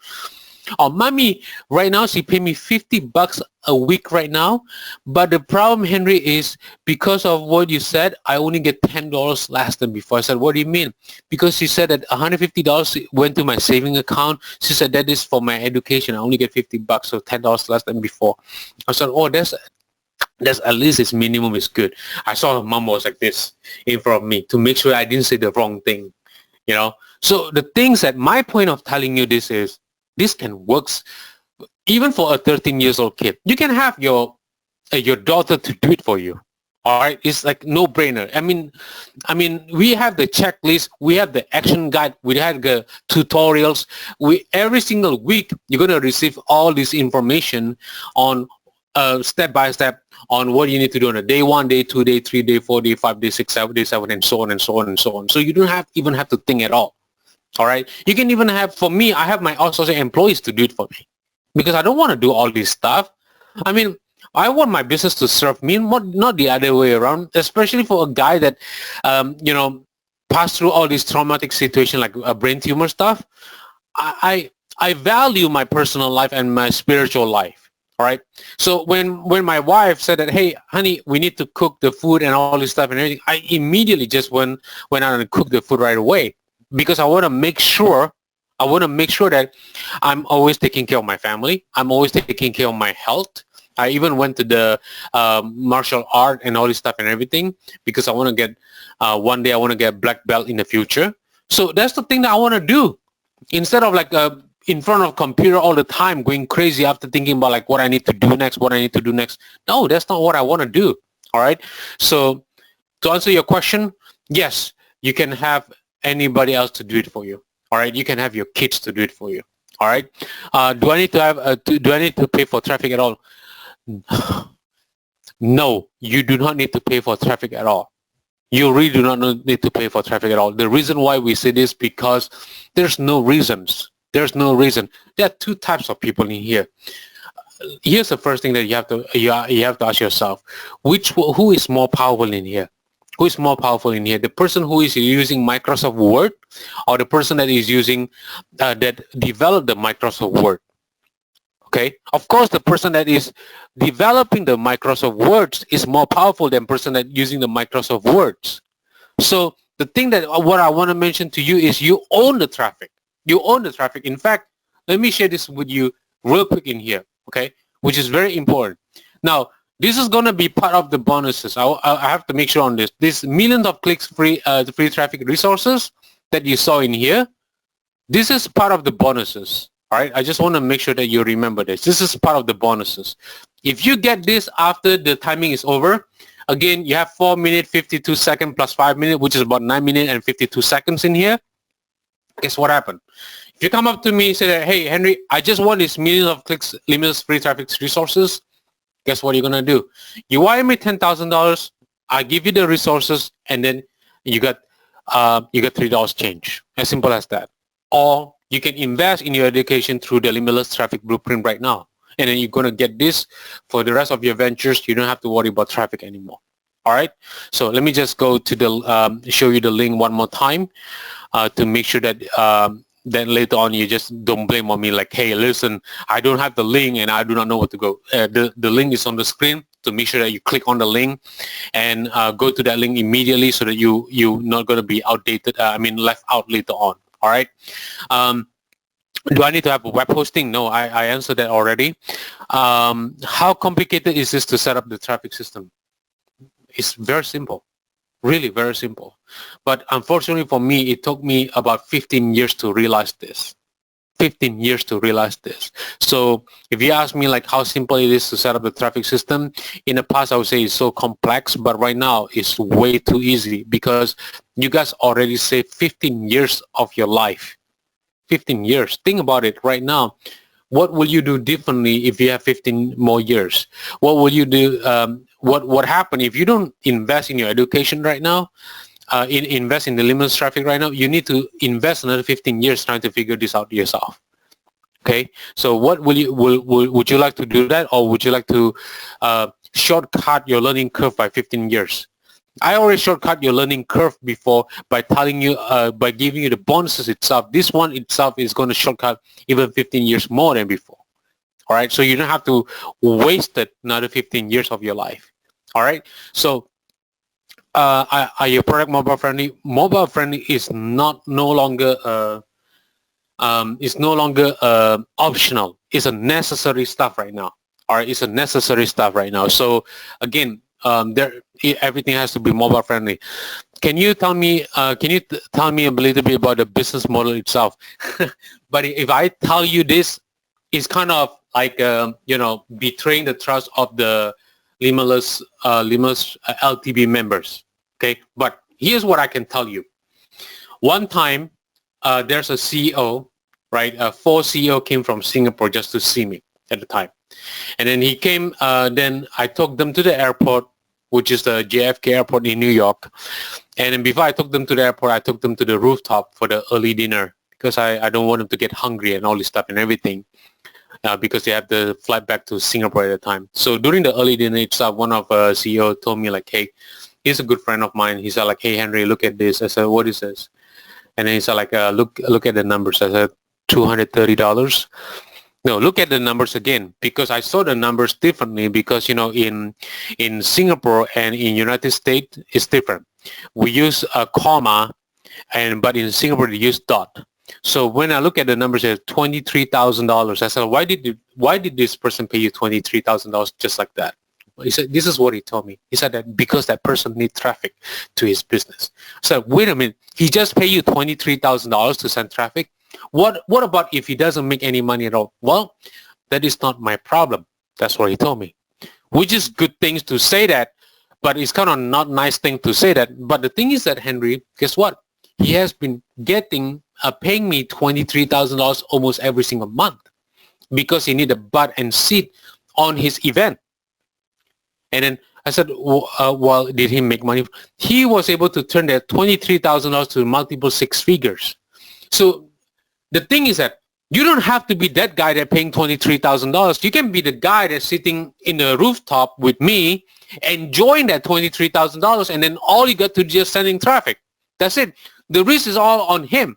Oh, mommy, right now she paid me $50 a week right now. But the problem, Henry, is because of what you said, I only get $10 less than before. I said, what do you mean? Because she said that $150 went to my saving account. She said that is for my education. I only get $50, so $10 less than before. I said, oh, that's at least its minimum is good. I saw her mom was like this in front of me to make sure I didn't say the wrong thing. So the things that my point of telling you this is, this can work even for a 13 years old kid. You can have your daughter to do it for you. All right, it's like no brainer. I mean, we have the checklist, we have the action guide, we have the tutorials. Every single week you're gonna receive all this information on step by step on what you need to do on a day 1, day 2, day 3, day 4, day 5, day 6, day 7, and so on and so on and so on. So you don't even have to think at all. All right. You can even have, for me, I have my outsourcing employees to do it for me because I don't want to do all this stuff. I mean, I want my business to serve me, not the other way around, especially for a guy that, passed through all this traumatic situation like a brain tumor stuff. I value my personal life and my spiritual life. All right. So when my wife said that, hey, honey, we need to cook the food and all this stuff and everything, I immediately just went out and cooked the food right away. Because I want to make sure that I'm always taking care of my family. I'm always taking care of my health. I even went to the martial art and all this stuff and everything because I want to get, one day I want to get black belt in the future. So that's the thing that I want to do. Instead of like in front of computer all the time going crazy after thinking about like what I need to do next. No, that's not what I want to do. All right. So to answer your question, yes, you can have anybody else to do it for you. All right, you can have your kids to do it for you. All right. Do I need to have? Do I need to pay for traffic at all? No, you do not need to pay for traffic at all. You really do not need to pay for traffic at all. The reason why we say this because there's no reasons. There's no reason. There are two types of people in here. Here's the first thing that you have to ask yourself: who is more powerful in here? Who is more powerful in here? The person who is using Microsoft Word or the person that is using, that developed the Microsoft Word? Okay. Of course, the person that is developing the Microsoft Words is more powerful than the person that using the Microsoft Words. So the thing that what I want to mention to you is you own the traffic. You own the traffic. In fact, let me share this with you real quick in here, okay, which is very important. Now, this is going to be part of the bonuses. I have to make sure on this. This millions of clicks free traffic resources that you saw in here, this is part of the bonuses. All right. I just want to make sure that you remember this. This is part of the bonuses. If you get this after the timing is over, again, you have 4 minutes, 52 seconds plus 5 minutes, which is about 9 minutes and 52 seconds in here. Guess what happened? If you come up to me and say that, hey, Henry, I just want this millions of clicks, limitless free traffic resources. Guess what you're going to do? You wire me $10,000. I give you the resources, and then you got you get $3 change. As simple as that. Or you can invest in your education through the Limitless Traffic Blueprint right now. And then you're going to get this for the rest of your ventures. You don't have to worry about traffic anymore. All right. So let me just go to the show you the link one more time to make sure that then later on you just don't blame on me like, hey, listen, I don't have the link and I do not know what to go. The link is on the screen, to make sure that you click on the link and go to that link immediately so that you're not going to be outdated. Left out later on. All right. Do I need to have a web hosting? No, I answered that already. How complicated is this to set up the traffic system? It's very simple. Really very simple. But unfortunately for me, it took me about 15 years to realize this. 15 years to realize this. So if you ask me like how simple it is to set up the traffic system, in the past I would say it's so complex, but right now it's way too easy because you guys already saved 15 years of your life. 15 years. Think about it right now. What will you do differently if you have 15 more years? What will you do? What happened if you don't invest in your education right now? Invest in the limitless traffic right now. You need to invest another 15 years trying to figure this out yourself. Okay. So what will you would you like to do that, or would you like to shortcut your learning curve by 15 years? I already shortcut your learning curve before by telling you, by giving you the bonuses itself. This one itself is going to shortcut even 15 years more than before. All right. So you don't have to waste another 15 years of your life. All right. So are your product mobile friendly? Mobile friendly is no longer optional. It's a necessary stuff right now. All right. It's a necessary stuff right now. So again, everything has to be mobile friendly. Can you tell me a little bit about the business model itself? But if I tell you this, it's kind of like betraying the trust of the Limitless LTB members. Okay, but here's what I can tell you. One time, there's a CEO, right? A full CEO came from Singapore just to see me at the time. And then he came, then I took them to the airport, which is the JFK airport in New York. And then before I took them to the airport, I took them to the rooftop for the early dinner because I don't want them to get hungry and all this stuff and everything because they have to fly back to Singapore at the time. So during the early dinner itself, one of CEO told me like, hey, he's a good friend of mine. He said like, hey, Henry, look at this. I said, what is this? And then he said like, look at the numbers. I said, $230. No, look at the numbers again, because I saw the numbers differently because, in Singapore and in United States, it's different. We use a comma, but in Singapore, they use dot. So when I look at the numbers, it's $23,000. I said, why did this person pay you $23,000 just like that? He said, this is what he told me. He said that because that person needs traffic to his business. I said, wait a minute. He just paid you $23,000 to send traffic? What about if he doesn't make any money at all? Well, that is not my problem. That's what he told me. Which is good things to say that, but it's kind of not nice thing to say that. But the thing is that, Henry, guess what? He has been paying me $23,000 almost every single month because he need a butt and seat on his event. And then I said, well, did he make money? He was able to turn that $23,000 to multiple six figures. So the thing is that you don't have to be that guy that's paying $23,000. You can be the guy that's sitting in the rooftop with me, enjoying that $23,000, and then all you got to do is sending traffic. That's it. The risk is all on him.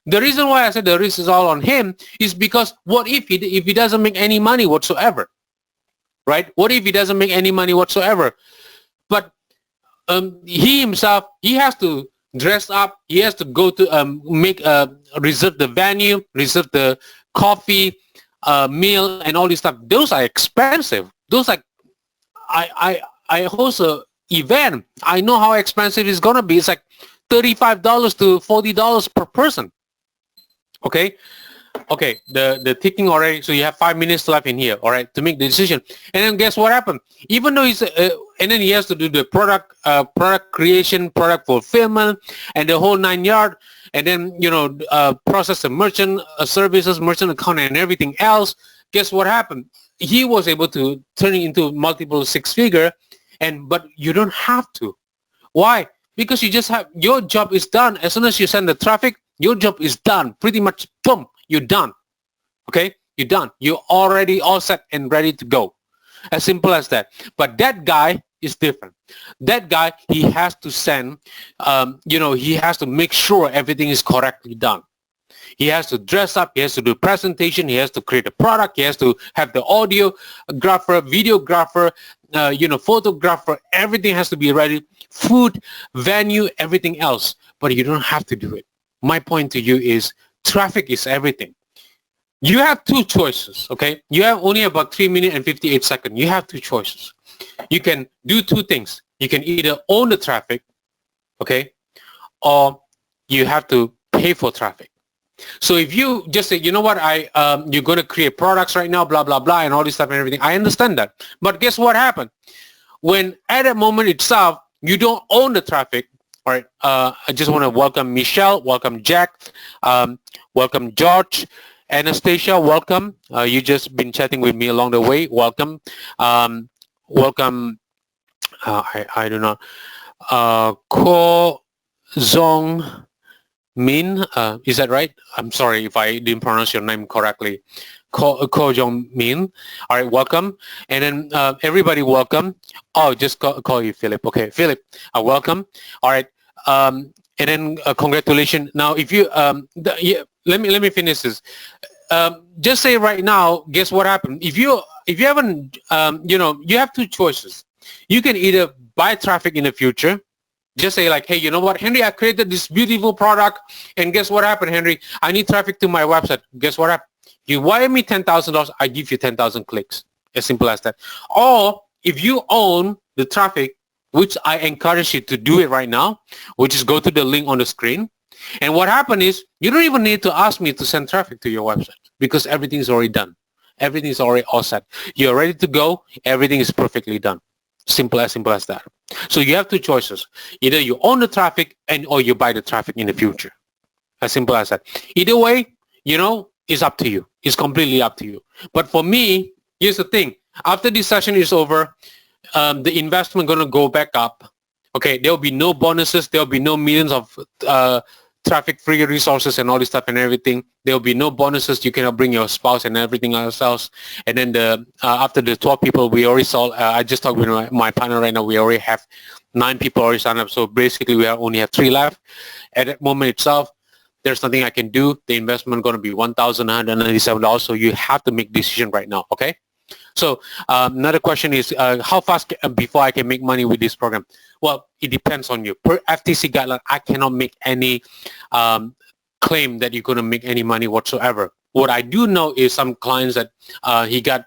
The reason why I said the risk is all on him is because what if he doesn't make any money whatsoever, right? What if he doesn't make any money whatsoever? But he himself, he has to dress up. He has to go to reserve the venue, reserve the coffee, meal, and all this stuff. Those are expensive. Those are I host a event. I know how expensive it's gonna be. It's like $35 to $40 per person. Okay, the ticking already. So you have 5 minutes left in here. All right, to make the decision. And then guess what happened? Even though he's and then he has to do the product creation, product fulfillment, and the whole 9 yard. And then process the merchant services, merchant account, and everything else. Guess what happened? He was able to turn it into multiple six figure, but you don't have to. Why? because you just have, your job is done. As soon as you send the traffic, your job is done. Pretty much, boom, you're done. Okay, you're done. You're already all set and ready to go. As simple as that. But that guy is different. That guy, he has to send, he has to make sure everything is correctly done. He has to dress up. He has to do presentation. He has to create a product. He has to have the audiographer, videographer, photographer. Everything has to be ready. Food, venue, everything else. But you don't have to do it. My point to you is traffic is everything. You have two choices, okay? You have only about 3 minutes and 58 seconds. You have two choices. You can do two things. You can either own the traffic, okay, or you have to pay for traffic. So if you just say, you know what, you're going to create products right now, blah, blah, blah, and all this stuff and everything, I understand that. But guess what happened? When at that moment itself, you don't own the traffic, all right, I just want to welcome Michelle, welcome Jack, welcome George, Anastasia, welcome. You just been chatting with me along the way. Welcome. Welcome. I don't know. Ko Zong Min. Is that right? I'm sorry if I didn't pronounce your name correctly. Ko Jong Min. All right, welcome. And then everybody welcome. Oh, just call you Philip. Okay, Philip, welcome. All right. And then congratulations. Now, if you let me finish this. Just say right now, guess what happened? If you haven't, you have two choices. You can either buy traffic in the future. Just say like, hey, you know what, Henry, I created this beautiful product, and guess what happened, Henry? I need traffic to my website. Guess what happened? You wire me $10,000, I give you 10,000 clicks. As simple as that. Or if you own the traffic, which I encourage you to do it right now, which is go to the link on the screen. And what happened is you don't even need to ask me to send traffic to your website because everything is already done. Everything is already all set. You're ready to go. Everything is perfectly done. Simple as that. So you have two choices. Either you own the traffic or you buy the traffic in the future. As simple as that. Either way, it's up to you. It's completely up to you. But for me, here's the thing. After this session is over, the investment going to go back up. Okay, there'll be no bonuses. There'll be no millions of traffic-free resources and all this stuff and everything. There'll be no bonuses. You cannot bring your spouse and everything else. And then after the 12 people, we already saw. I just talked with my partner right now. We already have 9 people already signed up. So basically, we only have 3 left. At that moment itself, there's nothing I can do. The investment going to be $1,197. So you have to make decision right now. Okay. So another question is, how fast before I can make money with this program? Well, it depends on you. Per FTC guideline, I cannot make any claim that you're going to make any money whatsoever. What I do know is some clients that he got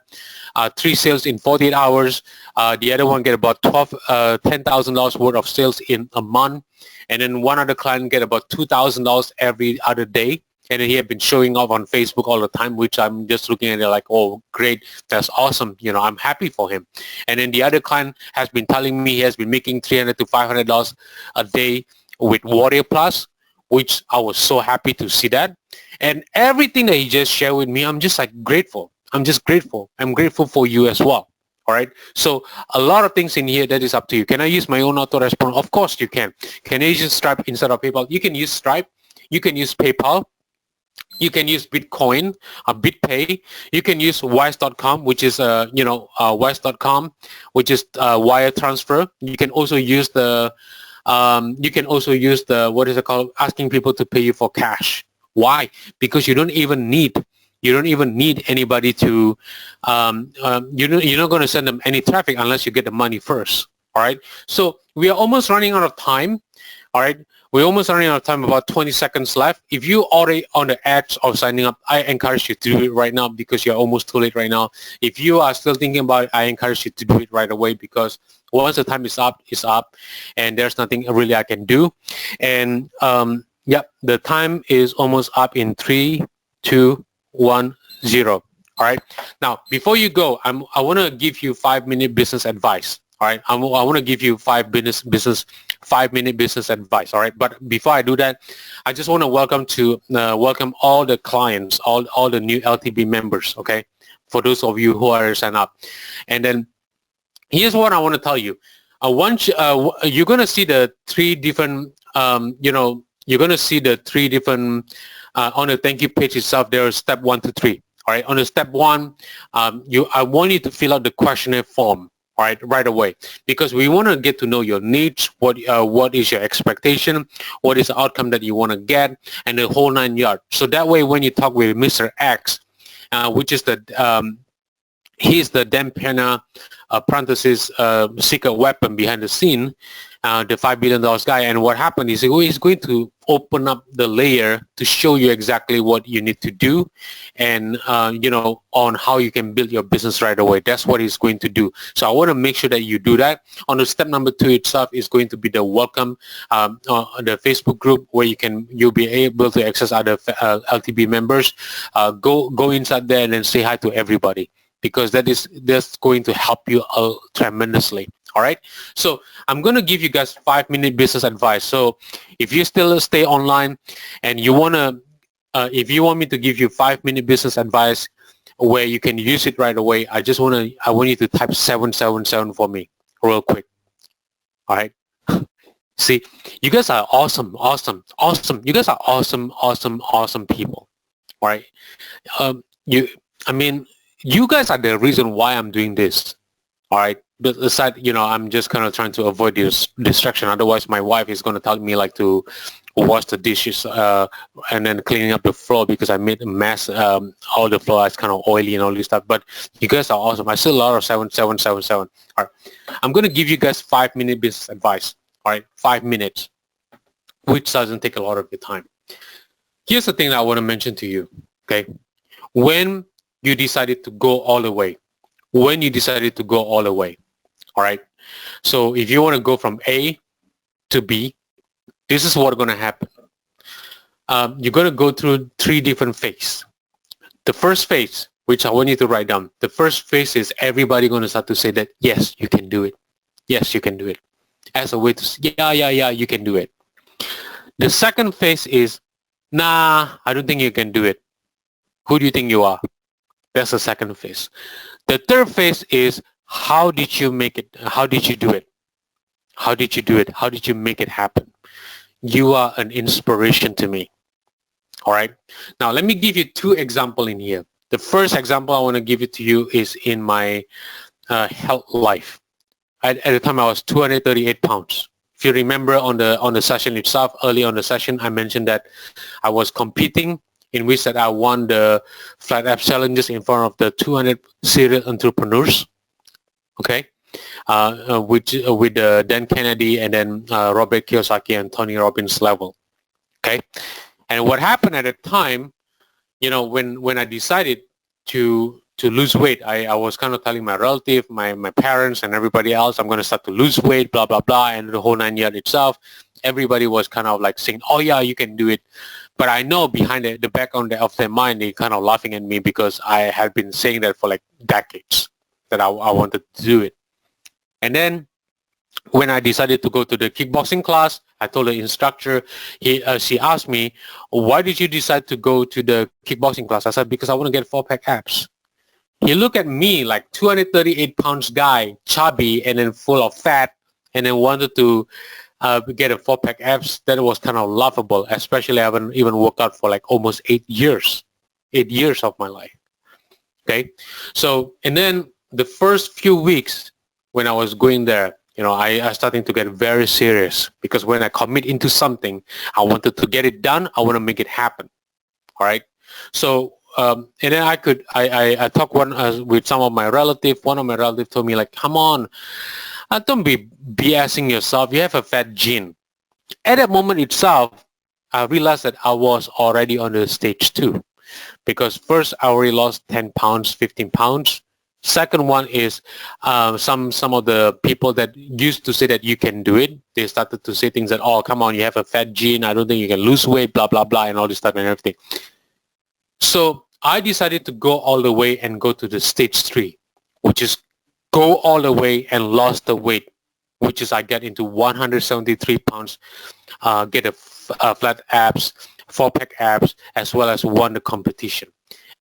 3 sales in 48 hours. The other one get about $10,000 worth of sales in a month. And then one other client get about $2,000 every other day. And then he had been showing off on Facebook all the time, which I'm just looking at it like, oh, great, that's awesome. I'm happy for him. And then the other client has been telling me he has been making $300 to $500 a day with Warrior Plus, which I was so happy to see that. And everything that he just shared with me, I'm just like grateful. I'm just grateful. I'm grateful for you as well. All right. So a lot of things in here that is up to you. Can I use my own autoresponder? Of course you can. Can I use Stripe instead of PayPal? You can use Stripe. You can use PayPal. You can use Bitcoin, BitPay. You can use Wise.com, which is Wise.com, which is wire transfer. You can also use the what is it called? Asking people to pay you for cash. Why? Because you don't even need anybody to. You're not going to send them any traffic unless you get the money first. All right. So we are almost running out of time. All right. We're almost running out of time, about 20 seconds left. If you already on the edge of signing up, I encourage you to do it right now because you're almost too late right now. If you are still thinking about it, I encourage you to do it right away because once the time is up, it's up, and there's nothing really I can do. And the time is almost up in 3, 2, 1, 0. All right. Now, before you go, I want to give you 5-minute business advice. All right. I want to give you 5-minute business advice. All right. But before I do that, I just want to welcome all the clients, all the new LTB members. Okay. For those of you who are signed up. And then here's what I want to tell you. once you're going to see the three different, you're going to see the three different, on the thank you page itself, there is step 1 to 3. All right. On the step 1, I want you to fill out the questionnaire form. All right away, because we want to get to know your needs, what is your expectation, what is the outcome that you want to get, and the whole 9 yards. So that way, when you talk with Mr. X, which is he's the Dan Penna parenthesis secret weapon behind the scene, the $5 billion guy. And what happened is he's going to open up the layer to show you exactly what you need to do, and on how you can build your business right away. That's what he's going to do. So I want to make sure that you do that. On the step number 2 itself is going to be the welcome, the Facebook group where you'll be able to access other LTB members. Go inside there and then say hi to everybody, because that's going to help you tremendously. All right. So I'm going to give you guys 5-minute business advice. So if you still stay online and you want to, if you want me to give you 5-minute business advice where you can use it right away, I want you to type 777 for me real quick. All right. See, you guys are awesome. You guys are awesome people. All right. You guys are the reason why I'm doing this. All right. But aside, I'm just kind of trying to avoid this distraction. Otherwise, my wife is going to tell me like to wash the dishes and then cleaning up the floor because I made a mess. All the floor is kind of oily and all this stuff. But you guys are awesome. I see a lot of 777. All right. I'm going to give you guys 5-minute business advice. All right. 5 minutes, which doesn't take a lot of your time. Here's the thing that I want to mention to you. Okay. When you decided to go all the way, all right? So if you want to go from A to B, this is what's going to happen. You're going to go through 3 different phases. The first phase, which I want you to write down, the first phase is everybody going to start to say that, yes, you can do it. Yes, you can do it. As a way to say, yeah, you can do it. The second phase is, nah, I don't think you can do it. Who do you think you are? That's the second phase. The third phase is, how did you make it? How did you do it? How did you do it? How did you make it happen? You are an inspiration to me. All right. Now, let me give you 2 examples in here. The first example I want to give it to you is in my health life. At the time, I was 238 pounds. If you remember on the session itself, early on the session, I mentioned that I was competing, in which that I won the Flat App Challenges in front of the 200 serial entrepreneurs. Okay, with Dan Kennedy and then Robert Kiyosaki and Tony Robbins level. Okay, and what happened at the time, when I decided to lose weight, I was kind of telling my relative, my parents and everybody else, I'm going to start to lose weight, blah, blah, blah, and the whole 9 yards itself. Everybody was kind of like saying, oh yeah, you can do it. But I know behind the back of their mind, they kind of laughing at me because I had been saying that for like decades that I wanted to do it. And then when I decided to go to the kickboxing class, I told the instructor, she asked me, why did you decide to go to the kickboxing class? I said, because I want to get 4-pack abs. He looked at me like 238 pounds guy, chubby, and then full of fat, and then wanted to get a 4-pack abs. That was kind of laughable, especially I haven't even worked out for like almost 8 years of my life. Okay. So, and then the first few weeks when I was going there, I started to get very serious, because when I commit into something, I wanted to get it done. I want to make it happen. All right. So, and then I talked with some of my relatives. One of my relatives told me like, come on, don't be BSing yourself. You have a fat gene. At that moment itself, I realized that I was already on the stage 2, because first I already lost 10 pounds, 15 pounds. Second one is some of the people that used to say that you can do it, they started to say things that, oh, come on, you have a fat gene. I don't think you can lose weight, blah, blah, blah, and all this stuff and everything. So I decided to go all the way and go to the stage 3, which is go all the way and lost the weight, which is I get into 173 pounds, get a flat abs, 4-pack abs, as well as won the competition.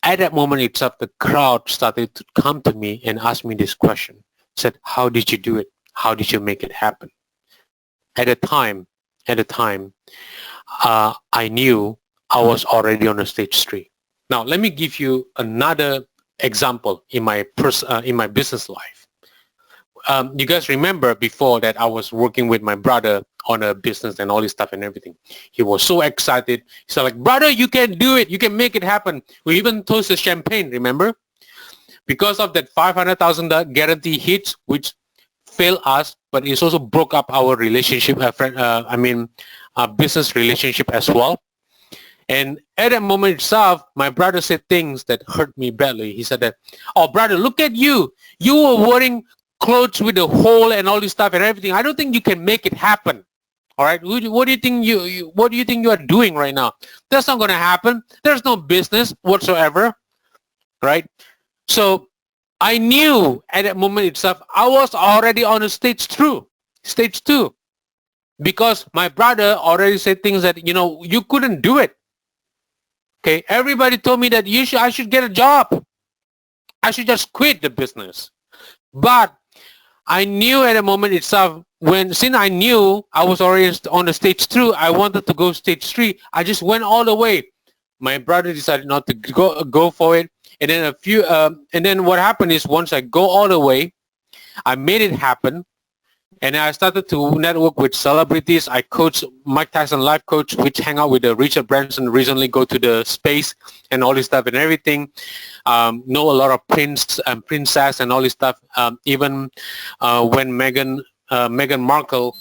At that moment itself, the crowd started to come to me and ask me this question. Said, how did you do it? How did you make it happen? At the time, I knew I was already on a stage 3. Now, let me give you another example in my business life. You guys remember before that I was working with my brother on a business and all this stuff and everything. He was so excited. He said like, brother, you can do it. You can make it happen. We even toasted champagne, remember? Because of that $500,000 guarantee hits, which failed us, but it also broke up our relationship, business relationship as well. And at that moment itself, my brother said things that hurt me badly. He said that, oh, brother, look at you. You were wearing clothes with a hole and all this stuff and everything. I don't think you can make it happen. All right. What do you think you are doing right now? That's not going to happen. There's no business whatsoever. Right. So I knew at that moment itself, I was already on a stage 2, because my brother already said things that, you couldn't do it. Okay. Everybody told me that I should get a job. I should just quit the business. But I knew at the moment itself, since I knew I was already on the stage 2, I wanted to go stage 3. I just went all the way. My brother decided not to go for it. And then what happened is, once I go all the way, I made it happen. And I started to network with celebrities. I coach Mike Tyson life coach, which hang out with Richard Branson, recently go to the space and all this stuff and everything. Know a lot of prince and princess and all this stuff. Even when Meghan Markle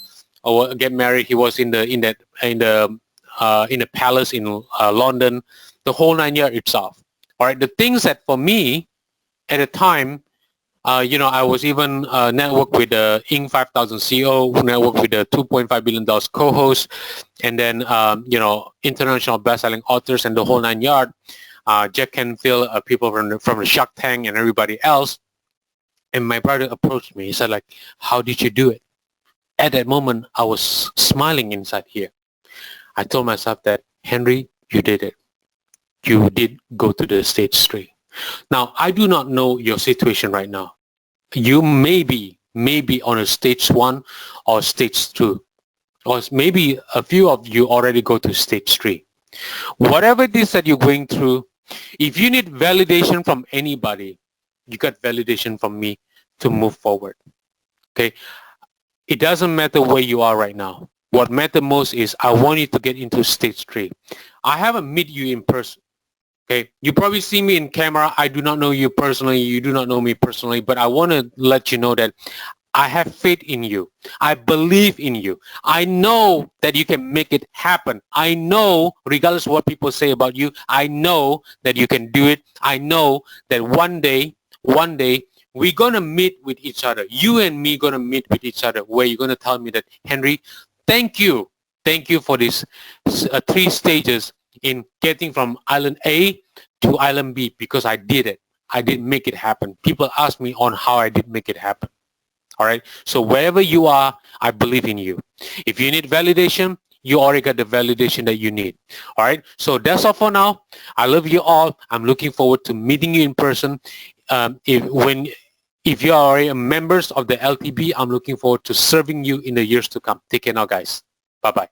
get married, he was in the palace in London, the whole 9 years itself. All right, the things that for me at the time, I was even networked with the Inc. 5000 CEO, networked with the $2.5 billion co-host, and then, international best-selling authors and the whole 9 yards. Jack Canfield, people from the Shark Tank and everybody else. And my brother approached me. He said like, how did you do it? At that moment, I was smiling inside here. I told myself that, Henry, you did it. You did go to the stage 3. Now, I do not know your situation right now. You may be on a stage 1 or stage 2, or maybe a few of you already go to stage 3. Whatever it is that you're going through, if you need validation from anybody, you got validation from me to move forward. Okay? It doesn't matter where you are right now. What matters most is I want you to get into stage 3. I haven't met you in person. Okay, you probably see me in camera. I do not know you personally. You do not know me personally, but I want to let you know that I have faith in you. I believe in you. I know that you can make it happen. I know, regardless of what people say about you, I know that you can do it. I know that one day, we're going to meet with each other. You and me going to meet with each other, where you're going to tell me that, Henry, thank you. Thank you for these 3 stages in getting from island A to island B, because I did it. I did make it happen. People ask me on how I did make it happen. All right. So wherever you are, I believe in you. If you need validation, you already got the validation that you need. All right. So that's all for now. I love you all. I'm looking forward to meeting you in person. If you are already members of the LTB, I'm looking forward to serving you in the years to come. Take care now, guys. Bye-bye.